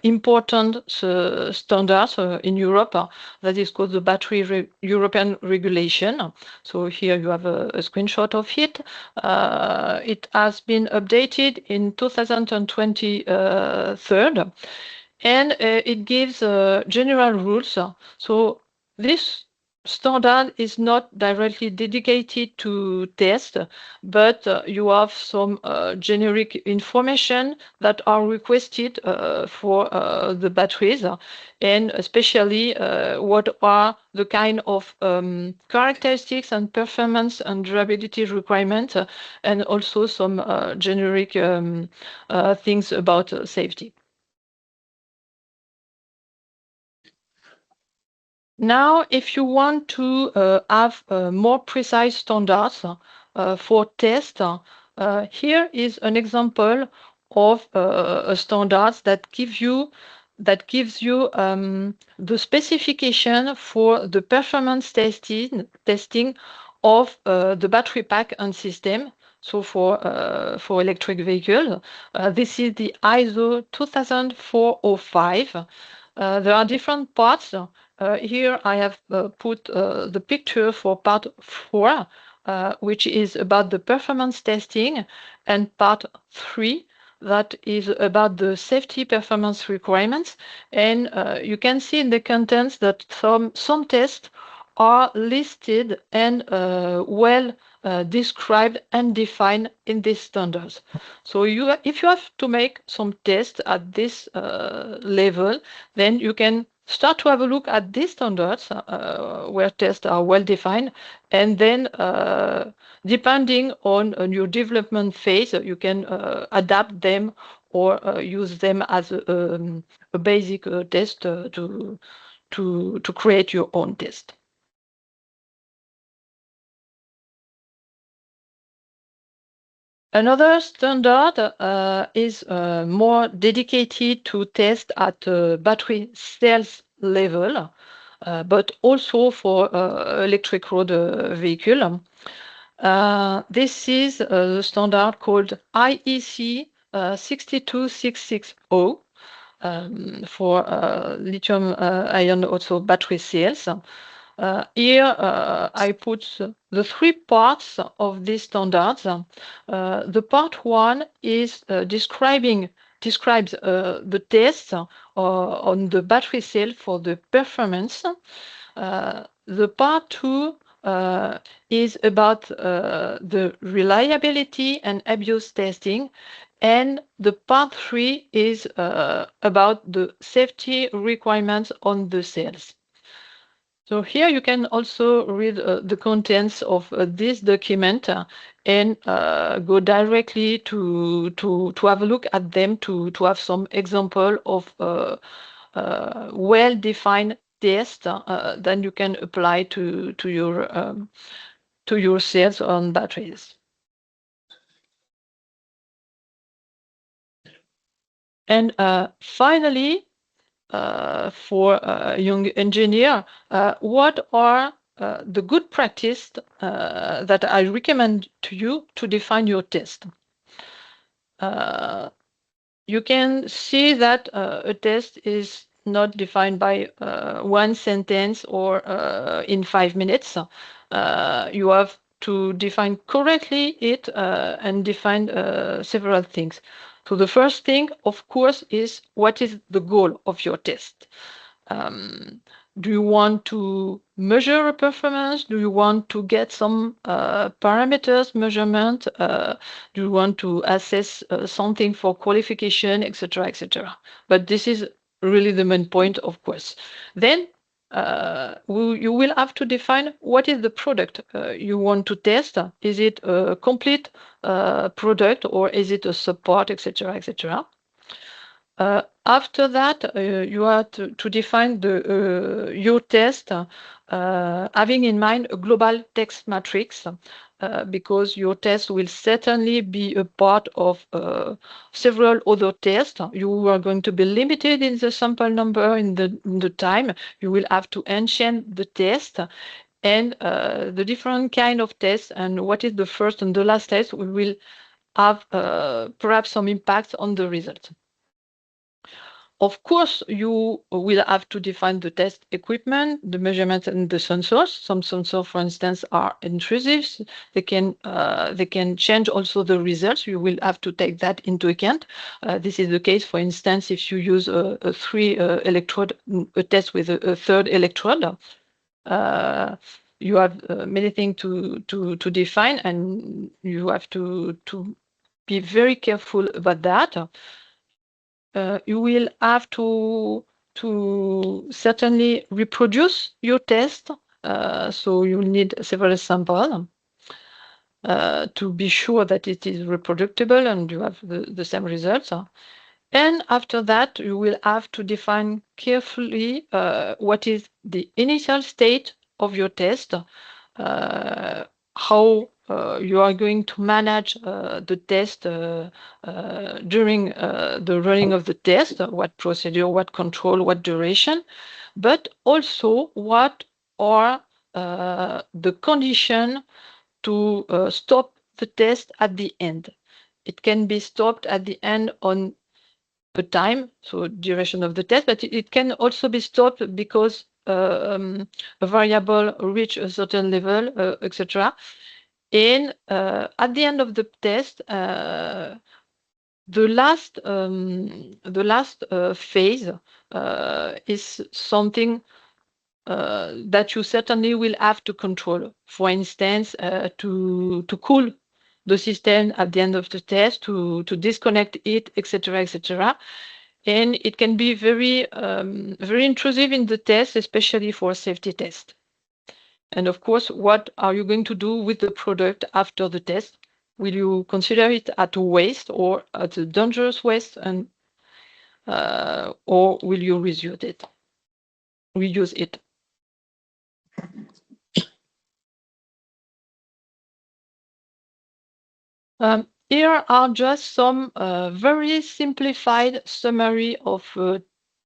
important standard in Europe that is called the Battery European Regulation. So here you have a screenshot of it. It has been updated in 2023, and it gives general rules. So this standard is not directly dedicated to test, but you have some generic information that are requested for the batteries, and especially what are the kind of characteristics and performance and durability requirements, and also some generic things about safety. Now, if you want to have more precise standards for test, here is an example of a standard that gives you that gives you the specification for the performance testing of the battery pack and system. So for electric vehicles, this is the ISO 20405. There are different parts. Here I have put the picture for part 4, which is about the performance testing, and part 3, that is about the safety performance requirements. And you can see in the contents that some tests are listed and well described and defined in these standards. So if you have to make some tests at this level, then you can start to have a look at these standards where tests are well defined, and then depending on your development phase, you can adapt them or use them as a basic test to create your own test. Another standard is more dedicated to test at battery cells level, but also for electric road vehicle. This is the standard called IEC 62660 for lithium ion also battery cells. Here I put the 3 parts of these standards. The part 1 is describes the test on the battery cell for the performance. The part 2 is about the reliability and abuse testing, and the part 3 is about the safety requirements on the cells. So here you can also read the contents of this document and go directly to have a look at them to have some example of well-defined tests that you can apply to your cells on batteries. And finally, for a young engineer, what are the good practice that I recommend to you to define your test? You can see that a test is not defined by one sentence or in 5 minutes. You have to define correctly it and define several things. So the first thing, of course, is what is the goal of your test? Do you want to measure a performance? Do you want to get some parameters measurement? Do you want to assess something for qualification, etc., etc.? But this is really the main point, of course. Then you will have to define what is the product you want to test. Is it a complete product, or is it a support, etc., etc.? After that, you have to define your test, having in mind a global text matrix, because your test will certainly be a part of several other tests. You are going to be limited in the sample number, in the time. You will have to enchain the test, and the different kind of tests and what is the first and the last test will have perhaps some impact on the result. Of course, you will have to define the test equipment, the measurements, and the sensors. Some sensors, for instance, are intrusive. They can change also the results. You will have to take that into account. This is the case, for instance, if you use a 3 electrode, a test with a 3rd electrode. You have many things to define, and you have to be very careful about that. You will have to certainly reproduce your test, so you will need several samples to be sure that it is reproducible and you have the same results. And after that, you will have to define carefully what is the initial state of your test, how you are going to manage the test during the running of the test, what procedure, what control, what duration, but also what are the conditions to stop the test at the end. It can be stopped at the end on the time, so duration of the test, but it can also be stopped because a variable reach a certain level, etc. And at the end of the test, the last phase is something that you certainly will have to control. For instance, to cool the system at the end of the test, to disconnect it, etc., etc. And it can be very intrusive in the test, especially for safety test. And of course, what are you going to do with the product after the test? Will you consider it at a waste or at a dangerous waste, and or will you reuse it? Here are just some very simplified summary of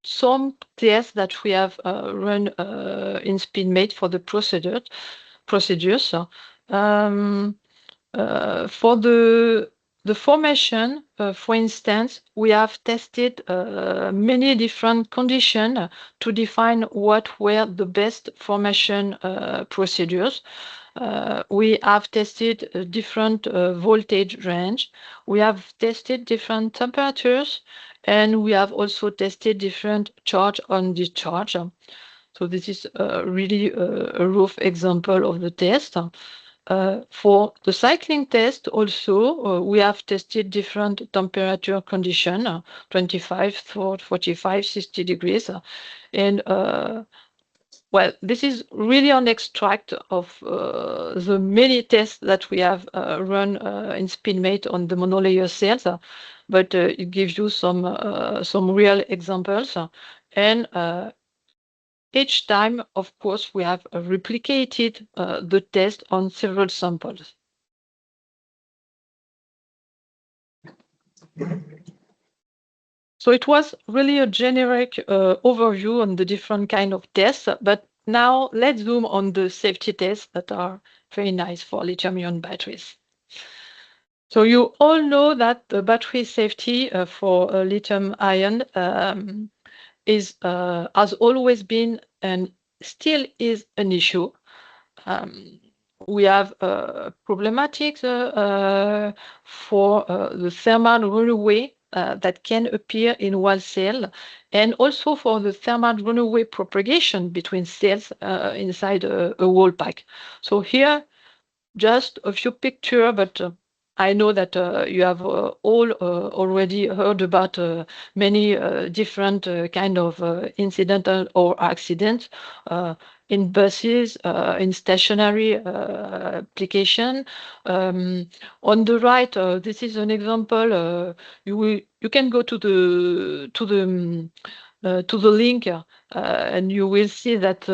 some tests that we have run in SPINMATE for the procedures. For the formation, for instance, we have tested many different conditions to define what were the best formation procedures. We have tested a different voltage range. We have tested different temperatures, and we have also tested different charge on discharge. So this is really a rough example of the test. For the cycling test also, we have tested different temperature conditions, 25, 45, 60 degrees. And well, this is really an extract of the many tests that we have run in SPINMATE on the monolayer cells, but it gives you some real examples. And each time, of course, we have replicated the test on several samples. So it was really a generic overview on the different kind of tests, but now let's zoom on the safety tests that are very nice for lithium-ion batteries. So you all know that the battery safety for lithium-ion has always been and still is an issue. We have problematics for the thermal runaway that can appear in one cell, and also for the thermal runaway propagation between cells inside a wall pack. So here, just a few pictures, but I know that you have all already heard about many different kind of incidental or accidents in buses, in stationary application. On the right, this is an example. You can go to the link, and you will see that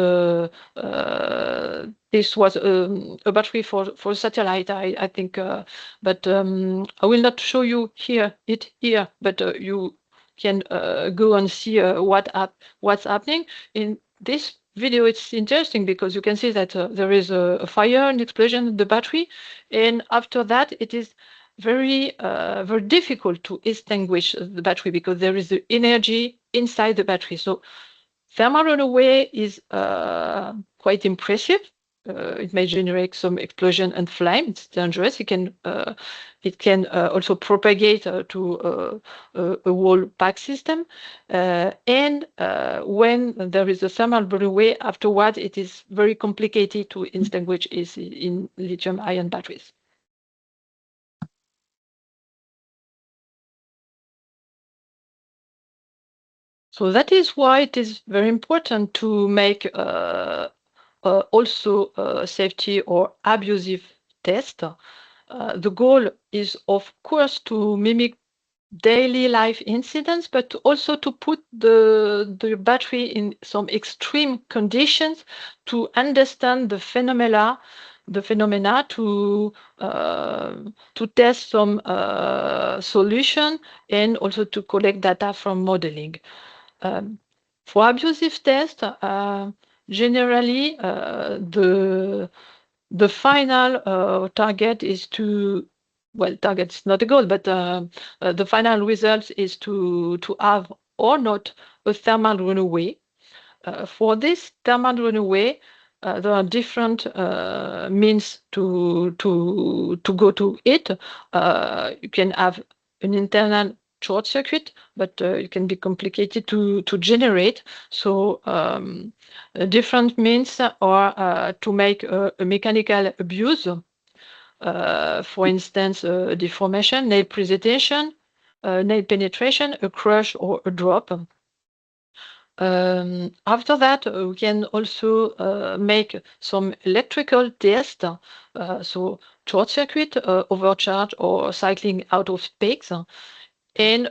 this was a battery for satellite, I think, but I will not show you it here, but you can go and see what's happening in this video. It's interesting because you can see that there is a fire, an explosion in the battery, and after that it is very difficult to extinguish the battery because there is the energy inside the battery. So thermal runaway is quite impressive. It may generate some explosion and flame. It's dangerous. It can also propagate to a whole pack system. And when there is a thermal runaway, afterward, it is very complicated to extinguish it in lithium-ion batteries. So that is why it is very important to make also safety or abusive test. The goal is, of course, to mimic daily life incidents, but also to put the battery in some extreme conditions to understand the phenomena the phenomena to test some solution and also to collect data from modeling. For abusive tests, generally the final target is to, well, target is not a goal, but the final result is to have or not a thermal runaway. For this thermal runaway, there are different means to go to it. You can have an internal short circuit, but it can be complicated to generate. So different means are to make a mechanical abuse. For instance, deformation, nail presentation, nail penetration, a crush or a drop. After that, we can also make some electrical tests, so short circuit, overcharge, or cycling out of space. And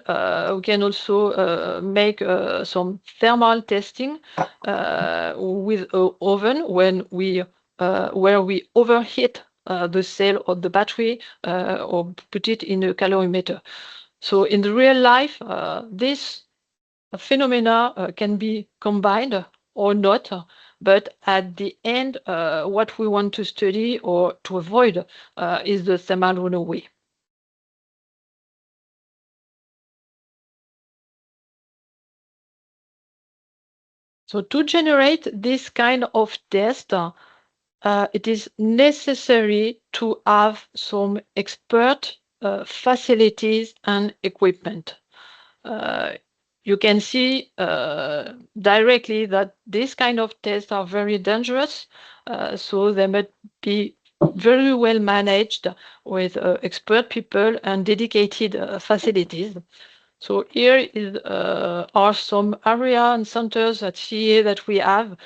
we can also make some thermal testing with an oven when where we overheat the cell or the battery or put it in a calorimeter. So in the real life, this phenomena can be combined or not, but at the end, what we want to study or to avoid is the thermal runaway. So to generate this kind of test, it is necessary to have some expert facilities and equipment. You can see directly that this kind of tests are very dangerous, so they must be very well managed with expert people and dedicated facilities. So here are some area and centers at CEA that we have.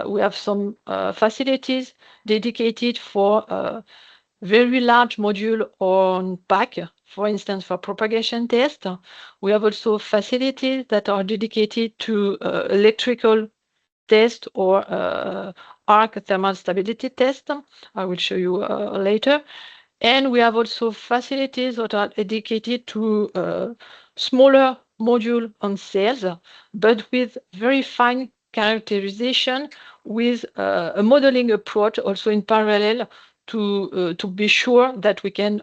We have some facilities dedicated for very large module on pack, for instance, for propagation test. We have also facilities that are dedicated to electrical test or arc thermal stability test. I will show you later. And we have also facilities that are dedicated to smaller module on cells, but with very fine characterization with a modeling approach also in parallel to be sure that we can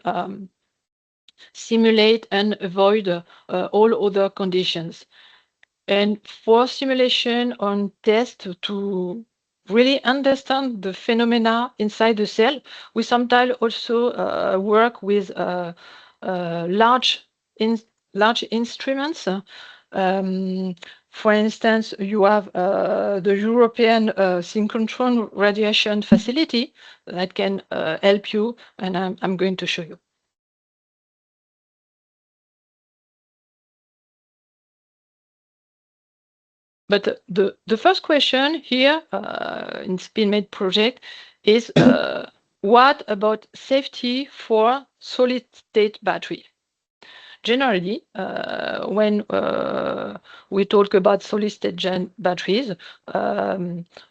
simulate and avoid all other conditions. And for simulation on test to really understand the phenomena inside the cell, we sometimes also work with large instruments. For instance, you have the European synchrotron radiation facility that can help you, and I'm going to show you. But the first question here in SPINMATE project is what about safety for solid state battery? Generally, when we talk about solid state batteries,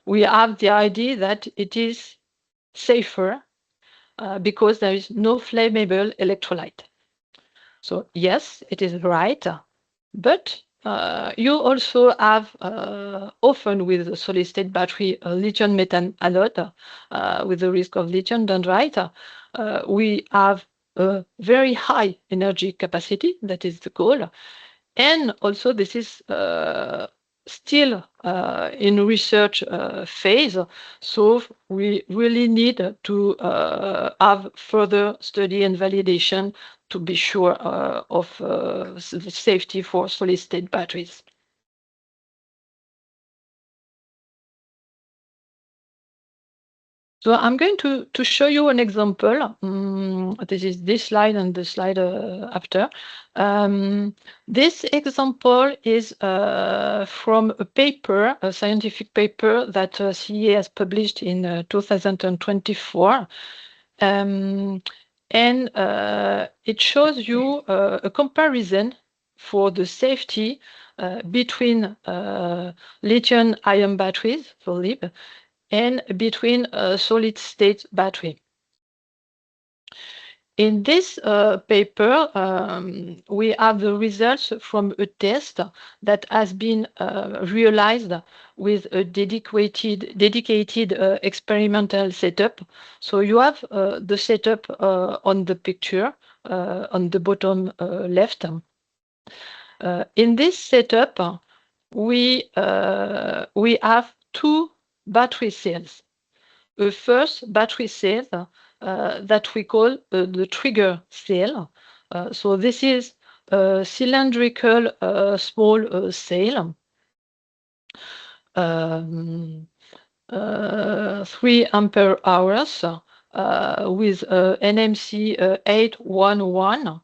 we have the idea that it is safer because there is no flammable electrolyte. So yes, it is right, but you also have often with a solid state battery a lithium metal anode with the risk of lithium dendrite. We have a very high energy capacity, that is the goal. And also this is still in research phase, so we really need to have further study and validation to be sure of the safety for solid state batteries. So I'm going to show you an example. This is this slide and the slide after. This example is from a paper, a scientific paper that CEA has published in 2024. And it shows you a comparison for the safety between lithium-ion batteries, so LIB, and between a solid-state battery. In this paper, we have the results from a test that has been realized with a dedicated experimental setup. So you have the setup on the picture on the bottom left. In this setup, we have two battery cells. A first battery cell that we call the trigger cell. So this is a cylindrical small cell, 3 ampere hours with NMC 811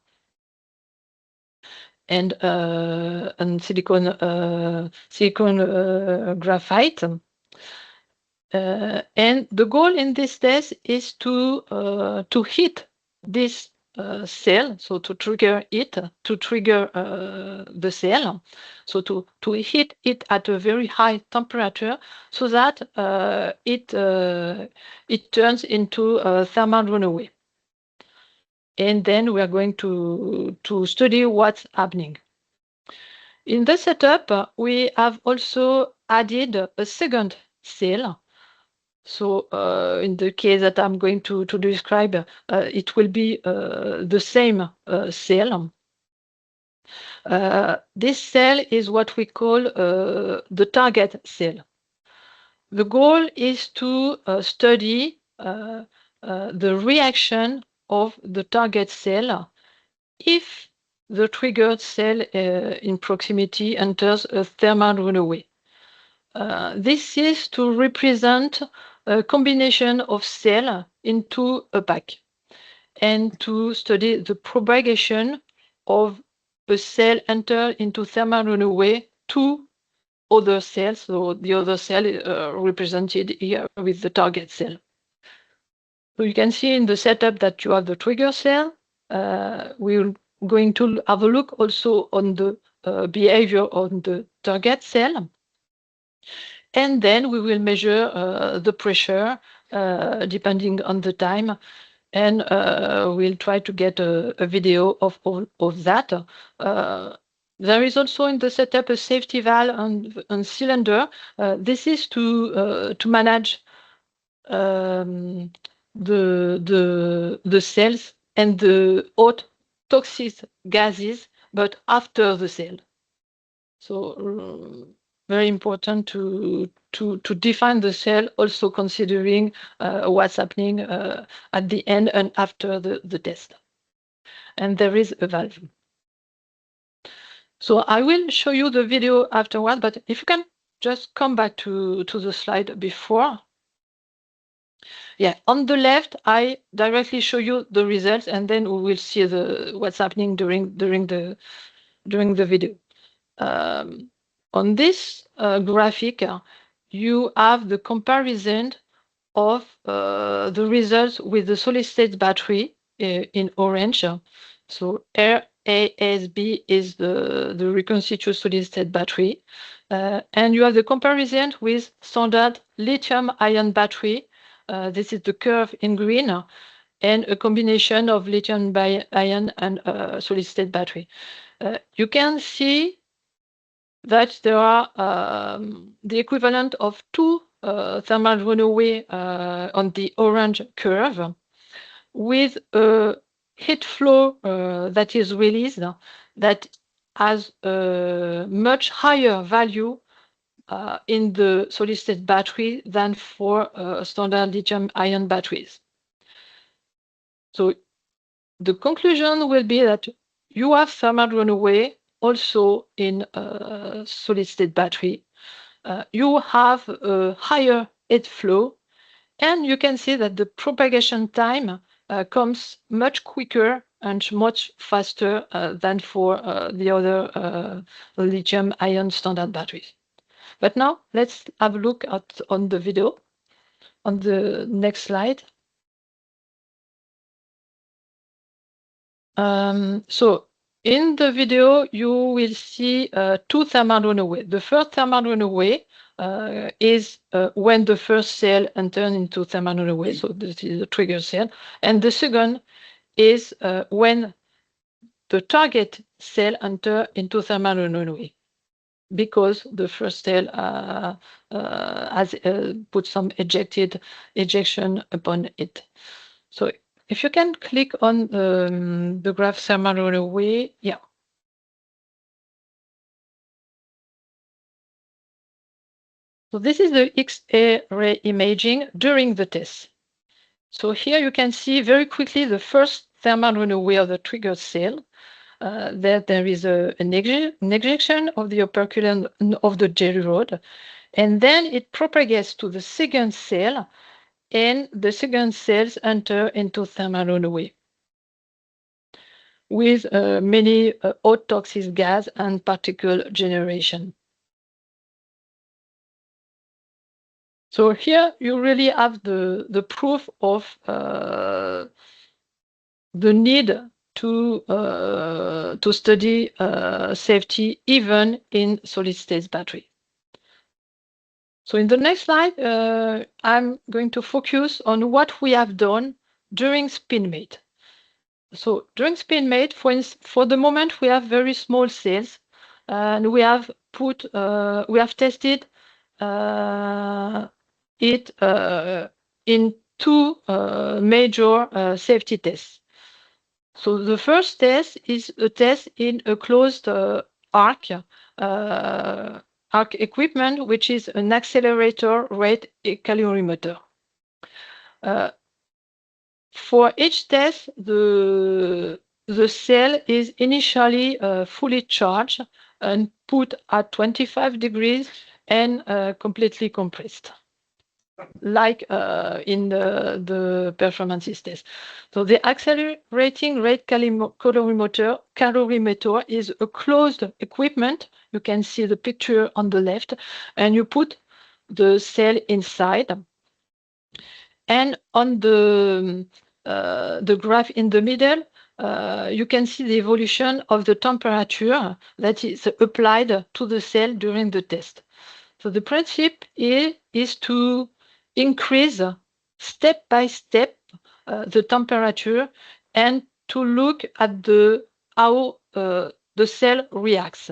and silicon graphite. And the goal in this test is to hit this cell, so to trigger it, to trigger the cell, so to hit it at a very high temperature, so that it turns into a thermal runaway. And then we are going to study what's happening. In the setup, we have also added a second cell. So in the case that I'm going to describe, it will be the same cell. This cell is what we call the target cell. The goal is to study the reaction of the target cell if the triggered cell in proximity enters a thermal runaway. This is to represent a combination of cells into a pack and to study the propagation of a cell enter into thermal runaway to other cells. So the other cell represented here with the target cell. So you can see in the setup that you have the trigger cell. We're going to have a look also on the behavior on the target cell. And then we will measure the pressure depending on the time. And we'll try to get a video of all of that. There is also in the setup a safety valve and cylinder. This is to manage the cells and the hot toxic gases, but after the cell. So very important to define the cell, also considering what's happening at the end and after the test. And there is a valve. So I will show you the video afterward, but if you can just come back to the slide before. Yeah, on the left, I directly show you the results, and then we will see what's happening during the video. On this graphic, you have the comparison of the results with the solid-state battery in orange. So RASB is the reconstituted solid-state battery. And you have the comparison with standard lithium-ion battery. This is the curve in green, and a combination of lithium-ion and solid-state battery. You can see that there are the equivalent of two thermal runaway on the orange curve with a heat flow that is released that has a much higher value in the solid-state battery than for standard lithium-ion batteries. So the conclusion will be that you have thermal runaway also in a solid-state battery. You have a higher heat flow, and you can see that the propagation time comes much quicker and much faster than for the other lithium-ion standard batteries. But now let's have a look on the video on the next slide. So in the video, you will see two thermal runaway. The first thermal runaway is when the first cell enters into thermal runaway, so this is the trigger cell, and the second is when the target cell enters into thermal runaway, because the first cell has put some ejection upon it. So if you can click on the graph thermal runaway, yeah. So this is the X-ray imaging during the test. So here you can see very quickly the first thermal runaway of the triggered cell. That there is an ejection of the operculum of the jelly rod, and then it propagates to the second cell, and the second cells enter into thermal runaway with many hot toxic gas and particle generation. So here you really have the proof of the need to study safety even in solid state battery. So in the next slide, I'm going to focus on what we have done during SPINMATE. So during SPINMATE, for the moment, we have very small cells, and we have tested it in two major safety tests. So the first test is a test in a closed arc equipment, which is an accelerator rate calorimeter. For each test, the cell is initially fully charged and put at 25 degrees and completely compressed, like in the performance test. So the accelerating rate calorimeter is a closed equipment. You can see the picture on the left, and you put the cell inside. And on the graph in the middle, you can see the evolution of the temperature that is applied to the cell during the test. So the principle is to increase step by step the temperature and to look at how the cell reacts.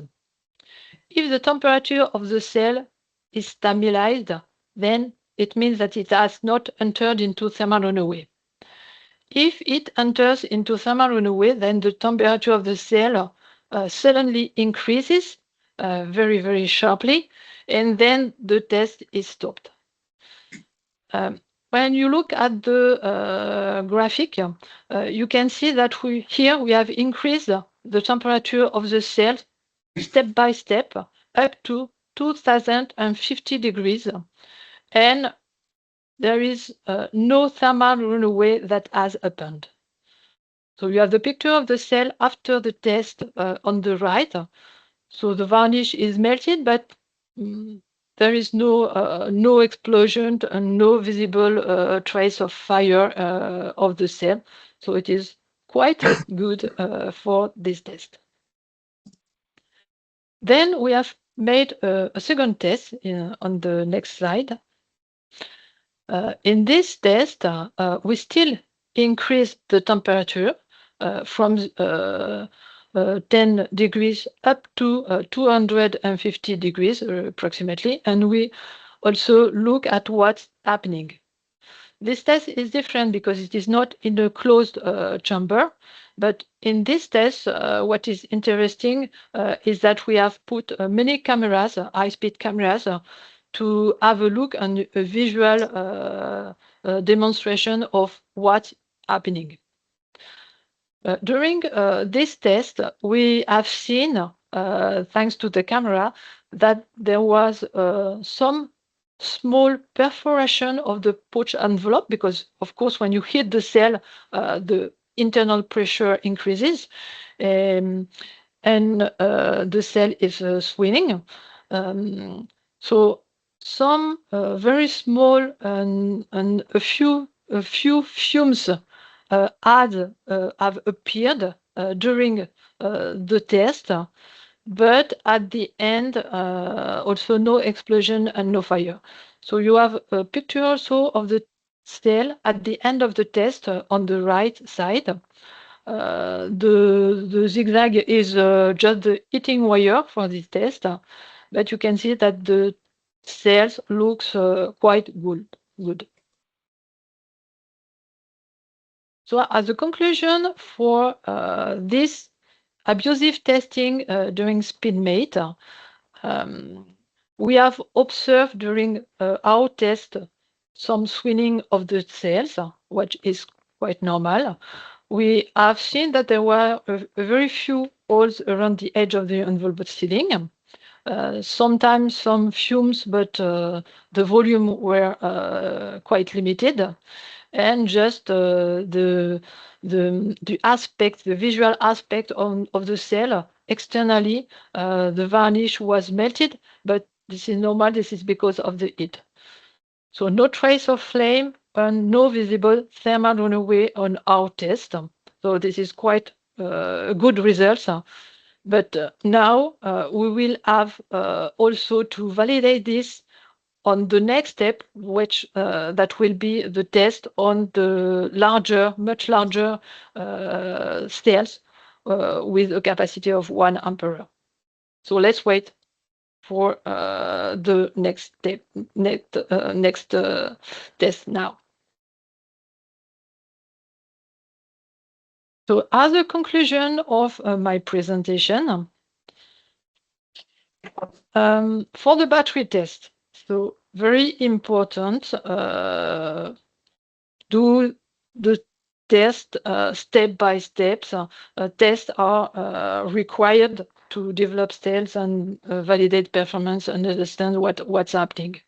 If the temperature of the cell is stabilized, then it means that it has not entered into thermal runaway. If it enters into thermal runaway, then the temperature of the cell suddenly increases very, very sharply, and then the test is stopped. When you look at the graphic, you can see that here we have increased the temperature of the cell step by step up to 2050 degrees, and there is no thermal runaway that has happened. So you have the picture of the cell after the test on the right. So the varnish is melted, but there is no explosion and no visible trace of fire of the cell. So it is quite good for this test. Then we have made a second test on the next slide. In this test, we still increase the temperature from 10 degrees up to 250 degrees approximately, and we also look at what's happening. This test is different because it is not in a closed chamber, but in this test, what is interesting is that we have put many cameras, high-speed cameras, to have a look and a visual demonstration of what's happening. During this test, we have seen, thanks to the camera, that there was some small perforation of the pouch envelope, because, of course, when you hit the cell, the internal pressure increases, and the cell is swinging. So some very small and a few fumes have appeared during the test, but at the end, also no explosion and no fire. So you have a picture also of the cell at the end of the test on the right side. The zigzag is just the heating wire for this test, but you can see that the cells looks quite good. So as a conclusion for this abusive testing during SPINMATE, we have observed during our test some swelling of the cells, which is quite normal. We have seen that there were a very few holes around the edge of the envelope sealing. Sometimes some fumes, but the volume were quite limited. And just the aspect, the visual aspect of the cell externally, the varnish was melted, but this is normal. This is because of the heat. So no trace of flame and no visible thermal runaway on our test. So this is quite good results. But now we will have also to validate this on the next step, which that will be the test on the larger, much larger cells with a capacity of 1 ampere. So let's wait for the next step, next test now. So as a conclusion of my presentation, for the battery test, so very important, do the test step by step. Tests are required to develop cells and validate performance and understand what's happening.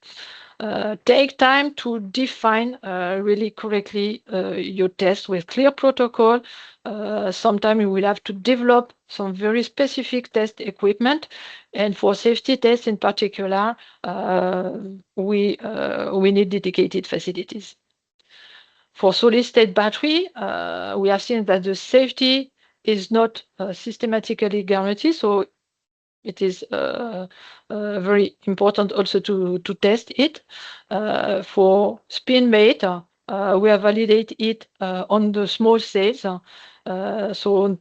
Take time to define really correctly your test with clear protocol. Sometimes you will have to develop some very specific test equipment, and for safety tests in particular, we need dedicated facilities. For solid-state battery, we have seen that the safety is not systematically guaranteed, so it is very important also to test it. For SPINMATE, we have validated it on the small cells, so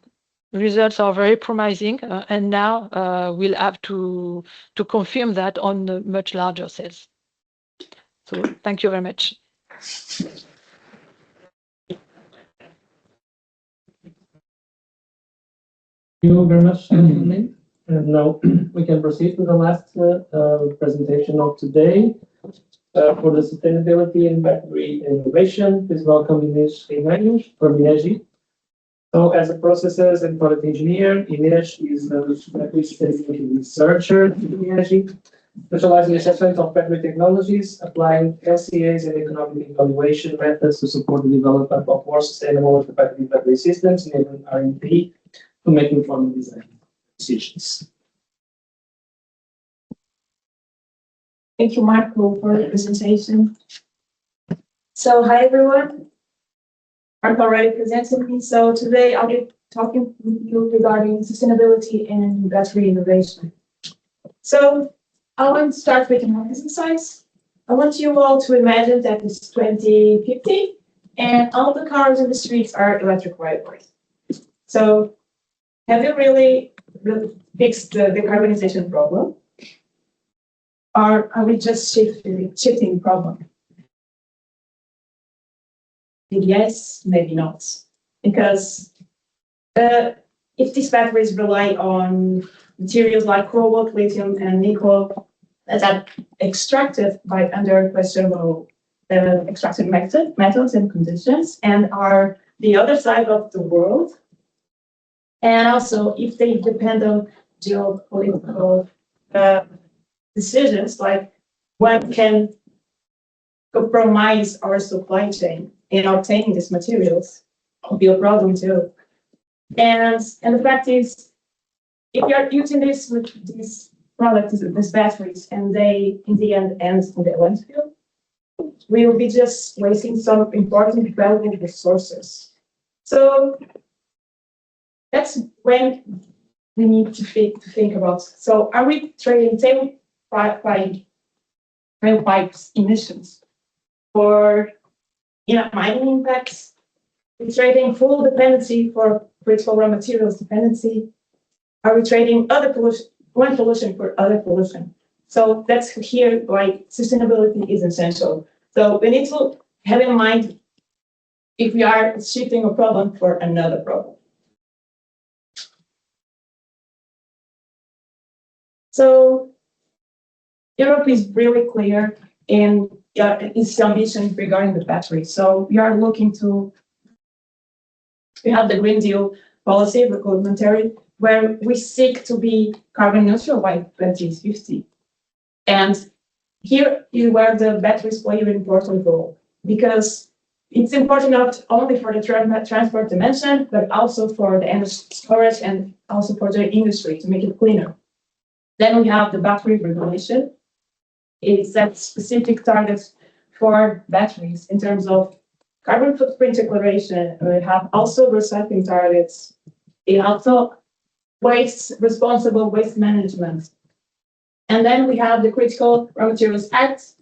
results are very promising, and now we'll have to confirm that on the much larger cells. So thank you very much. Thank you very much, Lynn. And now we can proceed to the last presentation of today for the sustainability and battery innovation. Please welcome Inês Ribeiro from INEGI. So, as a processes and product engineer, Inês is a battery sustainability researcher in INEGI, specializing in assessment of battery technologies, applying LCAs and economic evaluation methods to support the development of more sustainable and competitive battery systems, enabling R&D to make informed design decisions. Thank you, Marco, for the presentation. So, hi everyone. Marco already presented me. So today I'll be talking with you regarding sustainability and battery innovation. So I want to start with an exercise. I want you all to imagine that it's 2050 and all the cars in the streets are electric vehicles. So have you really fixed the decarbonization problem? Or are we just shifting the problem? Maybe yes, maybe not. Because if these batteries rely on materials like cobalt, lithium, and nickel that are extracted by under questionable extracted methods and conditions and are the other side of the world, and also if they depend on geopolitical decisions, like one can compromise our supply chain in obtaining these materials, will be a problem too. And the fact is, if you are using these products, these batteries, and they in the end end in the landfill, we will be just wasting some important valuable resources. So that's when we need to think about. So are we trading tailpipes emissions for mining impacts? We're trading full dependency for critical raw materials dependency. Are we trading other pollution, one pollution for other pollution? So that's here why sustainability is essential. So we need to have in mind if we are shifting a problem for another problem. So Europe is really clear in its ambition regarding the battery. So we are looking to, we have the Green Deal policy, regulatory, where we seek to be carbon neutral by 2050. And here is where the batteries play an important role, because it's important not only for the transport dimension, but also for the energy storage and also for the industry to make it cleaner. Then we have the battery regulation. It sets specific targets for batteries in terms of carbon footprint declaration. We have also recycling targets. It also responsible waste management. And then we have the Critical Raw Materials Act,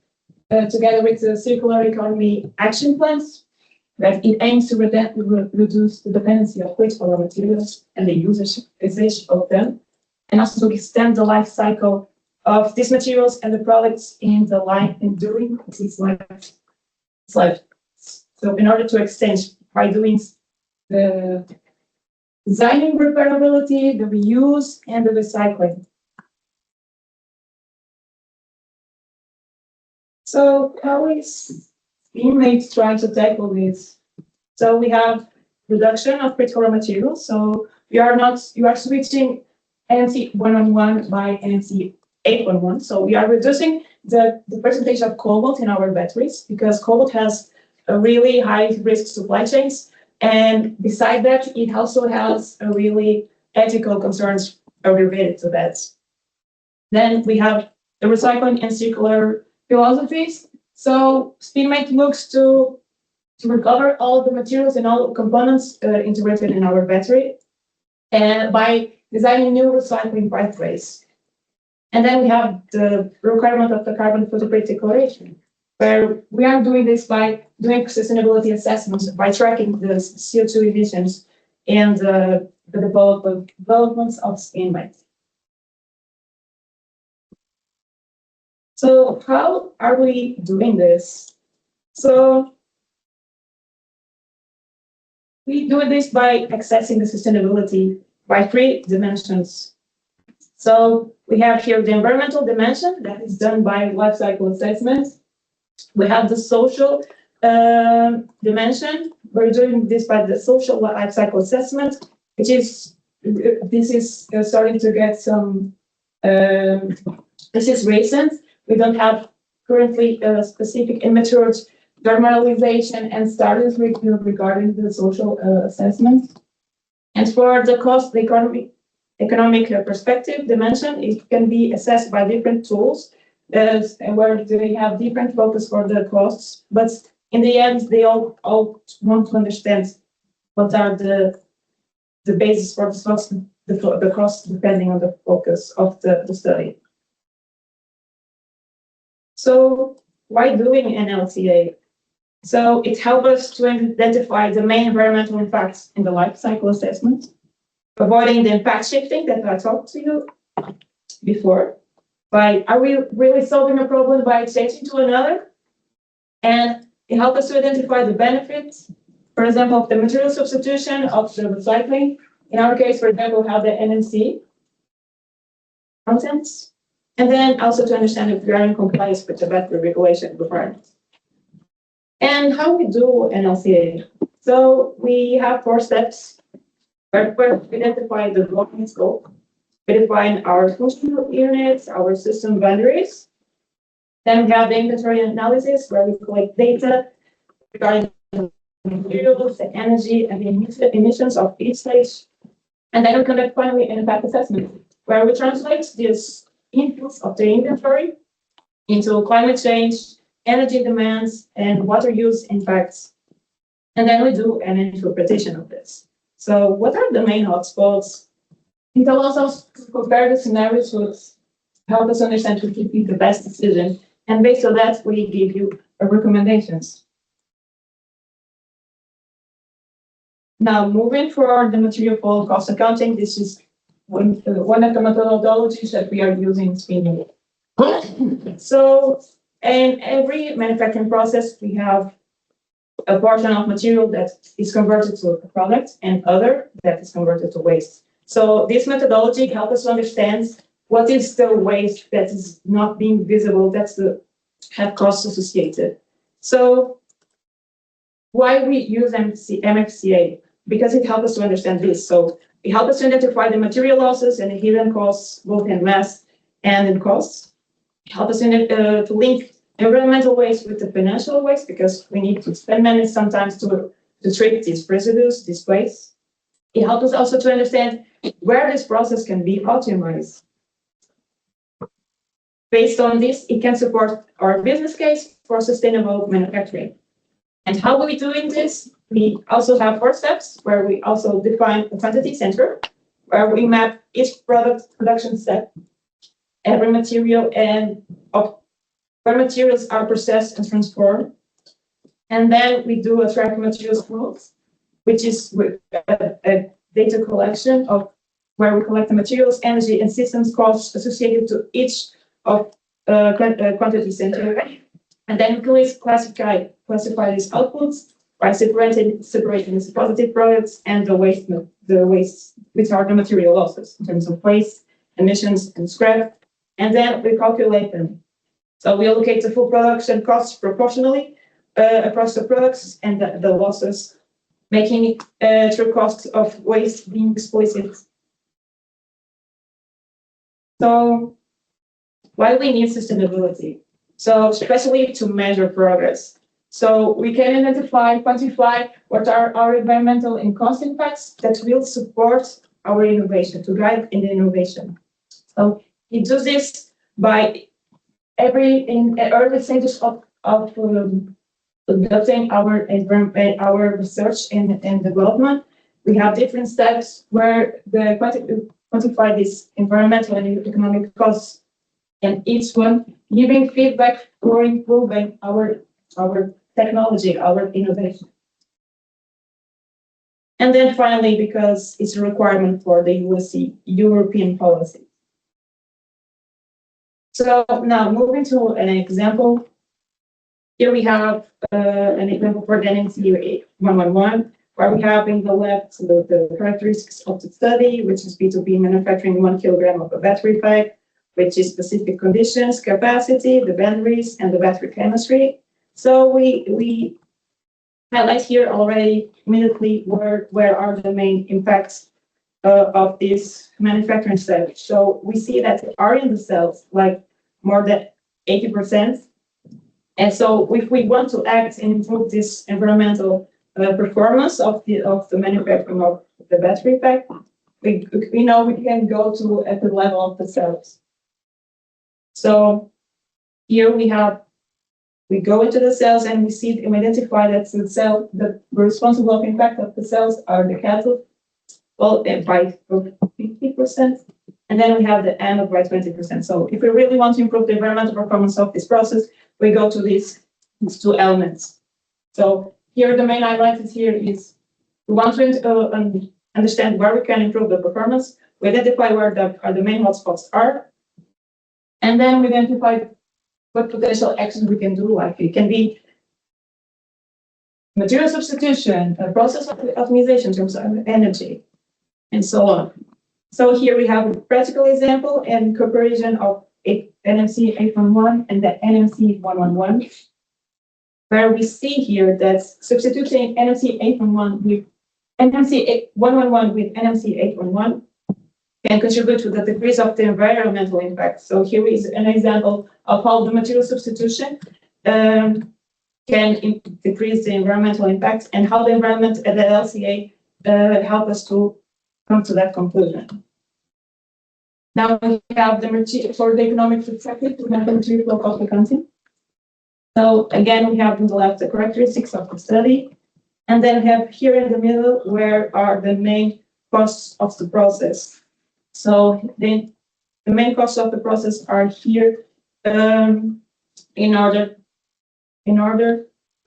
together with the Circular Economy Action Plans, that it aims to reduce the dependency of critical raw materials and the usage of them, and also to extend the life cycle of these materials and the products in the life and during its life. So in order to extend by doing the designing repairability, the reuse, and the recycling. So how is SPINMATE trying to tackle this? So we have reduction of critical raw materials. So you are switching NC 111 by NC 811. So we are reducing the percentage of cobalt in our batteries, because cobalt has a really high risk supply chains. And beside that, it also has a really ethical concerns related to that. Then we have the recycling and circular philosophies. So SPINMATE looks to recover all the materials and all components integrated in our battery, and by designing new recycling pathways. And then we have the requirement of the carbon footprint declaration, where we are doing this by doing sustainability assessments, by tracking the CO2 emissions and the developments of SPINMATE. So how are we doing this? So we do this by accessing the sustainability by 3 dimensions. So we have here the environmental dimension that is done by life cycle assessments. We have the social dimension. We're doing this by the social life cycle assessment, which is, this is starting to get some, this is recent. We don't have currently a specific immature normalization and studies regarding the social assessment. And for the cost, the economic perspective dimension, it can be assessed by different tools, where they have different focus for the costs. But in the end, they all want to understand what are the basis for the cost depending on the focus of the study. So why doing an LCA? So it helps us to identify the main environmental impacts in the life cycle assessment, avoiding the impact shifting that I talked to you before. Are we really solving a problem by changing to another? And it helps us to identify the benefits, for example, of the material substitution, of the recycling. In our case, for example, we have the NMC contents. And then also to understand if we are in compliance with the battery regulation requirements. And how we do an LCA? So we have 4 steps. First, we identify the blocking scope. We define our functional units, our system boundaries. Then we have the inventory analysis, where we collect data regarding the materials, the energy, and the emissions of each stage. And then we conduct finally an impact assessment, where we translate these inputs of the inventory into climate change, energy demands, and water use impacts. And then we do an interpretation of this. So what are the main hotspots? It allows us to compare the scenarios to help us understand what would be the best decision. And based on that, we give you recommendations. Now, moving for the material flow cost accounting, this is one of the methodologies that we are using in SPINMATE. So, in every manufacturing process, we have a portion of material that is converted to a product and other that is converted to waste. So this methodology helps us understand what is the waste that is not being visible, that's the have costs associated. So why we use MFCA? Because it helps us to understand this. So it helps us to identify the material losses and the hidden costs, both in mass and in costs. It helps us to link environmental waste with the financial waste, because we need to spend money sometimes to treat these residues, this waste. It helps us also to understand where this process can be optimized. Based on this, it can support our business case for sustainable manufacturing. And how are we doing this? We also have 4 steps where we also define a quantity center, where we map each product production step, every material, and where materials are processed and transformed. And then we do a track materials growth, which is with a data collection of where we collect the materials, energy, and systems costs associated to each of quantity center. And then we classify these outputs by separating these positive products and the waste, which are the material losses in terms of waste, emissions, and scrap. And then we calculate them. So we allocate the full production costs proportionally across the products and the losses, making true costs of waste being explicit. So why we need sustainability? So especially to measure progress. So we can identify, quantify what are our environmental and cost impacts that will support our innovation, to guide in the innovation. So it does this by in early stages of adopting our research and development. We have different steps where the quantify these environmental and economic costs, and each one giving feedback for improving our technology, our innovation. And then finally, because it's a requirement for the European policy. So now moving to an example. Here we have an example for the NMC 111, where we have in the left the characteristics of the study, which is B2B manufacturing 1 kilogram of a battery pack, which is specific conditions, capacity, the boundaries, and the battery chemistry. So we highlight here already immediately where are the main impacts of this manufacturing step. So we see that are in the cells, like more than 80%. And so if we want to act and improve this environmental performance of the manufacturing of the battery pack, we know we can go to at the level of the cells. So here we go into the cells and we identify that the cell, the responsible impact of the cells are the cathode, well, by 50%. And then we have the anode by 20%. So if we really want to improve the environmental performance of this process, we go to these 2 elements. So here the main highlighted here is we want to understand where we can improve the performance. We identify where the main hotspots are. And then we identify what potential actions we can do. Like it can be material substitution, a process of optimization in terms of energy, and so on. So here we have a practical example and comparison of NMC 811 and the NMC 111, where we see here that substituting NMC 811 with NMC 111 with NMC 811 can contribute to the decrease of the environmental impact. So here is an example of how the material substitution can decrease the environmental impact, and how the environment and the LCA help us to come to that conclusion. Now we have for the economic perspective, we have the material flow cost accounting. So again, we have on the left the characteristics of the study, and then we have here in the middle where are the main costs of the process. So the main costs of the process are here. In order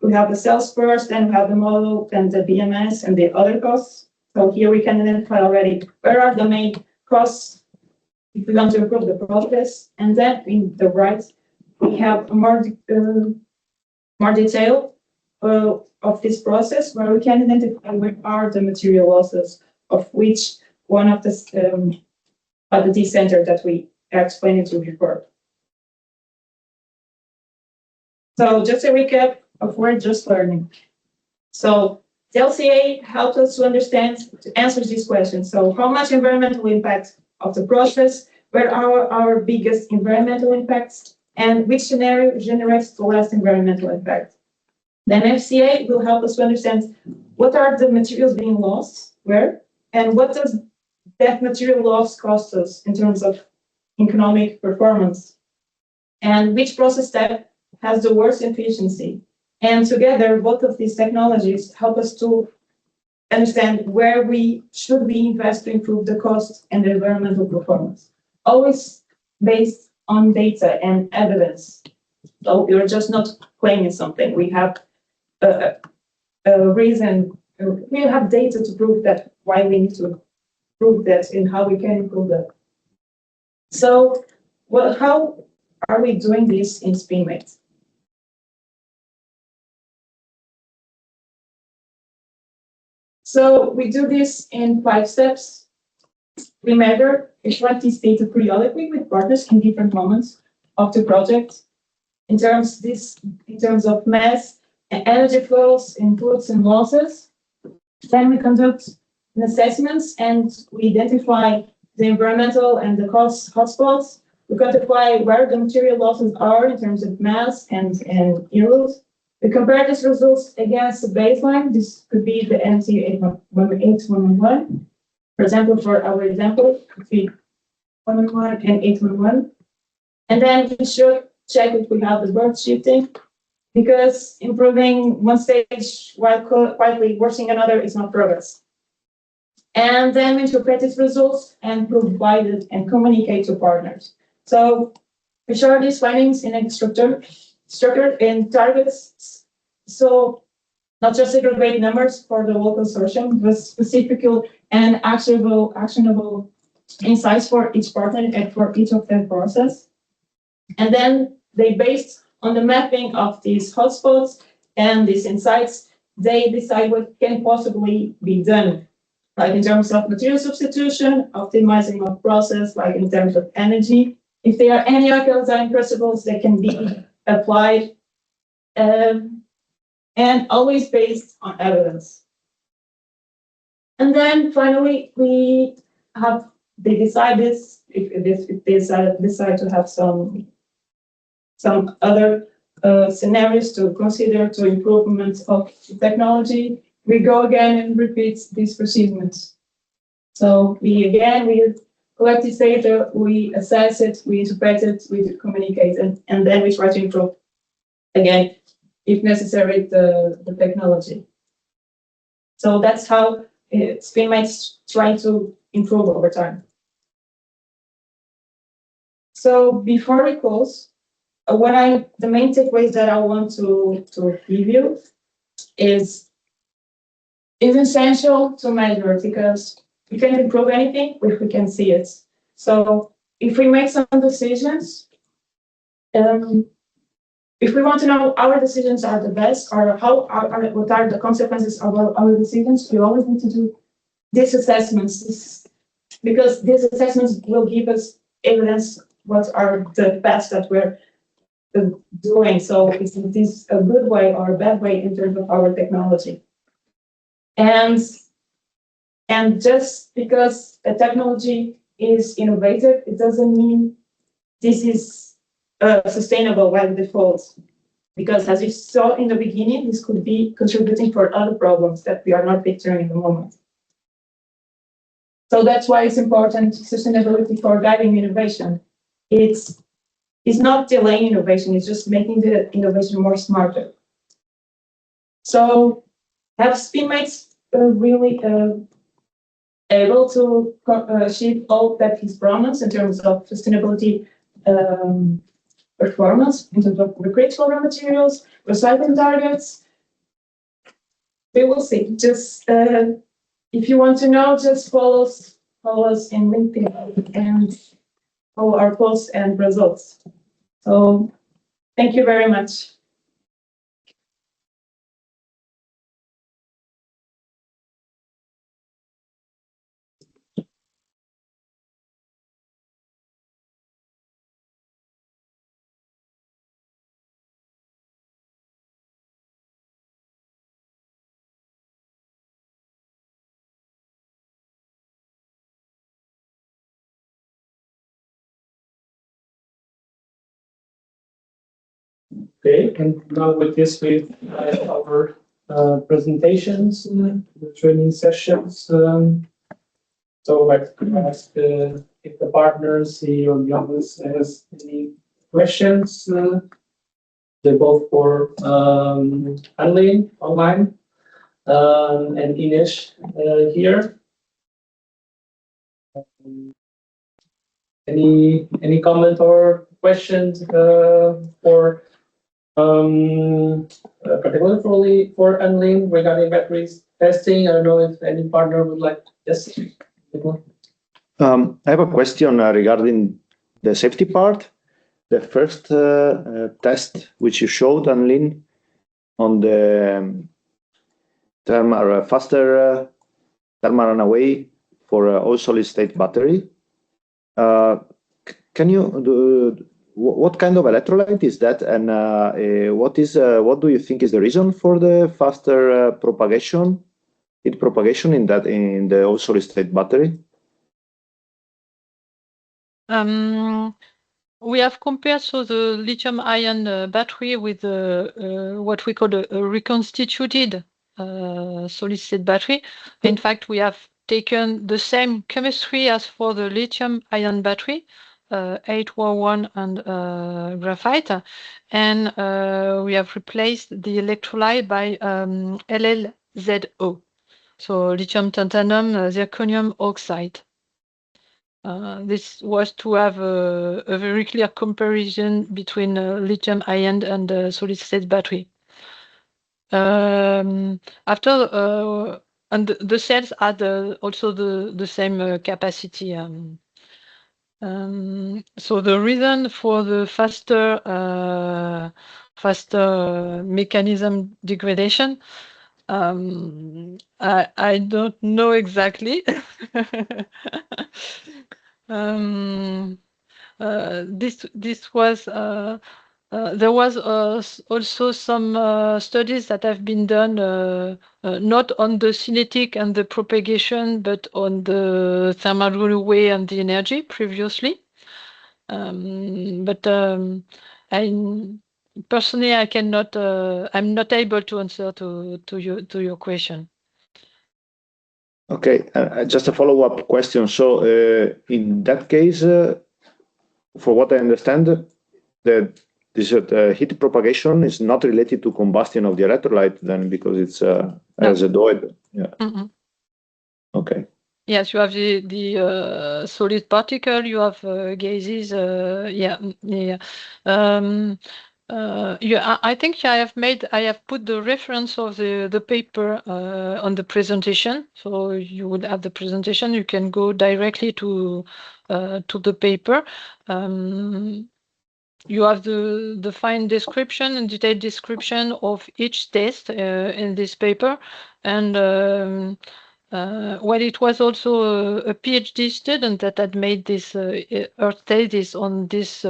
we have the sales first, then we have the model, then the BMS and the other costs. So here we can identify already where are the main costs if we want to improve the process. And then in the right, we have more detail of this process where we can identify where are the material losses of which one of the center that we explained to before. So just a recap of we're just learning. So the LCA helps us to understand, to answer these questions. So how much environmental impact of the process, where are our biggest environmental impacts, and which scenario generates the less environmental impact. Then FCA will help us to understand what are the materials being lost, where, and what does that material loss cost us in terms of economic performance, and which process step has the worst efficiency. And together, both of these technologies help us to understand where we should invest to improve the cost and the environmental performance, always based on data and evidence. So we're just not claiming something. We have a reason, we have data to prove that, why we need to prove that and how we can improve that. So, well, how are we doing this in SPINMATE? So we do this in 5 steps. We measure extract this data periodically with partners in different moments of the project in terms of mass and energy flows, inputs and losses. Then we conduct an assessments and we identify the environmental and the cost hotspots. We quantify where the material losses are in terms of mass and euros. We compare these results against the baseline. This could be the NT 8111. For example, for our example, it could be 111 and 811. And then we should check if we have the bird shifting, because improving one stage while quietly worsening another is not progress. And then we interpret these results and provide it and communicate to partners. So we share these findings in a structure in targets. So not just segregated numbers for the whole consortium, but specific and actionable insights for each partner and for each of their process. And then they, based on the mapping of these hotspots and these insights, they decide what can possibly be done, like in terms of material substitution, optimizing of process, like in terms of energy. If there are any eco design principles that can be applied, and always based on evidence. And then finally, they decide this, if they decide to have some other scenarios to consider to improvement of technology, we go again and repeat these procedures. So we collect this data, we assess it, we interpret it, we communicate it, and then we try to improve again, if necessary, the technology. So that's how SPINMATE try to improve over time. So before we close, the main takeaways that I want to give you is it's essential to measure, because we can't improve anything if we can see it. So if we make some decisions, if we want to know our decisions are the best, or what are the consequences of our decisions, we always need to do these assessments, because these assessments will give us evidence what are the best that we're doing. So is this a good way or a bad way in terms of our technology? And just because a technology is innovative, it doesn't mean this is sustainable by default, because as you saw in the beginning, this could be contributing for other problems that we are not picturing in the moment. So that's why it's important, sustainability for guiding innovation. It's not delaying innovation, it's just making the innovation more smarter. So have SPINMATE really able to achieve all that he's promised in terms of sustainability performance, in terms of recreational raw materials, recycling targets. We will see. Just if you want to know, just follow us in LinkedIn and follow our posts and results. So thank you very much. Okay, and now with this, we've our presentations, the training sessions. So I'd ask if the partners here or the others has any questions. They're both for Annelien online and Ines here. Any comment or questions for particularly for Annelien regarding batteries testing? I don't know if any partner would like. Yes. I have a question regarding the safety part. The first test which you showed, Annelien, on the thermal faster thermal runaway for all solid state battery. Can you do what kind of electrolyte is that, and what do you think is the reason for the faster propagation in the all solid state battery? We have compared the lithium-ion battery with what we call a reconstituted solid-state battery. In fact, we have taken the same chemistry as for the lithium-ion battery, 811 and graphite, and we have replaced the electrolyte by LLZO, so lithium tantalum zirconium oxide. This was to have a very clear comparison between lithium-ion and solid-state battery. After and the cells had also the same capacity. So the reason for the faster mechanism degradation, I don't know exactly. This was there was also some studies that have been done not on the cinetic and the propagation, but on the thermal runaway and the energy previously. But personally, I cannot. I'm not able to answer to your question. Okay, just a follow-up question. So in that case, for what I understand, this heat propagation is not related to combustion of the electrolyte then, because it's as a DOID. Yeah. Okay. Yes, you have the solid particle. You have gases. Yeah. I think I have put the reference of the paper on the presentation, so you would have the presentation. You can go directly to the paper. You have the fine description and detailed description of each test in this paper, and well, it was also a PhD student that had made this Earth thesis on this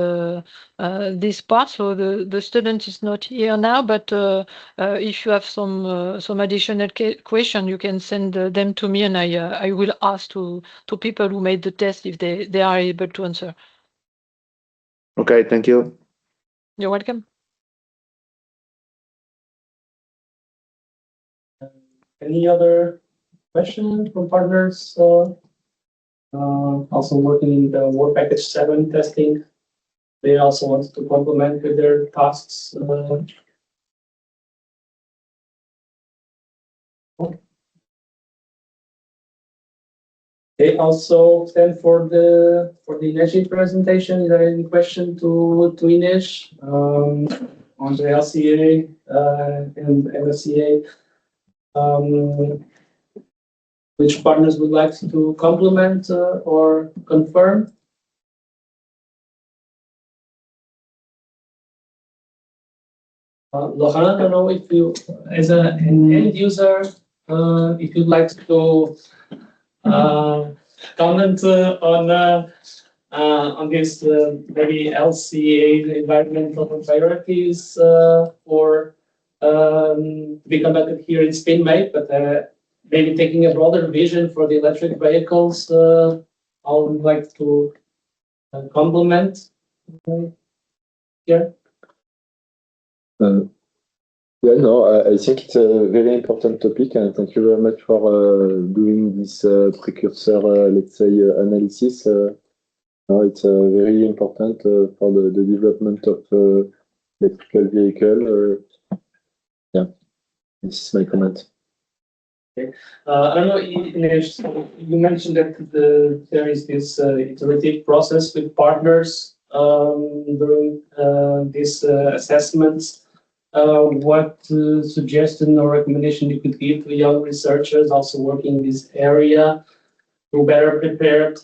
part. So the student is not here now, but if you have some additional question, you can send them to me, and I will ask to people who made the test if they are able to answer. Okay, thank you. You're welcome. Any other questions from partners? Also working in the Work Package 7 testing. They also want to complement with their tasks. They also stand for the energy presentation. Is there any question to Ines on the LCA and LCA? Which partners would like to complement or confirm? Laurent, I don't know if you, as an end user, if you'd like to comment on this maybe LCA environmental priorities or be conducted here in SPINMATE, but maybe taking a broader vision for the electric vehicles. I would like to complement here. Yeah, no, I think it's a very important topic, and thank you very much for doing this precursor, let's say, analysis. No, it's very important for the development of electrical vehicle. Yeah, this is my comment. I don't know, Ines, you mentioned that there is this iterative process with partners during these assessments. What suggestion or recommendation you could give to young researchers also working in this area to better prepare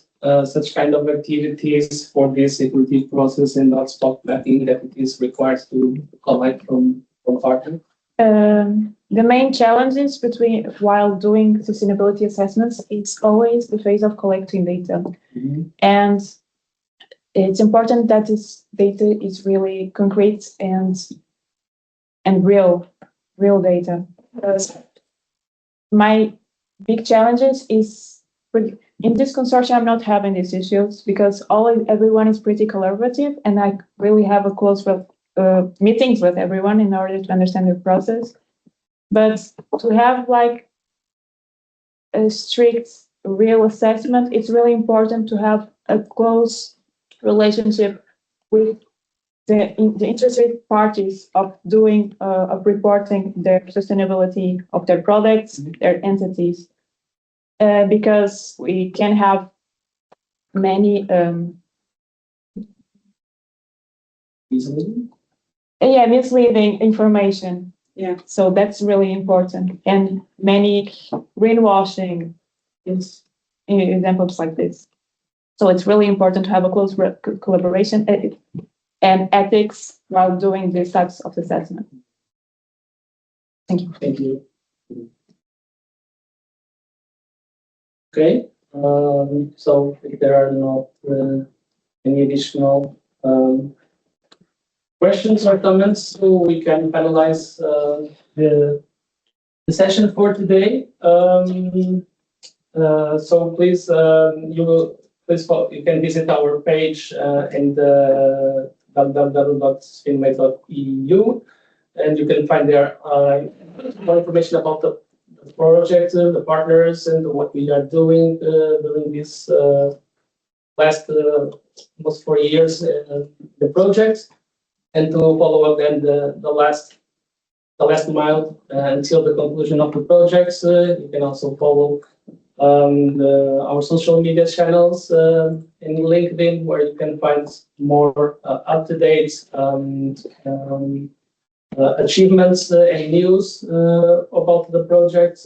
such kind of activities for this iterative process and not stop mapping that it is required to collect from partners? The main challenges while doing sustainability assessments is always the phase of collecting data. And it's important that this data is really concrete and real data. My big challenges is in this consortium, I'm not having these issues because everyone is pretty collaborative, and I really have a close meetings with everyone in order to understand the process. But to have like a strict real assessment, it's really important to have a close relationship with the interested parties of doing of reporting their sustainability of their products, their entities, because we can have many misleading information. Yeah, so that's really important, and many greenwashing is examples like this. So it's really important to have a close collaboration and ethics while doing these types of assessment. Thank you. Thank you. Okay, so if there are not any additional questions or comments, so we can finalize the session for today. So please, you can visit our page in the www.spinmate.eu, and you can find there more information about the project, the partners, and what we are doing during this last almost 4 years the project, and to follow up then the last mile until the conclusion of the projects. You can also follow our social media channels in LinkedIn, where you can find more up-to-date achievements and news about the project,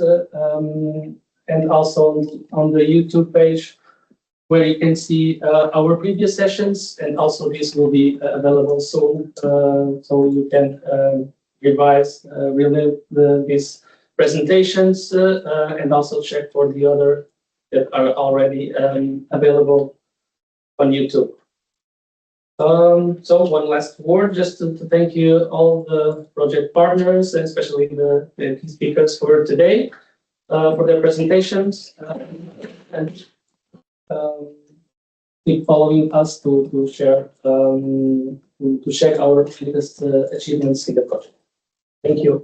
and also on the YouTube page, where you can see our previous sessions, and also this will be available soon, so you can revise really these presentations and also check for the other that are already available on YouTube. So one last word, just to thank you all the project partners, and especially the key speakers for today, for their presentations, and keep following us to share, to check our latest achievements in the project. Thank you.